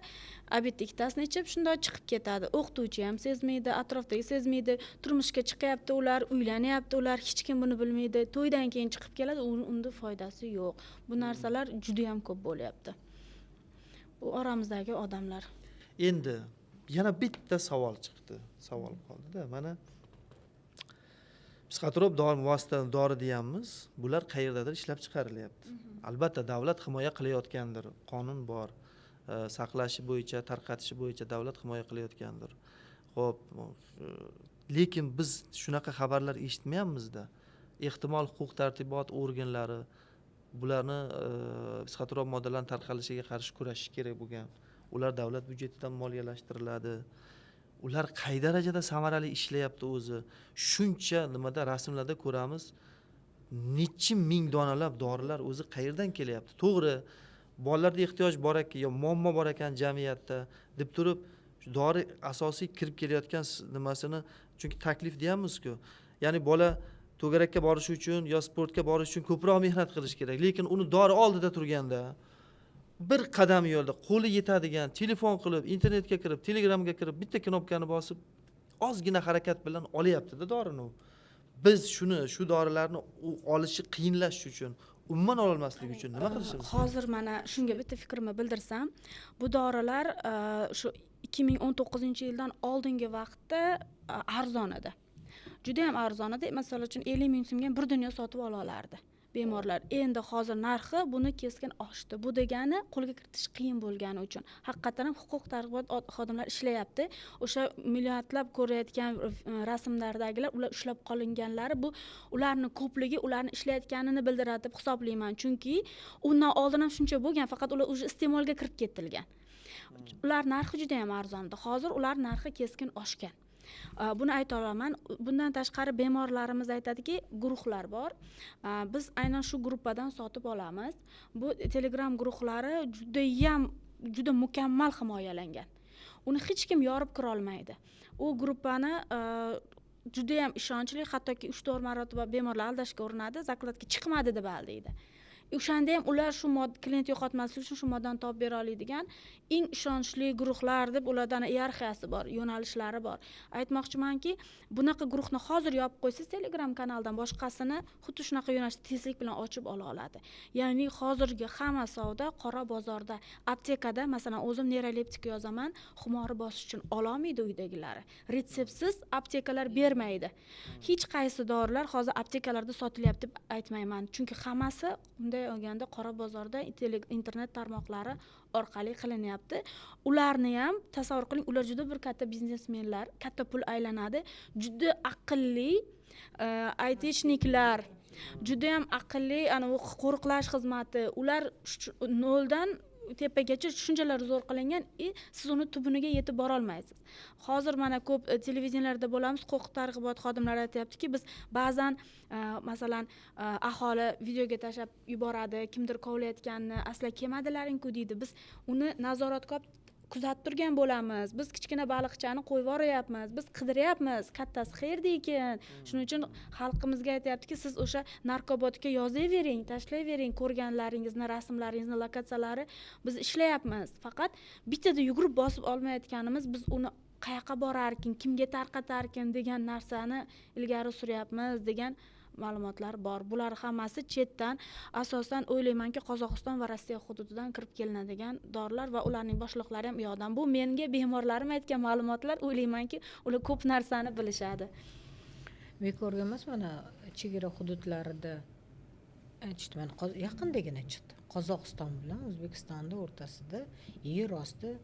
obedda 2 tasini ichib shunday chiqib ketadi. O'qituvchi ham sezmaydi, atrofdagi sezmaydi, turmushga chiqyapti ular, uylanyapti ular, hech kim buni bilmaydi. To'ydan keyin chiqib keladi, unda foydasi yo'q. Bu narsalar juda ham ko'p bo'lyapti. Bu oramizdagi odamlar. Endi yana bitta savol chiqdi. Savol qoldi-da. Mana psixotrop dori deyapmiz. Bular qayerdadir ishlab chiqarilyapti. Albatta davlat himoya qilayotgandir. Qonun bor. Saqlashi bo'yicha, tarqatishi bo'yicha davlat himoya qilayotgandir. Xo'p, lekin biz shunaqa xabarlar eshitmayapmiz-da. Ehtimol huquq-tartibot organlari bularni psixotrop moddalarning tarqalishiga qarshi kurashish kerak bo'lgan. Ular davlat byudjetidan moliyalashtiriladi. Ular qay darajada samarali ishlayapti o'zi? Shuncha nimada rasmlarda ko'ramiz. Necha ming donalab dorilar o'zi qayerdan kelyapti? To'g'ri, bolalarda ehtiyoj bor ekan, yo muammo bor ekan jamiyatda deb turib, dori asosiy kirib kelayotgan nimasini, chunki taklif deyapmiz-ku. Ya'ni bola to'garakka borish uchun yo sportga borish uchun ko'proq mehnat qilish kerak, lekin uni dori oldida turganda bir qadam yo'lda qo'li yetadigan, telefon qilib, internetga kirib, telegramga kirib, bitta knopkani bosib, ozgina harakat bilan olyapti-da dorini. Biz shu dorilarni olishi qiyinlash uchun, umuman ololmaslik uchun nima qilishimiz? Hozir mana shunga bitta fikrimni bildirsam, bu dorilar shu 2019-yildan oldingi vaqtda arzon edi. Juda ham arzon edi. Masalan uchun 50 ming so'mga bir dunyo sotib ola olardi. bemorlar. Endi hozir narxi buni keskin oshdi. Bu degani qo'lga kiritish qiyin bo'lgani uchun. Haqiqatan ham huquq tartibot xodimlari ishlayapti. O'sha milliardlab ko'rayotgan rasmlardagilar ular ushlab qolinganlari bu ularning ko'pligi ularni ishlayotganini bildiradi deb hisoblayman. Chunki undan oldin ham shuncha bo'lgan, faqat ular o'sha iste'molga kirib ketilgan. Ular narxi juda ham arzondi. Hozir ular narxi keskin oshgan. Buni ayta olaman. Bundan tashqari bemorlarimiz aytadiki, guruhlar bor. Biz aynan shu gruppadan sotib olamiz. Bu Telegram guruhlari juda mukammal himoyalangan. Uni hech kim yorib kira olmaydi. U gruppani juda ham ishonchli, hattoki 3-4 marotaba bemorlar aldashga urinadi, zakladga chiqmadi deb aldaydi. O'shanda ham ular shu klient yo'qotmaslik uchun shu moddani topib bera oladigan eng ishonchli guruhlar deb ulardan iyerarxiyasi bor, yo'nalishlari bor. Aytmoqchimanki, bunaqa guruhni hozir yopib qo'ysangiz Telegram kanaldan boshqasini xuddi shunaqa yo'nalishda tezlik bilan ochib ola oladi. Ya'ni hozirgi hamma savdo qora bozorda, aptekada, masalan, o'zim neyroleptik yozaman, xumori bosish uchun ololmaydi uydagilari. Retseptsiz aptekalar bermaydi. Hech qaysi dorilar hozir aptekalarda sotilyapti deb aytmayman, chunki hammasi bunday olganda qora bozorda internet tarmoqlari orqali qilinyapti. Ularni ham tasavvur qiling, ular juda bir katta biznesmenlar, katta pul aylanadi, juda aqlli aytishniklar, juda ham aqlli ana u qo'riqlash xizmati, ular noldan tepagacha shunchalar zo'r qilingan, siz uni tubuniga yetib bora olmaysiz. Hozir mana ko'p televiziyalarda bo'lamiz, huquq tartibot xodimlari aytayaptiki, biz ba'zan masalan aholi videoga tashlab yuboradi, kimdir kovlayotganini, asla kelmadilaring-ku deydi. Biz uni nazoratga kuzatib turgan bo'lamiz. Biz kichkina baliqchani qo'yib yuboryapmiz, biz qidiryapmiz, kattasi qayerda ekan. Shuning uchun xalqimizga aytayaptiki, siz o'sha narkobotga yozavering, tashlayvering ko'rganlaringizni, rasmlaringizni, lokatsiyalari biz ishlayapmiz. Faqat bittada yugurib bosib olmayotganimiz, biz uni qayoqqa borarkin, kimga tarqatarkin degan narsani ilgari suryapmiz degan ma'lumotlar bor. Bular hammasi chetdan, asosan o'ylaymanki Qozog'iston va Rossiya hududidan kirib kelinadigan dorilar va ularning boshliqlari ham u yoqdan. Bu menga bemorlarim aytgan ma'lumotlar, o'ylaymanki ular ko'p narsani bilishadi. Bekorga emas, mana chegara hududlarida aytishdi, mana yaqindagina chiqdi. Qozog'iston bilan O'zbekistonning o'rtasida yer osti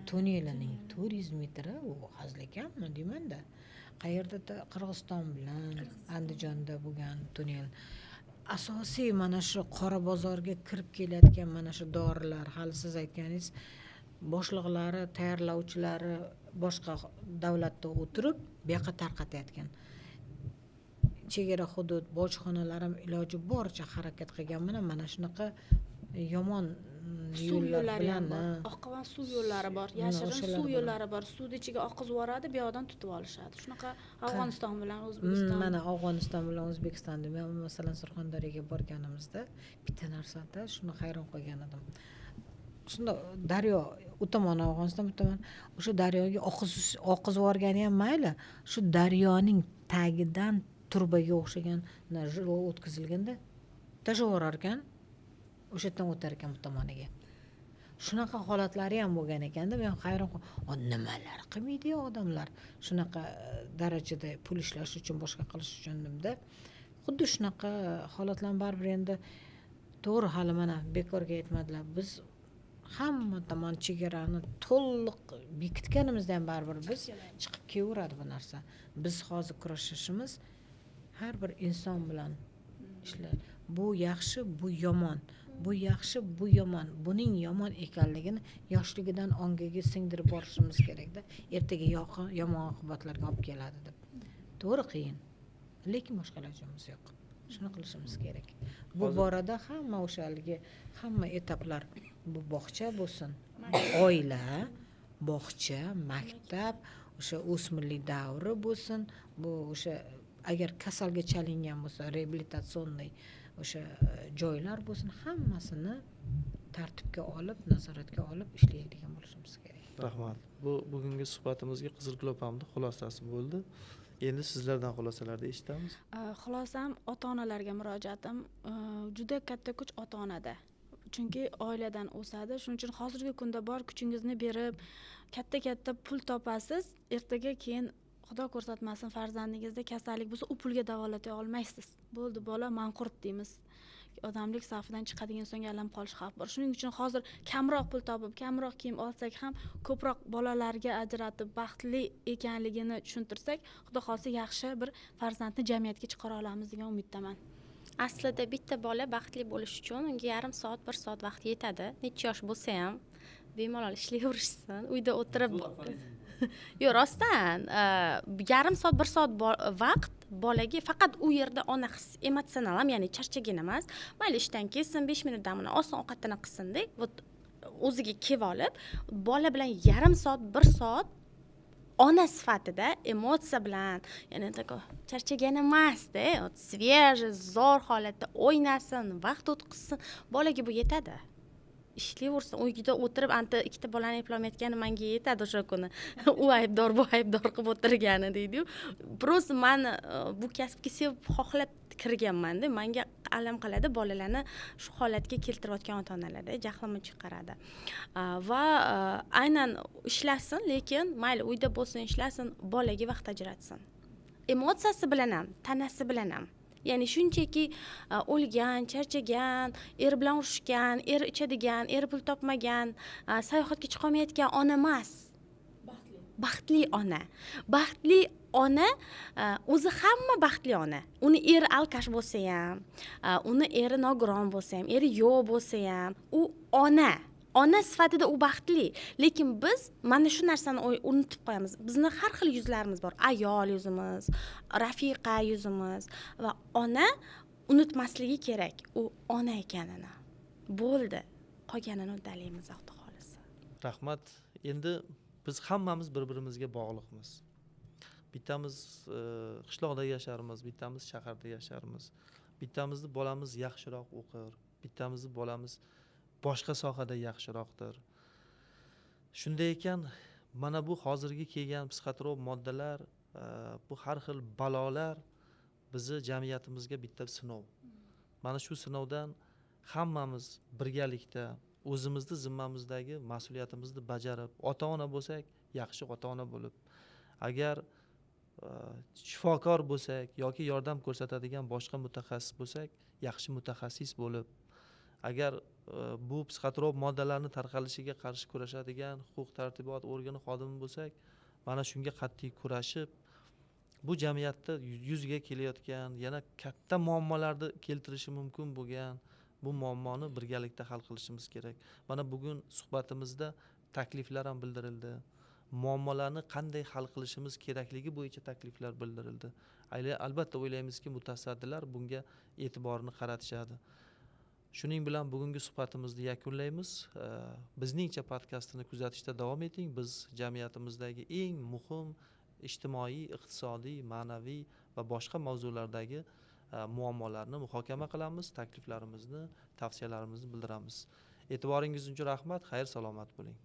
tunnelining 400 metri, u hazil ekanmi deymanda. Qayerda Qirg'iziston bilan Andijonda bo'lgan tunnel. Asosiy mana shu qora bozorga kirib kelayotgan mana shu dorilar, hali siz aytganingiz, boshliqlari, tayyorlovchilari boshqa davlatda o'tirib, bu yoqqa tarqatayotgan. Chegara hudud bojxonalar ham iloji boricha harakat qilgan mana shunaqa yomon yo'llar bilan oqavan suv yo'llari bor, yashirin suv yo'llari bor. Suvni ichiga oqizib yuboradi, bu yoqdan tutib olishadi. Shunaqa Afg'oniston bilan O'zbekiston. Mana Afg'oniston bilan O'zbekistonda men masalan Surxondaryoga borganimizda bitta narsada shuni hayron qolgan edim. Shunda daryo u tomon Afg'oniston, bu tomon o'sha daryoga oqizib yuborgani ham mayli, shu daryoning tagidan turbaga o'xshagan narsa o'tkazilganda tashavurar ekan, o'sha yerdan o'tar ekan bu tomoniga. Shunaqa holatlari ham bo'lgan ekanda, men hayron qoldim. Nimalar qilmaydi odamlar shunaqa darajada pul ishlash uchun, boshqa qilish uchun demda. Xuddi shunaqa holatlar baribir endi to'g'ri, hali mana bekorga aytmadilar. Biz hamma tomon chegarani to'liq bekitganimizda ham baribir biz chiqib kelaveradi bu narsa. Biz hozir kurashishimiz har bir inson bilan ishlar. Bu yaxshi, bu yomon. Bu yaxshi, bu yomon. Buning yomon ekanligini yoshligidan ongiga singdirib borishimiz kerakda. Ertaga yomon oqibatlarga olib keladi deb. To'g'ri, qiyin. Lekin boshqa ilojimiz yo'q. Shuni qilishimiz kerak. Bu borada hamma o'shaligi, hamma etaplar, bu bog'cha bo'lsin, oila, bog'cha, maktab, o'sha o'smirlik davri bo'lsin, bu o'sha agar kasalga chalingan bo'lsa, reabilitatsionniy o'sha joylar bo'lsin, hammasini tartibga olib, nazoratga olib ishlaydigan bo'lishimiz kerak. Rahmat. Bu bugungi suhbatimizga Qizilgul opamning xulosasi bo'ldi. Endi sizlardan xulosalarni eshitamiz. Xulosam ota-onalarga murojaatim juda katta kuch ota-onada. Chunki oiladan o'sadi. Shuning uchun hozirgi kunda bor kuchingizni berib, katta pul topasiz, ertaga keyin Xudo ko'rsatmasin farzandingizda kasallik bo'lsa, u pulga davolata olmaysiz. Bo'ldi, bola manqurt deymiz. odamlik safidan chiqadigan insonga aylanib qolish xavfi bor. Shuning uchun hozir kamroq pul topib, kamroq kiyim olsak ham ko'proq bolalarga ajratib baxtli ekanligini tushuntirsak, xudo xolsa yaxshi bir farzandni jamiyatga chiqara olamiz degan umiddaman. Aslida bitta bola baxtli bo'lish uchun unga yarim soat, 1 soat vaqt yetadi. Necha yosh bo'lsa ham bemalol ishlayverishsin, uyda o'tirib. Yo'q, rostdan, yarim soat, 1 soat vaqt bolaga faqat u yerda ona his emotsional ham, ya'ni charchagan emas. Mayli ishdan kelsin, 5 minut damini olsin, ovqatini qilsin-da, o'ziga kelib olib, bola bilan yarim soat, 1 soat ona sifatida emotsiya bilan, ya'ni charchagan emas-da, svejiy, zo'r holatda o'ynasin, vaqt o'tkazsin, bolaga bu yetadi. Ishlayversin, uyda o'tirib anta ikkita bolani eplolmayotgani menga yetadi o'sha kuni. U aybdor, bu aybdor qilib o'tirgani deydi-yu. Prosta men bu kasbga sevib xohlab kirganman-da. Menga alam qiladi bolalarni shu holatga keltirayotgan ota-onalarda jahlimni chiqaradi. Va aynan ishlasin, lekin mayli uyda bo'lsin, ishlasin, bolaga vaqt ajratsin. Emotsiyasi bilan ham, tanasi bilan ham. Ya'ni shunchaki o'lgan, charchagan, bilan urushgan, ichadigan, pul topmagan, sayohatga chiqa olmayotgan ona emas. Baxtli ona. Baxtli ona o'zi hamma baxtli ona. Uni alkash bo'lsa ham, uni nogiron bo'lsa ham, yo'q bo'lsa ham, u ona. Ona sifatida u baxtli, lekin biz mana shu narsani unutib qo'yamiz. Bizning har xil yuzlarimiz bor. Ayol yuzimiz, rafiqa yuzimiz va ona unutmasligi kerak. U ona ekanini. Bo'ldi. Qolganini uddalaymiz, Xudo xolisa. Rahmat. Endi biz hammamiz bir-birimizga bog'liqmiz. Bittamiz qishloqda yasharmiz, bittamiz shaharda yasharmiz. Bittamizni bolamiz yaxshiroq o'qir, bittamizni bolamiz boshqa sohada yaxshiroqdir. Shunday ekan, mana bu hozirgi kelgan psixotrop moddalar, bu har xil balolar bizni jamiyatimizga bitta sinov. Mana shu sinovdan hammamiz birgalikda o'zimizni zimmamizdagi mas'uliyatimizni bajarib, ota-ona bo'lsak, yaxshi ota-ona bo'lib, agar shifokor bo'lsak yoki yordam ko'rsatadigan boshqa mutaxassis bo'lsak, yaxshi mutaxassis bo'lib, agar bu psixotrop moddalarni tarqalishiga qarshi kurashadigan huquq-tartibot organi xodimi bo'lsak, mana shunga qat'iy kurashib, bu jamiyatda yuzga kelayotgan yana katta muammolarni keltirishi mumkin bo'lgan bu muammoni birgalikda hal qilishimiz kerak. Mana bugun suhbatimizda takliflar ham bildirildi. Muammolarni qanday hal qilishimiz kerakligi bo'yicha takliflar bildirildi. Albatta o'ylaymizki, mutasaddilar bunga e'tiborni qaratishadi. Shuning bilan bugungi suhbatimizni yakunlaymiz. Bizningcha podkastini kuzatishda davom eting. Biz jamiyatimizdagi eng muhim ijtimoiy, iqtisodiy, ma'naviy va boshqa mavzulardagi muammolarni muhokama qilamiz, takliflarimizni, tavsiyalarimizni bildiramiz. E'tiboringiz uchun rahmat, xayr salomat bo'ling.